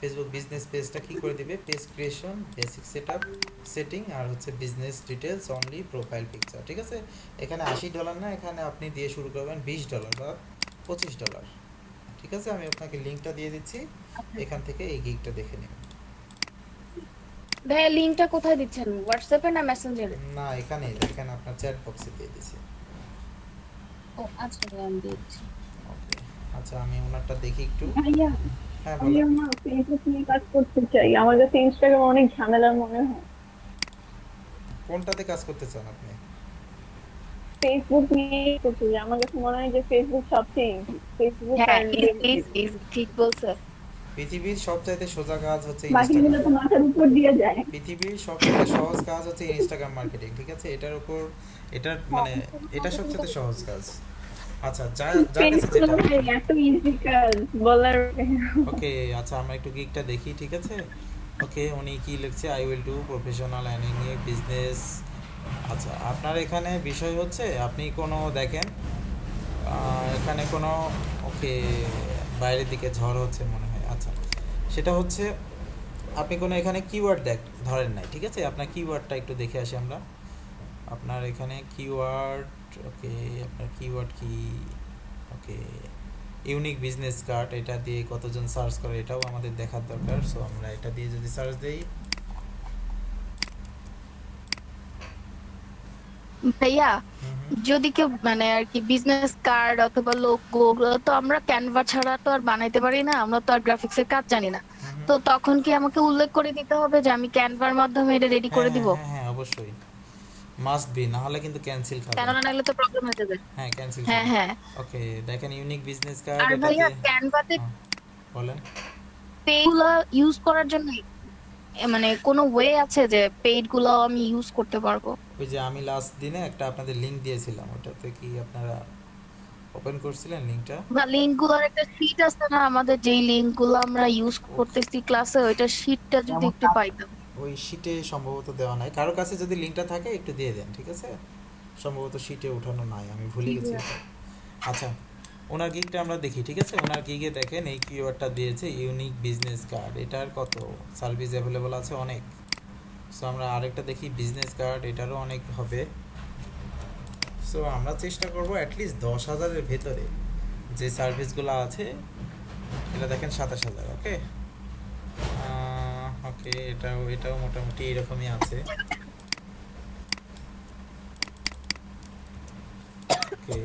ফেসবুক বিজনেস পেজটা কি করে দিবে, page creation, basic setup, setting, আর হচ্ছে business details only, profile picture, ঠিক আছে? এখানে $80 না, এখানে আপনি দিয়ে শুরু করবেন $20 বা $25, ঠিক আছে? আমি আপনাকে লিংকটা দিয়ে দিচ্ছি, এখান থেকে এই গিগটা দেখে নিন। ভাই লিংকটা কোথায় দিচ্ছেন, হোয়াটসঅ্যাপে না মেসেঞ্জারে? না এখানেই দেখেন, আপনার চ্যাট বক্সে দিয়ে দিছি। ও আচ্ছা ভাই আমি দিচ্ছি। ওকে আচ্ছা, আমি ওনারটা দেখি একটু। ভাইয়া হ্যাঁ আমি বলো। আমার ফেসবুক নিয়ে কাজ করতে চাই, আমার কাছে ইনস্টাগ্রাম অনেক ঝামেলার মনে হয়। কোনটাতে কাজ করতে চান আপনি? ফেসবুক নিয়ে করতে চাই, আমার কাছে মনে হয় যে ফেসবুক সবচেয়ে ইজি। ফেসবুক হ্যাঁ আর ঠিক বলছো। পৃথিবীর সবচাইতে সোজা কাজ হচ্ছে বাকিগুলো তো মাথার উপর দিয়ে যায়। পৃথিবীর সবচেয়ে সহজ কাজ হচ্ছে ইনস্টাগ্রাম মার্কেটিং, ঠিক আছে? এটার মানে এটা সবচেয়ে সহজ কাজ। আচ্ছা যা কাছে যেটা এত ইজি কাজ বলার। ওকে, আচ্ছা আমরা একটু গিগটা দেখি, ঠিক আছে? ওকে, উনি কি লিখছে, I will do professional anime business. আচ্ছা, আপনার এখানে বিষয় হচ্ছে আপনি কোনো দেখেন এখানে কোনো, ওকে বাইরের দিকে ঝড় হচ্ছে মনে হয়। আচ্ছা, সেটা হচ্ছে আপনি কোনো এখানে কিওয়ার্ড ধরেন নাই, ঠিক আছে? আপনার কিওয়ার্ডটা একটু দেখে আসি আমরা। আপনার এখানে কিওয়ার্ড, ওকে আপনার কিওয়ার্ড কি, ওকে ইউনিক বিজনেস কার্ড, এটা দিয়ে কতজন সার্চ করে এটাও আমাদের দেখার দরকার। সো আমরা এটা দিয়ে যদি সার্চ দেই, ভাইয়া যদি কেউ মানে আর কি বিজনেস কার্ড অথবা লোগো ওগুলো তো আমরা ক্যানভা ছাড়া তো আর বানাইতে পারি না, আমরা তো আর গ্রাফিক্স এর কাজ জানি না। তো তখন কি আমাকে উল্লেখ করে দিতে হবে যে আমি ক্যানভার মাধ্যমে এটা রেডি করে দিব? হ্যাঁ অবশ্যই মাস্ট বি, না হলে কিন্তু ক্যান্সেল খাবে। কেন না নাহলে তো প্রবলেম হয়ে যাবে। হ্যাঁ ক্যান্সেল। হ্যাঁ ওকে দেখেন ইউনিক বিজনেস কার্ড, আর ভাইয়া ক্যানভাতে বলেন পেইডগুলো ইউজ করার জন্য মানে কোনো ওয়ে আছে যে পেইড গুলো আমি ইউজ করতে পারবো? ওই যে আমি লাস্ট দিনে একটা আপনাদের লিংক দিয়েছিলাম, ওটাতে কি আপনারা ওপেন করছিলেন লিংকটা? বা লিংকগুলোর একটা শীট আছে না আমাদের, যেই লিংকগুলো আমরা ইউজ করতেছি ক্লাসে, ওইটা শীটটা যদি একটু পাইতাম। ওই শীটে সম্ভবত দেওয়া নাই, কারো কাছে যদি লিংকটা থাকে একটু দিয়ে দেন, ঠিক আছে? সম্ভবত শীটে ওঠানো নাই, আমি ভুলে গেছি। আচ্ছা ওনার গিগটা আমরা দেখি, ঠিক আছে? ওনার গিগে দেখেন এই কিওয়ার্ডটা দিয়েছে ইউনিক বিজনেস কার্ড, এটার কত সার্ভিস অ্যাভেলেবল আছে অনেক। সো আমরা আরেকটা দেখি বিজনেস কার্ড, এটারও অনেক হবে। সো আমরা চেষ্টা করব অ্যাটলিস্ট 10,000-এর ভেতরে যে সার্ভিসগুলো আছে, এটা দেখেন 27,000। ওকে ওকে এটাও মোটামুটি এরকমই আছে। ওকে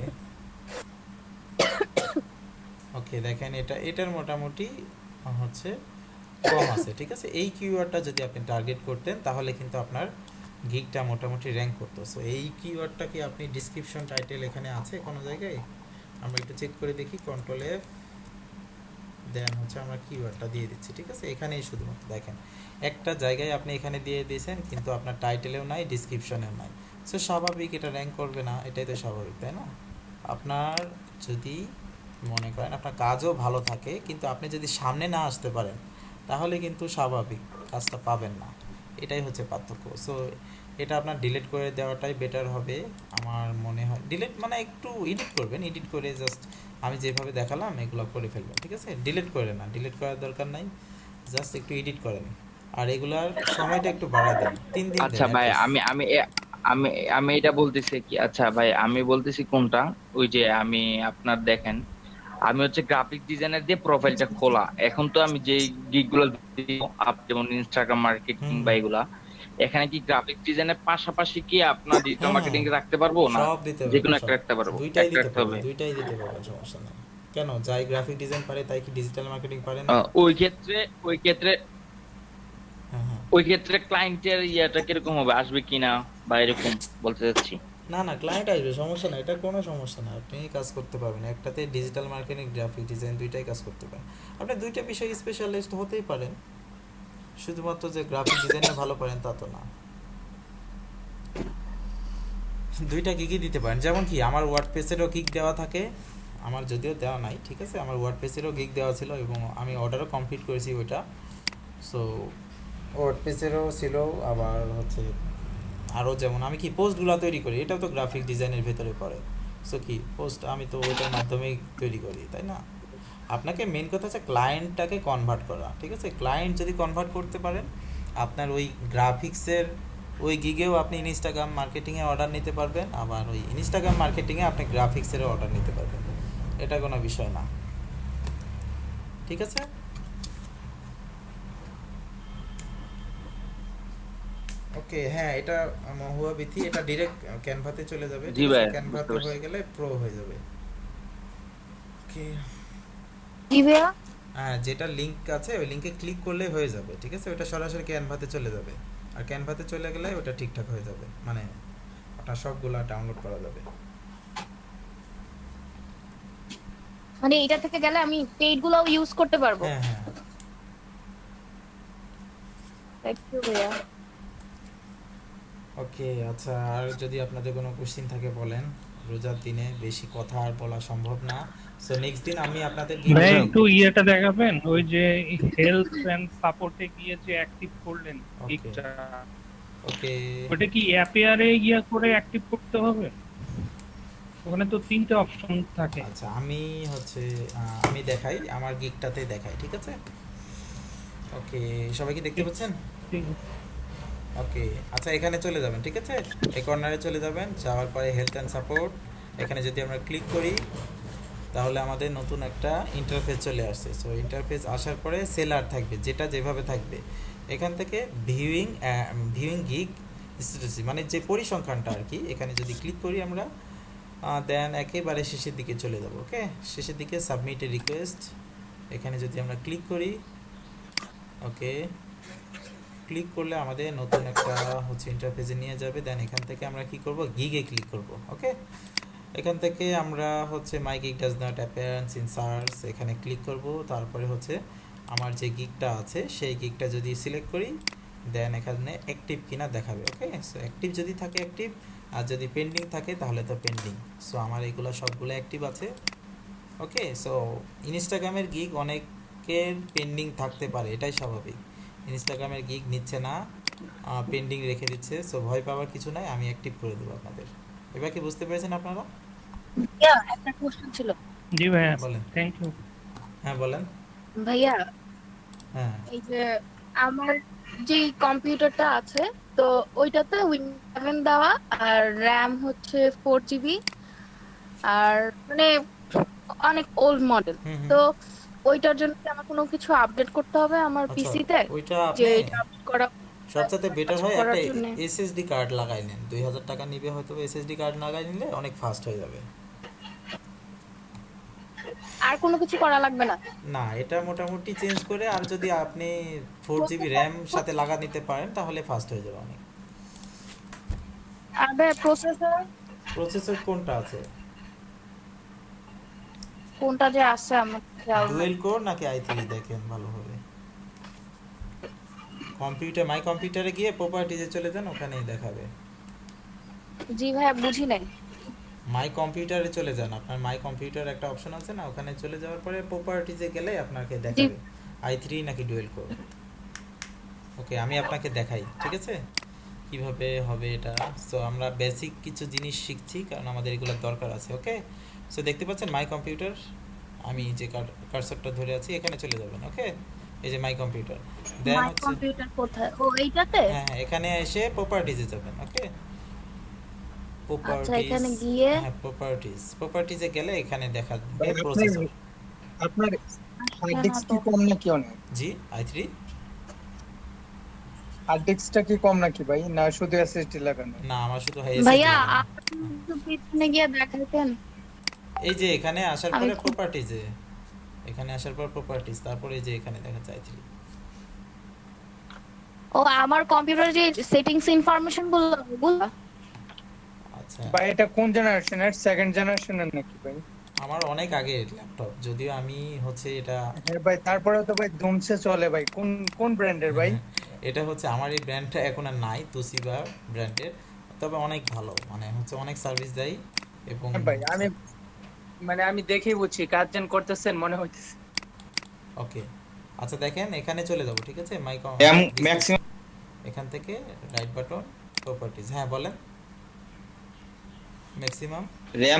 ওকে দেখেন এটার মোটামুটি হচ্ছে কম আছে, ঠিক আছে? এই কিওয়ার্ডটা যদি আপনি টার্গেট করতেন তাহলে কিন্তু আপনার গিগটা মোটামুটি র্যাঙ্ক করতো। সো এই কিওয়ার্ডটা কি আপনি ডিসক্রিপশন টাইটেল এখানে আছে কোনো জায়গায়? আমরা একটু চেক করে দেখি, কন্ট্রোল এফ দেন হচ্ছে আমরা কিওয়ার্ডটা দিয়ে দিচ্ছি, ঠিক আছে? এখানেই শুধুমাত্র দেখেন একটা জায়গায় আপনি এখানে দিয়ে দিয়েছেন, কিন্তু আপনার টাইটেলেও নাই, ডিসক্রিপশনেও নাই। সো স্বাভাবিক এটা র্যাঙ্ক করবে না, এটাই তো স্বাভাবিক, তাই না? আপনার যদি মনে করেন আপনার কাজও ভালো থাকে, কিন্তু আপনি যদি সামনে না আসতে পারেন তাহলে কিন্তু স্বাভাবিক কাজটা পাবেন না, এটাই হচ্ছে পার্থক্য। সো এটা আপনার ডিলিট করে দেওয়াটাই বেটার হবে আমার মনে হয়। ডিলিট মানে একটু এডিট করবেন, এডিট করে জাস্ট আমি যেভাবে দেখালাম এগুলো করে ফেলবেন, ঠিক আছে? ডিলিট করে না, ডিলিট করার দরকার নাই, জাস্ট একটু এডিট করেন আর এগুলার সময়টা একটু বাড়া দেন, 3 দিন। আচ্ছা ভাই আমি এটা বলতেছি কি, আচ্ছা ভাই আমি বলতেছি কোনটা, ওই যে আমি আপনার দেখেন আমি হচ্ছে গ্রাফিক ডিজাইনার দিয়ে প্রোফাইলটা খোলা। এখন তো আমি যে গিগগুলো যেমন ইনস্টাগ্রাম মার্কেটিং বা এগুলা, এখানে কি গ্রাফিক ডিজাইনের পাশাপাশি কি আপনার ডিজিটাল মার্কেটিং রাখতে পারবো না? যে কোনো একটা রাখতে পারবো? দুইটাই দিতে পারবেন, সমস্যা নেই। কেন যাই গ্রাফিক ডিজাইন পারে তাই কি ডিজিটাল মার্কেটিং পারে না? ওই ক্ষেত্রে ক্লায়েন্টের ইয়াটা কিরকম হবে, আসবে কিনা বা এরকম বলতে চাচ্ছি। না ক্লায়েন্ট আসবে, সমস্যা না, এটা কোনো সমস্যা না, আপনি কাজ করতে পারবেন একটাতে, ডিজিটাল মার্কেটিং গ্রাফিক ডিজাইন দুইটাই কাজ করতে পারেন। আপনি দুইটা বিষয়ে স্পেশালিস্ট হতেই পারেন, শুধুমাত্র যে গ্রাফিক ডিজাইনে ভালো পারেন তা তো না। দুইটা গিগই দিতে পারেন, যেমন কি আমার ওয়ার্ডপ্রেসেরও গিগ দেওয়া থাকে, আমার যদিও দেওয়া নাই, ঠিক আছে? আমার ওয়ার্ডপ্রেসেরও গিগ দেওয়া ছিল এবং আমি অর্ডারও কমপ্লিট করেছি ওইটা। সো ওয়ার্ডপ্রেসেরও ছিল, আবার হচ্ছে আরও যেমন আমি কি পোস্টগুলো তৈরি করি, এটাও তো গ্রাফিক ডিজাইনের ভেতরে পড়ে। সো কি পোস্ট আমি তো ওইটার মাধ্যমেই তৈরি করি, তাই না? আপনাকে মেন কথা হচ্ছে ক্লায়েন্টটাকে কনভার্ট করা, ঠিক আছে? ক্লায়েন্ট যদি কনভার্ট করতে পারেন, আপনার ওই গ্রাফিক্সের ওই গিগেও আপনি ইনস্টাগ্রাম মার্কেটিংয়ে অর্ডার নিতে পারবেন, আবার ওই ইনস্টাগ্রাম মার্কেটিংয়ে আপনি গ্রাফিক্সেরও অর্ডার নিতে পারবেন, এটা কোনো বিষয় না, ঠিক আছে? ওকে হ্যাঁ, এটা মহুয়া বিথি, এটা ডাইরেক্ট ক্যানভাতে চলে যাবে, ক্যানভাতে হয়ে গেলে প্রো হয়ে যাবে। ওকে হ্যাঁ, যেটা লিংক আছে ওই লিংকে ক্লিক করলে হয়ে যাবে, ঠিক আছে? ওটা সরাসরি ক্যানভাতে চলে যাবে, আর ক্যানভাতে চলে গেলে ওটা ঠিকঠাক হয়ে যাবে, মানে আপনার সবগুলা ডাউনলোড করা যাবে। মানে এটা থেকে গেলে আমি পেইড গুলোও ইউজ করতে পারবো? হ্যাঁ থ্যাংক ইউ ভাইয়া। ওকে, আচ্ছা, আর যদি আপনাদের কোনো কোশ্চিন থাকে বলেন। রোজার দিনে বেশি কথা আর বলা সম্ভব না, সো নেক্সট দিন আমি আপনাদের ভাই একটু ইয়েটা দেখাবেন, ওই যে হেলথ এন্ড সাপোর্টে গিয়ে যে অ্যাক্টিভ করলেন গিগটা, ওকে ওটা কি অ্যাপিয়ারে গিয়ে করে অ্যাক্টিভ করতে হবে? ওখানে তো 3টে অপশন থাকে। আচ্ছা, আমি দেখাই, আমার গিগটাতে দেখাই, ঠিক আছে? ওকে, সবাই কি দেখতে পাচ্ছেন? ওকে, আচ্ছা, এখানে চলে যাবেন, ঠিক আছে? এই কর্নারে চলে যাবেন, যাওয়ার পরে হেলথ অ্যান্ড সাপোর্ট, এখানে যদি আমরা ক্লিক করি তাহলে আমাদের নতুন একটা ইন্টারফেস চলে আসছে। সো ইন্টারফেস আসার পরে সেলার থাকবে, যেটা যেভাবে থাকবে। এখান থেকে ভিউইং গিগ স্ট্র্যাটেজি, মানে যে পরিসংখ্যানটা আর কি, এখানে যদি ক্লিক করি আমরা, দেন একেবারে শেষের দিকে চলে যাব। ওকে, শেষের দিকে সাবমিট এ রিকোয়েস্ট, এখানে যদি আমরা ক্লিক করি, ওকে, ক্লিক করলে আমাদের নতুন একটা ইন্টারফেসে নিয়ে যাবে। দেন এখান থেকে আমরা কি করব, গিগে ক্লিক করব। ওকে, এখান থেকে আমরা my gig does not appearance in search, এখানে ক্লিক করব। তারপরে আমার যে গিগটা আছে সেই গিগটা যদি সিলেক্ট করি, দেন এখানে অ্যাক্টিভ কিনা দেখাবে। ওকে, সো অ্যাক্টিভ যদি থাকে অ্যাক্টিভ, আর যদি পেন্ডিং থাকে তাহলে তো পেন্ডিং। সো আমার এইগুলো সবগুলো অ্যাক্টিভ আছে। ওকে, সো ইনস্টাগ্রামের গিগ অনেকের পেন্ডিং থাকতে পারে, এটাই স্বাভাবিক। ইনস্টাগ্রামের গিগ নিচ্ছে না, পেন্ডিং রেখে দিচ্ছে। সো ভয় পাওয়ার কিছু নাই, আমি অ্যাক্টিভ করে দেবো আপনাদের। এবার কি বুঝতে পেরেছেন আপনারা? একটা কোশ্চেন ছিল। জি ভাইয়া, বলেন। Thank you. হ্যাঁ বলেন। ভাইয়া, হ্যাঁ, এই যে আমার যে কম্পিউটারটা আছে, তো ওইটাতে উইন্ডোজ 7 দেওয়া, আর র্যাম 4 GB, আর মানে অনেক ওল্ড মডেল। তো ওইটার জন্য কি আমার কোনো কিছু আপডেট করতে হবে আমার পিসিতে? ওইটা যে আপনি এটা আপডেট করা সবচেয়ে বেটার হয় করার একটা জন্য। এসএসডি কার্ড লাগাই নেন। 2000 টাকা নিবে হয়তো, এসএসডি কার্ড লাগাই নিলে অনেক ফাস্ট হয়ে যাবে। আর কোনো কিছু করা লাগবে না? না, এটা মোটামুটি চেঞ্জ করে, আর যদি আপনি 4 GB র্যাম সাথে লাগা নিতে পারেন তাহলে ফাস্ট হয়ে যাবে অনেক। আর ভাই প্রসেসর কোনটা আছে? কোনটা যে আছে আমার খেয়াল নেই। ডুয়েল কোর নাকি i3 দেখেন ভালোভাবে। কম্পিউটার, মাই কম্পিউটারে গিয়ে প্রপার্টিজে চলে যান, ওখানেই দেখাবে। জি ভাইয়া, বুঝি নাই। মাই কম্পিউটারে চলে যান, আপনার মাই কম্পিউটার একটা অপশন আছে না, ওখানে চলে যাওয়ার পরে প্রপার্টিজে গেলে আপনাকে দেখাবে i3 নাকি ডুয়েল কোর। ওকে, আমি আপনাকে দেখাই, ঠিক আছে, কিভাবে হবে এটা। সো আমরা বেসিক কিছু জিনিস শিখছি, কারণ আমাদের এগুলোর দরকার আছে। ওকে, সো দেখতে পাচ্ছেন মাই কম্পিউটার, আমি যে কার্সরটা ধরে আছি এখানে চলে যাবেন। ওকে, এই যে my computer, then my computer কোথায়? ও এইটাতে? হ্যাঁ, এখানে এসে প্রপার্টিজে যাবেন। ওকে, আচ্ছা, এখানে গিয়ে প্রপার্টিজে গেলে এখানে দেখাবে প্রসেসর। আপনার হার্ড ডিস্ক কি কম নাকি অনেক? জি, i3 হার্ড ডিস্কটা কি কম নাকি ভাই, না শুধু এসএসডি লাগানো? না, আমার শুধু ভাইয়া আপনি একটু পিছনে গিয়ে দেখাইতেন। এই যে এখানে আসার পরে প্রপার্টিজে, এখানে আসার পর প্রপার্টিজ, তারপরে এই যে এখানে দেখাচ্ছে i3। ও আমার কম্পিউটারে যে সেটিংস ইনফরমেশন গুলো। আচ্ছা ভাই, এটা কোন জেনারেশনের? সেকেন্ড জেনারেশনের নাকি ভাই? আমার অনেক আগের ল্যাপটপ, যদিও আমি এটা হ্যাঁ ভাই, তারপরে তো ভাই ধুমসে চলে ভাই। কোন ব্র্যান্ডের ভাই? এটা আমার এই ব্র্যান্ডটা এখন আর নাই, তোশিবা ব্র্যান্ডের, তবে অনেক ভালো, মানে অনেক সার্ভিস দেয়। এবং ভাই আমি দেখেই বুঝছি কাজ যেন করতেছেন মনে হইতেছে। ওকে, আচ্ছা দেখেন, এখানে চলে যাব, ঠিক আছে, মাই ম্যাক্সিমাম, এখান থেকে রাইট বাটন, প্রপার্টিজ। হ্যাঁ বলেন।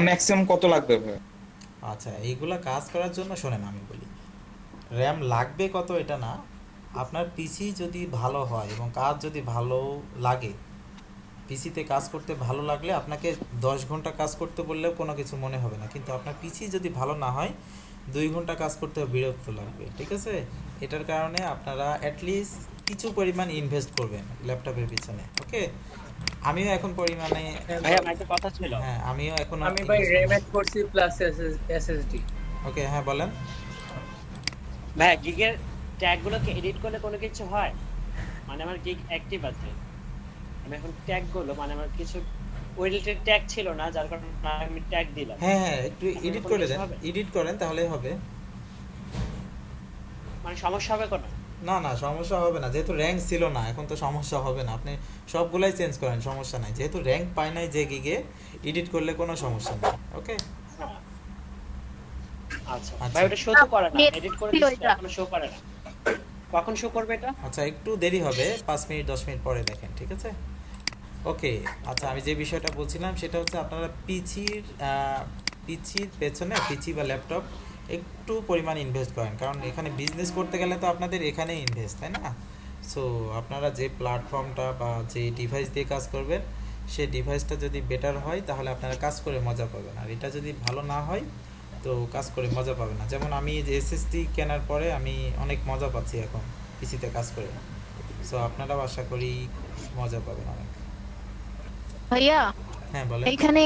ম্যাক্সিমাম কত লাগবে ভাই? আচ্ছা, এইগুলা কাজ করার জন্য শোনেন আমি বলি, র্যাম লাগবে কত এটা না, আপনার পিসি যদি ভালো হয় এবং কাজ যদি ভালো লাগে, পিসিতে কাজ করতে ভালো লাগলে আপনাকে 10 ঘন্টা কাজ করতে বললেও কোনো কিছু মনে হবে না, কিন্তু আপনার পিসি যদি ভালো না হয় 2 ঘন্টা কাজ করতে বিরক্ত লাগবে, ঠিক আছে? এটার কারণে আপনারা অ্যাটলিস্ট কিছু পরিমাণ ইনভেস্ট করবেন ল্যাপটপের পিছনে। ওকে, আমিও এখন পরিমাণে কথা ছিল। হ্যাঁ, আমিও এখন আমি ভাই RAM add করছি প্লাস SSD। ওকে, হ্যাঁ বলেন। ভাই গিগের ট্যাগ গুলোকে এডিট করলে কোনো কিছু হয়? মানে আমার গিগ অ্যাক্টিভ আছে, আমি এখন ট্যাগ গুলো, মানে আমার কিছু ওয়েলটেড ট্যাগ ছিল না, যার কারণে আমি ট্যাগ দিলাম। হ্যাঁ, একটু এডিট করে দেন, এডিট করেন তাহলেই হবে। মানে সমস্যা হবে কোনো? না না সমস্যা হবে না, যেহেতু র্যাঙ্ক ছিল না এখন তো সমস্যা হবে না, আপনি সবগুলাই চেঞ্জ করেন, সমস্যা নাই, যেহেতু র্যাঙ্ক পায় নাই যে গিগে এডিট করলে কোনো সমস্যা নেই। ওকে আচ্ছা ভাই ওটা শো তো করে না, এডিট করে দিচ্ছি এখনো শো করে না, কখন শো করবে এটা? আচ্ছা একটু দেরি হবে, 5 মিনিট 10 মিনিট পরে দেখেন, ঠিক আছে? ওকে আচ্ছা আমি যে বিষয়টা বলছিলাম সেটা হচ্ছে আপনারা পিচির পেছনে, পিচি বা ল্যাপটপ একটু পরিমাণ ইনভেস্ট করেন, কারণ এখানে বিজনেস করতে গেলে তো আপনাদের এখানেই ইনভেস্ট, তাই না? সো আপনারা যে প্ল্যাটফর্মটা বা যে ডিভাইস দিয়ে কাজ করবেন সেই ডিভাইসটা যদি বেটার হয় তাহলে আপনারা কাজ করে মজা পাবেন, আর এটা যদি ভালো না হয় তো কাজ করে মজা পাবে না। যেমন আমি যে এসএসডি কেনার পরে আমি অনেক মজা পাচ্ছি এখন পিসিতে কাজ করে, সো আপনারাও আশা করি মজা পাবেন অনেক। ভাইয়া হ্যাঁ বলেন। এখানে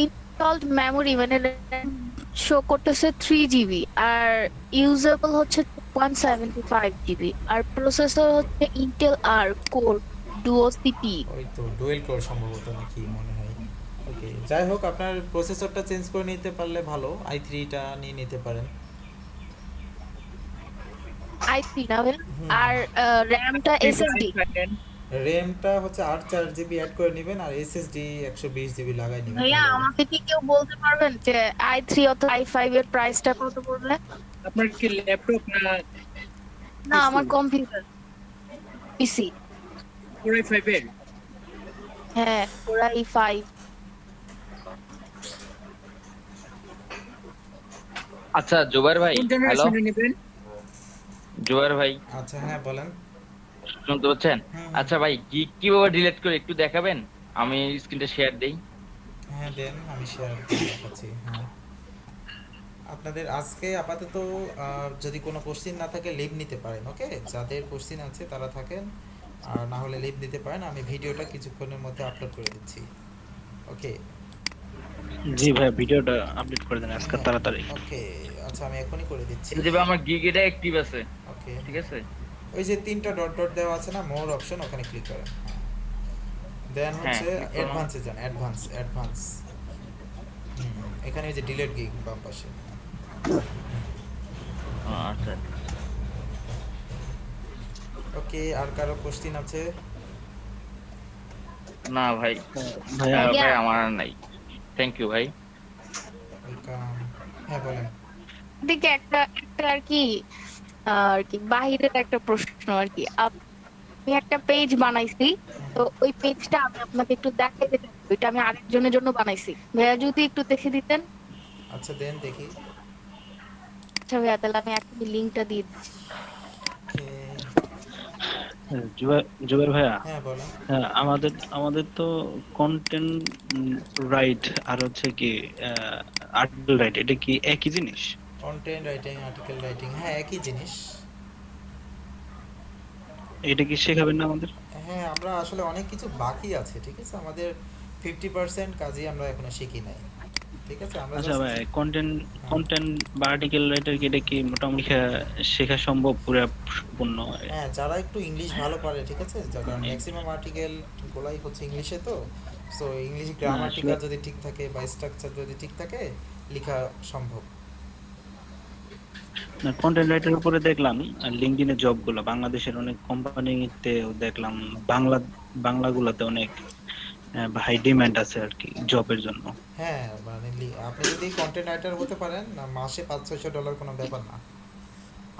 ইনস্টলড মেমোরি মানে শো করতেছে 3 GB আর ইউজেবল হচ্ছে 175 GB আর প্রসেসর হচ্ছে ইন্টেল আর কোর ডুও সিপি। ওই তো ডুয়েল কোর সম্ভবত নাকি মনে হয়। ওকে যাই হোক আপনার প্রসেসরটা চেঞ্জ করে নিতে পারলে ভালো, i3টা নিয়ে নিতে পারেন। i3 না ভাই, আর র‍্যামটা এসএসডি, র‍্যামটা হচ্ছে 8 4 GB অ্যাড করে নেবেন আর এসএসডি 120 GB লাগাই নেবেন। ভাইয়া আমাকে কি কেউ বলতে পারবেন যে i3 অথবা i5 এর প্রাইসটা কত পড়বে? আপনার কি ল্যাপটপ না আমার কম্পিউটার পিসি Core i5 এর? হ্যাঁ Core i5। আচ্ছা জুবাইর ভাই, কোন হ্যালো জেনারেশনে নেবেন? জুবাইর ভাই আচ্ছা হ্যাঁ বলেন। শুনতে পাচ্ছেন? আচ্ছা ভাই কিভাবে ডিলিট করে একটু দেখাবেন, আমি স্ক্রিনটা শেয়ার দেই। হ্যাঁ দেন আমি শেয়ার দেখাচ্ছি। হ্যাঁ আপনাদের আজকে আপাতত যদি কোনো কোশ্চেন না থাকে লিভ নিতে পারেন। ওকে যাদের কোশ্চেন আছে তারা থাকেন, আর না হলে লিভ দিতে পারেন, আমি ভিডিওটা কিছুক্ষণের মধ্যে আপলোড করে দিচ্ছি। ওকে জি ভাই ভিডিওটা আপডেট করে দেন আজকে তাড়াতাড়ি। ওকে আচ্ছা আমি এখনই করে দিচ্ছি। এই যে আমার গিগ এটা অ্যাক্টিভ আছে। ওকে ঠিক আছে, ওই যে তিনটা ডট ডট দেওয়া আছে না মোর অপশন, ওখানে ক্লিক করেন। দেন হচ্ছে অ্যাডভান্সে যান, অ্যাডভান্স এখানে এই যে ডিলিট গিগ বাম পাশে। আচ্ছা ওকে আর কারো কোশ্চেন আছে? না ভাই, ভাই আমার আর নাই। থ্যাংক ইউ ভাই। ওয়েলকাম। হ্যাঁ বলেন। দিকে একটা আর কি বাহিরের একটা প্রশ্ন আর কি, আমি একটা পেজ বানাইছি, তো ওই পেজটা আমি আপনাকে একটু দেখাইতে চাই, ওইটা আমি আরেকজনের জন্য বানাইছি, ভাইয়া যদি একটু দেখে দিতেন। আচ্ছা দেন দেখি। আচ্ছা ভাইয়া তাহলে আমি এখন লিংকটা দিয়ে দিচ্ছি। জুবাইর ভাইয়া, হ্যাঁ বলেন। আমাদের তো কন্টেন্ট রাইট আর হচ্ছে কি আর্টিকেল রাইট, এটা কি একই জিনিস? কন্টেন্ট রাইটিং আর্টিকেল রাইটিং হ্যাঁ একই জিনিস। এটা কি শেখাবেন না আমাদের? হ্যাঁ আমরা আসলে অনেক কিছু বাকি আছে, ঠিক আছে, আমাদের 50% কাজই আমরা এখনো শিখি নাই, ঠিক আছে। আমরা আচ্ছা ভাই কন্টেন্ট বা আর্টিকেল রাইটার কি এটা কি মোটামুটি শেখা সম্ভব পুরো সম্পূর্ণ? হ্যাঁ যারা একটু ইংলিশ ভালো পারে, ঠিক আছে, যারা ম্যাক্সিমাম আর্টিকেল গোলাই হচ্ছে ইংলিশে, তো সো ইংলিশ গ্রামাটিক্যাল যদি ঠিক থাকে বা স্ট্রাকচার যদি ঠিক থাকে লেখা সম্ভব। না কন্টেন্ট রাইটার উপরে দেখলাম লিংকডইনে জবগুলো বাংলাদেশের অনেক কোম্পানিতে দেখলাম, বাংলাগুলোতে অনেক হাই ডিমান্ড আছে আর কি জবের জন্য। হ্যাঁ মানে আপনি যদি কন্টেন্ট রাইটার হতে পারেন না মাসে $500-600 কোনো ব্যাপার না,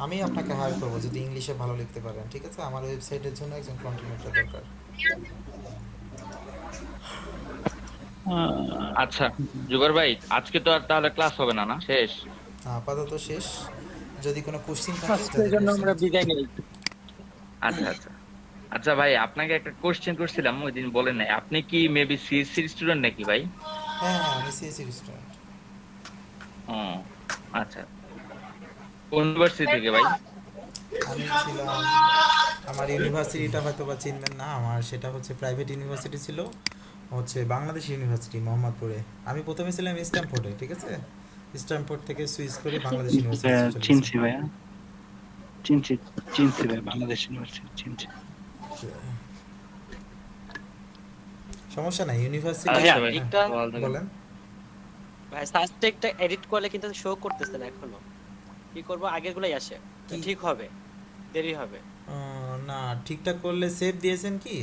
আমি আপনাকে হায়ার করব যদি ইংলিশে ভালো লিখতে পারেন, ঠিক আছে। আমার ওয়েবসাইটের জন্য একজন কন্টেন্ট রাইটার দরকার। আচ্ছা জুবাইর ভাই আজকে তো আর তাহলে ক্লাস হবে না, না শেষ? আপাতত শেষ, যদি কোনো কোশ্চেন থাকে আজকের জন্য আমরা বিদায় নেই। আচ্ছা আচ্ছা আচ্ছা ভাই আপনাকে একটা কোশ্চেন করছিলাম ওই দিন বলেন নাই, আপনি কি মেবি সিএসসি স্টুডেন্ট নাকি ভাই? হ্যাঁ আমি সিএসসি স্টুডেন্ট। ও আচ্ছা, কোন ইউনিভার্সিটি থেকে ভাই? আমি ছিলাম, আমার ইউনিভার্সিটিটা হয়তো বা চিনবেন না, আমার সেটা হচ্ছে প্রাইভেট ইউনিভার্সিটি ছিল, হচ্ছে বাংলাদেশ ইউনিভার্সিটি মোহাম্মদপুরে। আমি প্রথমে ছিলাম স্ট্যামফোর্ডে, ঠিক আছে, স্ট্যামফোর্ড থেকে সুইচ করে বাংলাদেশ ইউনিভার্সিটি চিনছি ভাইয়া, চিনছি ভাই বাংলাদেশ ইউনিভার্সিটি চিনছি। সমস্যা নাই ইউনিভার্সিটি। বলেন ভাই সাবজেক্টটা এডিট করলে কিন্তু শো করতেছে না এখনো, কি করব? আগেরগুলাই আসে, ঠিক হবে। দেরি হবে। না ঠিকঠাক করলে সেভ দিয়েছেন কি?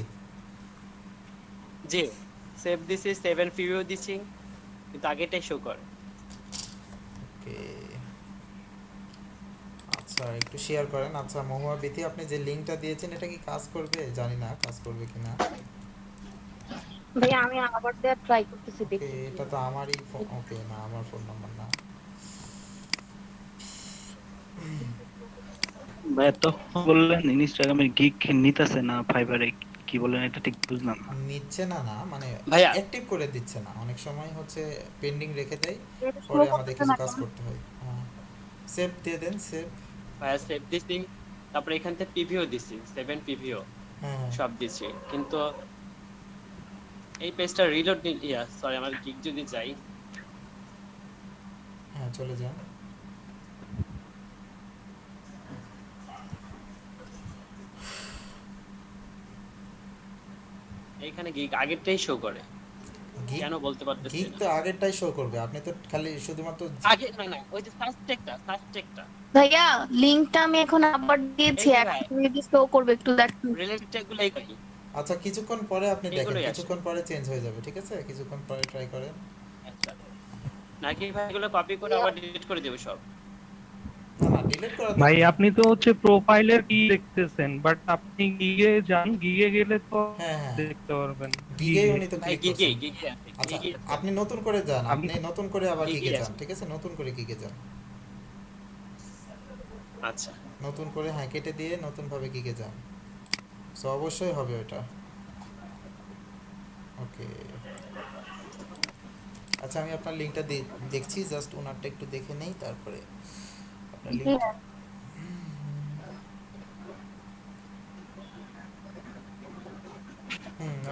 জি সেভ দিছি, 7 প্রিভিউ দিছি, কিন্তু আগেটাই শো করে। ওকে আচ্ছা একটু শেয়ার করেন। আচ্ছা মহুয়া বিথি আপনি যে লিংকটা দিয়েছেন এটা কি কাজ করবে? জানি না কাজ করবে কিনা। ভাই আমি আবার দেয়া ট্রাই করতেছি, ওকে দেখি। এটা তো আমারই ফোন। ওকে না আমার ফোন নাম্বার না। ভাইয়া তো বললেন ইনস্টাগ্রামের গিগ নিতেছে না ফাইবারে, কি বলেন এটা ঠিক বুঝলাম না। নিচ্ছে না না মানে ভাইয়া অ্যাক্টিভ করে দিচ্ছে না, অনেক সময় হচ্ছে পেন্ডিং রেখে দেয়, এটা শো পরে আমাদের করতেছে কিছু না কাজ কেন? করতে হয়। হ্যাঁ সেভ দিয়ে দেন সেভ। ভাইয়া সেভ দিছি, তারপরে এখান থেকে প্রিভিউ দিছি, 7 প্রিভিউ হ্যাঁ সব দিছি, কিন্তু এই পেজটা রিলোড সরি আমার গিগ যদি যাই, হ্যাঁ চলে যান। এইখানে গিগ আগেরটাই শো করে, গিগ কেন বলতে পারতেছি গিগ না। তো আগেরটাই শো করবে, আপনি তো খালি শুধুমাত্র আগে না না ওই যে সাবজেক্টটা ভাইয়া লিংকটা আমি এখন আবার দিয়েছি, এই যে এখন ভাই মেবি শো করবে, একটু দেখুন। রিলেটেড ট্যাগগুলাই করি, আচ্ছা কিছুক্ষণ পরে আপনি দেখেন, এগুলোই আছে। কিছুক্ষণ পরে চেঞ্জ হয়ে যাবে, ঠিক আছে কিছুক্ষণ পরে ট্রাই করেন। আচ্ছা নাকি ভাই এগুলো কপি করে আবার ডিলিট করে দেব সব? না না ডিলিট করা ভাই দরকার আপনি তো হচ্ছে প্রোফাইলের কি দেখতেছেন, বাট আপনি গিগে যান, গিগে গেলে তো হ্যাঁ হ্যাঁ দেখতে পারবেন গিগে উনি তো ভাই ক্লিক করছেন। গিগে আছে, আচ্ছা গিগে আছে। আপনি নতুন করে যান, আপনি নতুন করে আবার গিগে গিগে যান, আছে। ঠিক আছে নতুন করে গিগে যান, আচ্ছা নতুন করে হ্যাঁ কেটে দিয়ে নতুন ভাবে গিগে যান, সো অবশ্যই হবে ওটা। ওকে আচ্ছা আমি আপনার লিংকটা দেখছি, জাস্ট ওনারটা একটু দেখে নেই তারপরে আপনার লিংক।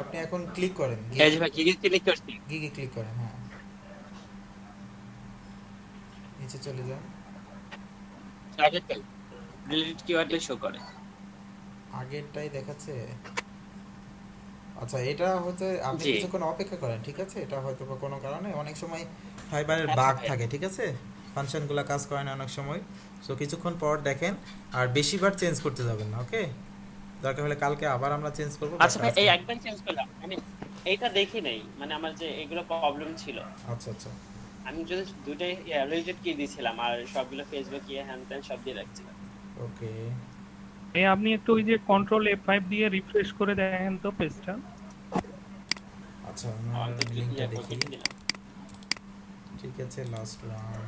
আপনি এখন ক্লিক করেন, এই যে ভাই গিগে ক্লিক করছি, গিগে ক্লিক করেন, হ্যাঁ নিচে চলে যান। আগেরটাই ডিলিট কিওয়ার্ডে শো করে, আগেরটাই দেখাচ্ছে। আচ্ছা এটা হচ্ছে আপনি জি। কিছুক্ষণ অপেক্ষা করেন, ঠিক আছে এটা হয়তো বা কোনো কারণে অনেক সময় ফাইবারের আচ্ছা বাগ ভাই। থাকে, ঠিক আছে ফাংশনগুলো কাজ করে না অনেক সময়, সো কিছুক্ষণ পর দেখেন আর বেশিবার চেঞ্জ করতে যাবেন না। ওকে দরকার হলে কালকে আবার আমরা চেঞ্জ করব। আচ্ছা ভাই এই একবার চেঞ্জ করলাম, আমি এইটা দেখি নাই, মানে আমার যে এগুলো প্রবলেম ছিল। আচ্ছা আচ্ছা আমি যদি দুটাই রিলেটেড কি দিয়েছিলাম আর সবগুলো ফেসবুক ইয়ে হ্যান ত্যান সব দিয়ে রাখছিলাম। ওকে এই আপনি একটু ওই যে কন্ট্রোল F5 দিয়ে রিফ্রেশ করে দেখেন তো পেজটা। আচ্ছা আমার লিংকটা দেখি, ঠিক আছে লাস্ট ওয়ান।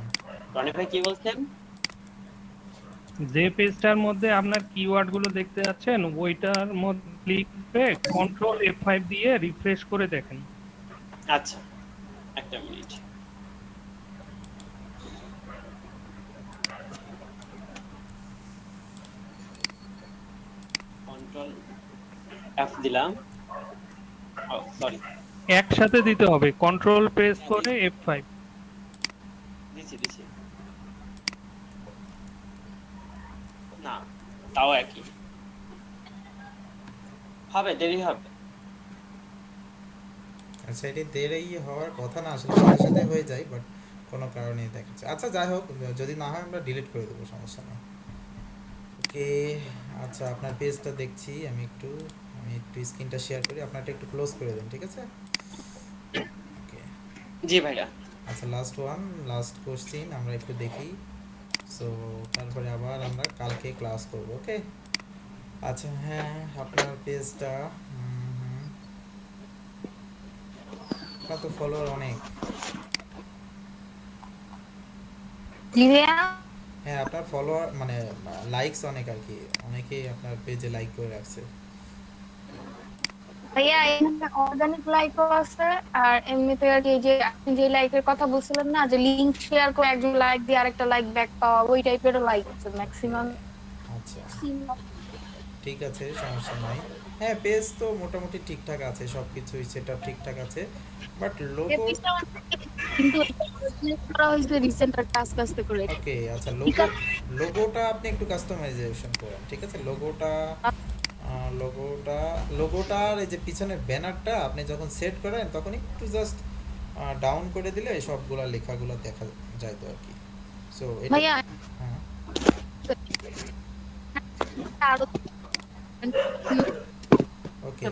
রনি ভাই কি বলছেন? যে পেজটার মধ্যে আপনার কিওয়ার্ড গুলো দেখতে যাচ্ছেন ওইটার মধ্যে ক্লিক করে কন্ট্রোল F5 দিয়ে রিফ্রেশ করে দেখেন। আচ্ছা একটা মিনিট, কন্ট্রোল এফ দিলাম, ও সরি একসাথে দিতে হবে, কন্ট্রোল প্রেস করে F5। দিছি না তাও একই হবে, দেরি হবে। আচ্ছা এটি দেরি হওয়ার কথা না, আসলে সাথে সাথে হয়ে যায়, বাট কোনো কারণে দেখাচ্ছে। আচ্ছা যাই হোক যদি না হয় আমরা ডিলিট করে দেবো, সমস্যা নেই। ওকে আচ্ছা আপনার পেজটা দেখছি আমি একটু স্ক্রিনটা শেয়ার করি, আপনারটা একটু ক্লোজ করে দেন, ঠিক আছে ওকে জি ভাইয়া। আচ্ছা লাস্ট কোশ্চেন আমরা একটু দেখি, সো তারপরে আবার আমরা কালকে ক্লাস করব। ওকে আচ্ছা হ্যাঁ আপনার পেজটা আপনার তো ফলোয়ার অনেক, হ্যাঁ আপনার ফলোয়ার মানে লাইকস অনেক আর কি, অনেকেই আপনার পেজে লাইক করে রাখছে। ভাইয়া এখানে অর্গানিক লাইকও আছে, আর এমনিতে আর কি যে আপনি যে লাইকের কথা বলছিলেন না, যে লিংক শেয়ার করে একজন লাইক দিয়ে আরেকটা লাইক ব্যাক পাওয়া, ওই টাইপেরও লাইক আছে ম্যাক্সিমাম। আচ্ছা ঠিক আছে সমস্যা নাই, হ্যাঁ পেজ তো মোটামুটি ঠিকঠাক আছে, সবকিছুই সেটা ঠিকঠাক আছে, বাট লোগো কিন্তু করা হয়েছে রিসেন্ট আর টাস্ক আসতে করে। ওকে আচ্ছা লোগোটা আপনি একটু কাস্টমাইজেশন করেন, ঠিক আছে লোগোটার এই যে পিছনের ব্যানারটা আপনি যখন সেট করেন তখন একটু জাস্ট ডাউন করে দিলে সবগুলা লেখাগুলো দেখা যায় তো আর কি। সো এটা ভাইয়া হ্যাঁ আরো ওকে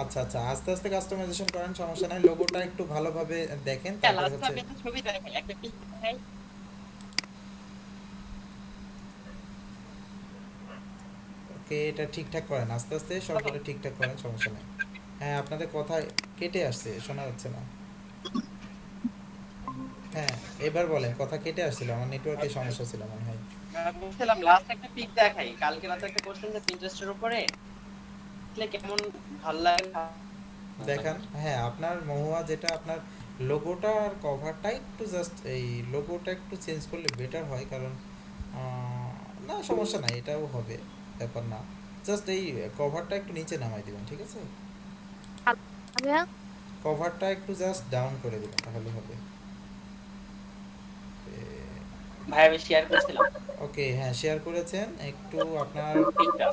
আচ্ছা আচ্ছা আস্তে আস্তে কাস্টমাইজেশন করেন, সমস্যা নাই। লোগোটা একটু ভালোভাবে দেখেন, তারপর লাস্টে হচ্ছে আমি একটা ছবি দেখাই, একটা পিক দেখাই। ওকে এটা ঠিকঠাক করেন, আস্তে আস্তে সবগুলো ঠিকঠাক করেন, সমস্যা নাই। হ্যাঁ আপনাদের কথা কেটে আসছে, শোনা যাচ্ছে না। হ্যাঁ এবার বলেন, কথা কেটে আসছিল, আমার নেটওয়ার্কের সমস্যা ছিল মনে হয়। বলছিলাম লাস্ট একটা পিক দেখাই, কালকে রাতে একটা কোশ্চেন যে পিন্টারেস্টের উপরে দেখলে কেমন ভালো লাগে দেখান। হ্যাঁ আপনার মহুয়া যেটা আপনার লোগোটা আর কভারটা একটু জাস্ট এই লোগোটা একটু চেঞ্জ করলে বেটার হয়, কারণ না সমস্যা নাই, এটাও হবে, ব্যাপার না। জাস্ট এই কভারটা একটু নিচে নামাই দিবেন, ঠিক আছে? কভারটা একটু জাস্ট ডাউন করে দিবেন, তাহলে হবে। ভাই আমি শেয়ার করছিলাম। ওকে হ্যাঁ শেয়ার করেছেন, একটু আপনার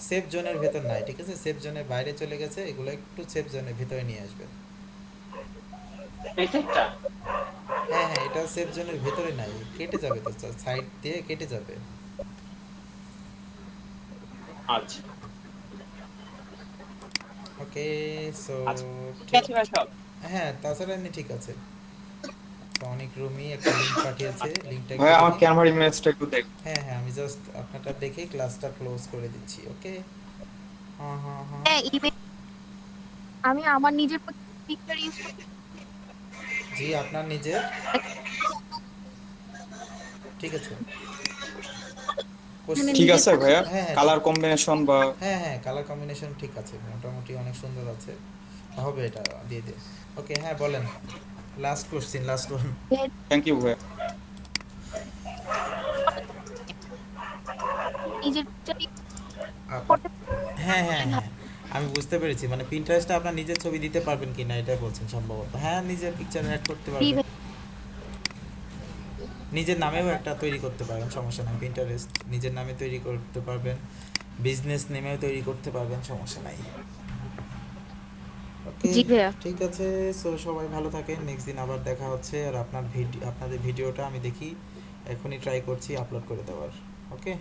সেফ জোনের ভেতর নাই, ঠিক আছে? সেফ জোনের বাইরে চলে গেছে, এগুলো একটু সেফ জোনের ভিতরে নিয়ে আসবেন। হ্যাঁ হ্যাঁ এটা সেফ জোনের ভেতরে নাই, কেটে যাবে তো, সাইড দিয়ে কেটে যাবে। আচ্ছা ওকে সো ঠিক আছে ভাই সব। হ্যাঁ তাছাড়া এমনি ঠিক আছে। অনেক রুমি একটা লিংক পাঠিয়েছে, লিংকটা ভাই আমার ক্যানভার ইমেজটা একটু দেখ। হ্যাঁ হ্যাঁ আমি জাস্ট আপনারটা দেখে ক্লাসটা ক্লোজ করে দিচ্ছি। ওকে হ্যাঁ হ্যাঁ হ্যাঁ আমি আমার নিজের পিকচার ইউজ করতে জি আপনার নিজের ঠিক আছে ঠিক আছে ভাইয়া, কালার কম্বিনেশন বা হ্যাঁ হ্যাঁ কালার কম্বিনেশন ঠিক আছে, মোটামুটি অনেক সুন্দর আছে, হবে এটা দিয়ে দে। ওকে হ্যাঁ বলেন, last question, last one. Thank you ভাইয়া। নিজের হ্যাঁ হ্যাঁ হ্যাঁ আমি বুঝতে পেরেছি, মানে পিন্টারেস্টে আপনার নিজের ছবি দিতে পারবেন কিনা এটাই বলছেন সম্ভবত। হ্যাঁ নিজের পিকচার অ্যাড করতে পারবেন, নিজের নামেও একটা তৈরি করতে পারবেন, সমস্যা নাই। পিন্টারেস্ট নিজের নামে তৈরি করতে পারবেন, বিজনেস নেমেও তৈরি করতে পারবেন, সমস্যা নাই। ওকে ঠিক আছে, সো সবাই ভালো থাকেন, নেক্সট দিন আবার দেখা হচ্ছে। আর আপনাদের ভিডিওটা আমি দেখি, এখনই ট্রাই করছি আপলোড করে দেওয়ার। ওকে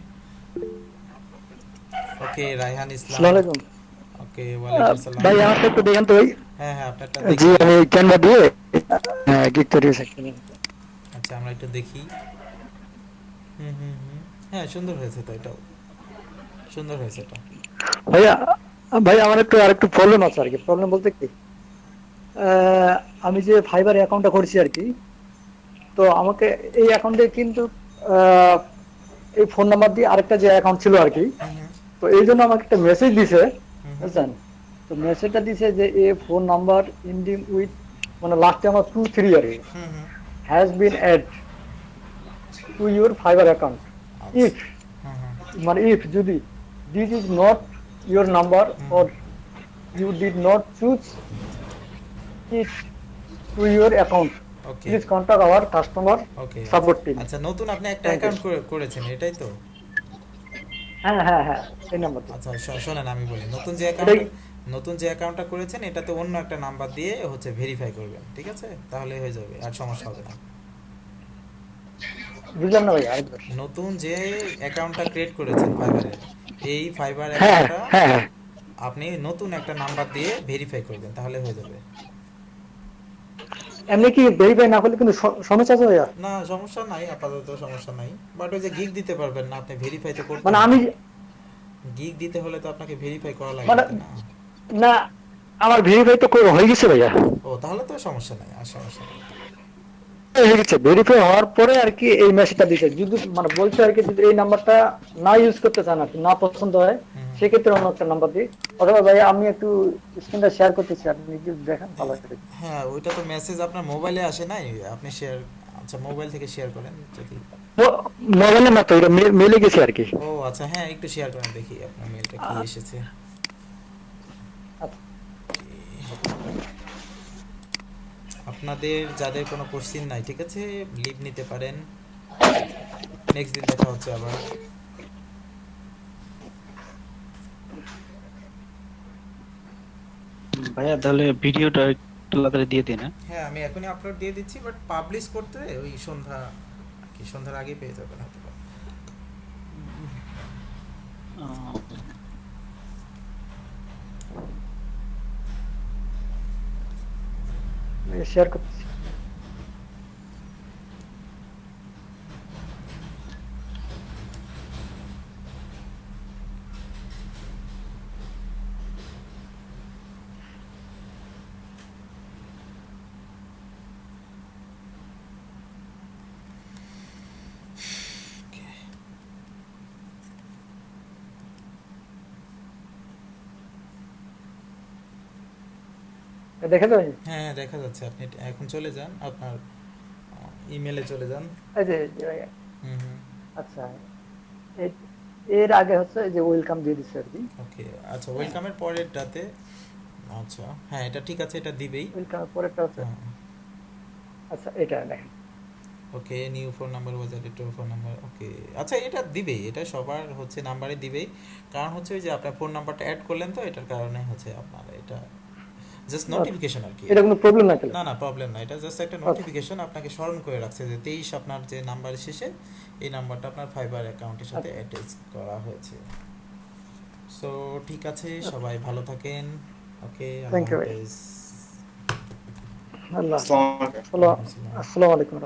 ওকে রায়হান ইসলাম, আসসালামু আলাইকুম। ওকে ওয়ালাইকুম আসসালাম। ভাই আমারটা একটু দেখেন তো ভাই। হ্যাঁ হ্যাঁ আপনারটা জি দেখি। আমি ক্যানভা দিয়ে গিগ তৈরি করেছি। আচ্ছা আমরা একটু দেখি। হ্যাঁ সুন্দর হয়েছে তো, এটাও সুন্দর হয়েছে এটা। ভাইয়া ভাই আমার আরেকটু প্রবলেম আছে আর কি। প্রবলেম বলতে কি, আমি যে ফাইবার অ্যাকাউন্টটা করেছি আর কি, তো আমাকে এই অ্যাকাউন্টে কিন্তু এই ফোন নাম্বার দিয়ে আরেকটা যে অ্যাকাউন্ট ছিল আর কি, তো এই জন্য আমাকে একটা মেসেজ দিছে, বুঝছেন? তো মেসেজটা দিছে যে এই ফোন নাম্বার এন্ডিং উইথ মানে লাস্টে আমার 23 আর কি has been add to your fibre account if মানে ইফ যদি this is not your number or you did not choose it to your account, please contact our customer support team. আচ্ছা নতুন আপনি একটা অ্যাকাউন্ট করেছেন এটাই তো? হ্যাঁ হ্যাঁ হ্যাঁ এই নাম্বার। আচ্ছা শুনেন আমি বলি, নতুন যে অ্যাকাউন্টটা করেছেন এটাতে অন্য একটা নাম্বার দিয়ে হচ্ছে ভেরিফাই করবেন, ঠিক আছে? তাহলে হয়ে যাবে, আর সমস্যা হবে না। বুঝলাম না ভাই আরেকবার। নতুন যে অ্যাকাউন্টটা ক্রিয়েট করেছেন ফাইবারে, এই ফাইবার অ্যাকাউন্টটা আপনি নতুন একটা নাম্বার দিয়ে ভেরিফাই করবেন, তাহলে হয়ে যাবে। এমনি কি ভেরিফাই না করলে কিন্তু সমস্যা আছে ভাইয়া? না সমস্যা নাই, আপাতত সমস্যা নাই, বাট ওই যে গিগ দিতে পারবেন না আপনি, ভেরিফাই তো করতে মানে আমি গিগ দিতে হলে তো আপনাকে ভেরিফাই করা লাগবে না। না আমার ভেরিফাই তো হয়ে গেছে ভাইয়া। ও তাহলে তো সমস্যা নাই, আর সমস্যা নাই, হয়ে গেছে। ভেরিফাই হওয়ার পরে আর কি এই মেসেজটা দিছে, যদি মানে বলছে আর কি যদি এই নাম্বারটা না ইউজ করতে চান আর কি, না পছন্দ হয় সেক্ষেত্রে অন্য একটা নাম্বার দিই। অথবা ভাই আমি একটু স্ক্রিনটা শেয়ার করতেছি, আপনি একটু দেখেন ভালো করে। হ্যাঁ ওইটা তো মেসেজ আপনার মোবাইলে আসে নাই, আপনি শেয়ার, আচ্ছা মোবাইল থেকে শেয়ার করেন যদি। মোবাইলে না তো, এটা মেলে গেছে আর কি। ও আচ্ছা হ্যাঁ একটু শেয়ার করেন দেখি আপনার মেলটা কি এসেছে। আপনাদের যাদের কোনো কোশ্চেন নাই, ঠিক আছে, লিভ নিতে পারেন, নেক্সট দিন দেখা হচ্ছে আবার। ভাইয়া তাহলে ভিডিওটা একটু তাড়াতাড়ি দিয়ে দিন। হ্যাঁ আমি এখনই আপলোড দিয়ে দিচ্ছি, বাট পাবলিশ করতে ওই সন্ধ্যার আগে পেয়ে যাবেন হয়তো। শেয়ার করতেছি। দেখা যায়? হ্যাঁ দেখা যাচ্ছে। আপনি এখন চলে যান আপনার ইমেলে চলে যান। এই যে আচ্ছা, এর আগে হচ্ছে যে ওয়েলকাম দিয়ে দিচ্ছে আর কি। ওকে আচ্ছা, ওয়েলকামের পরেরটাতে আচ্ছা হ্যাঁ এটা ঠিক আছে, এটা দিবেই। ওয়েলকামের পরেরটা হচ্ছে আচ্ছা এটা দেখেন। Okay new phone number was added to phone number. Okay আচ্ছা এটা দিবেই, এটা সবার হচ্ছে নাম্বারে দিবেই, কারণ হচ্ছে ওই যে আপনার ফোন নাম্বারটা অ্যাড করলেন তো এটার কারণে হচ্ছে আপনার এটা জাস্ট নোটিফিকেশন আর কি। এটা কোনো প্রবলেম না তাহলে? না না প্রবলেম না, এটা জাস্ট একটা নোটিফিকেশন আপনাকে স্মরণ করে রাখছে যে 23 আপনার যে নাম্বার শেষে এই নাম্বারটা আপনার ফাইবার অ্যাকাউন্টের সাথে অ্যাটাচ করা হয়েছে। সো ঠিক আছে, সবাই ভালো থাকেন। Okay thank you. আল্লাহ হাফেজ। আল্লাহ আসসালামু আলাইকুম।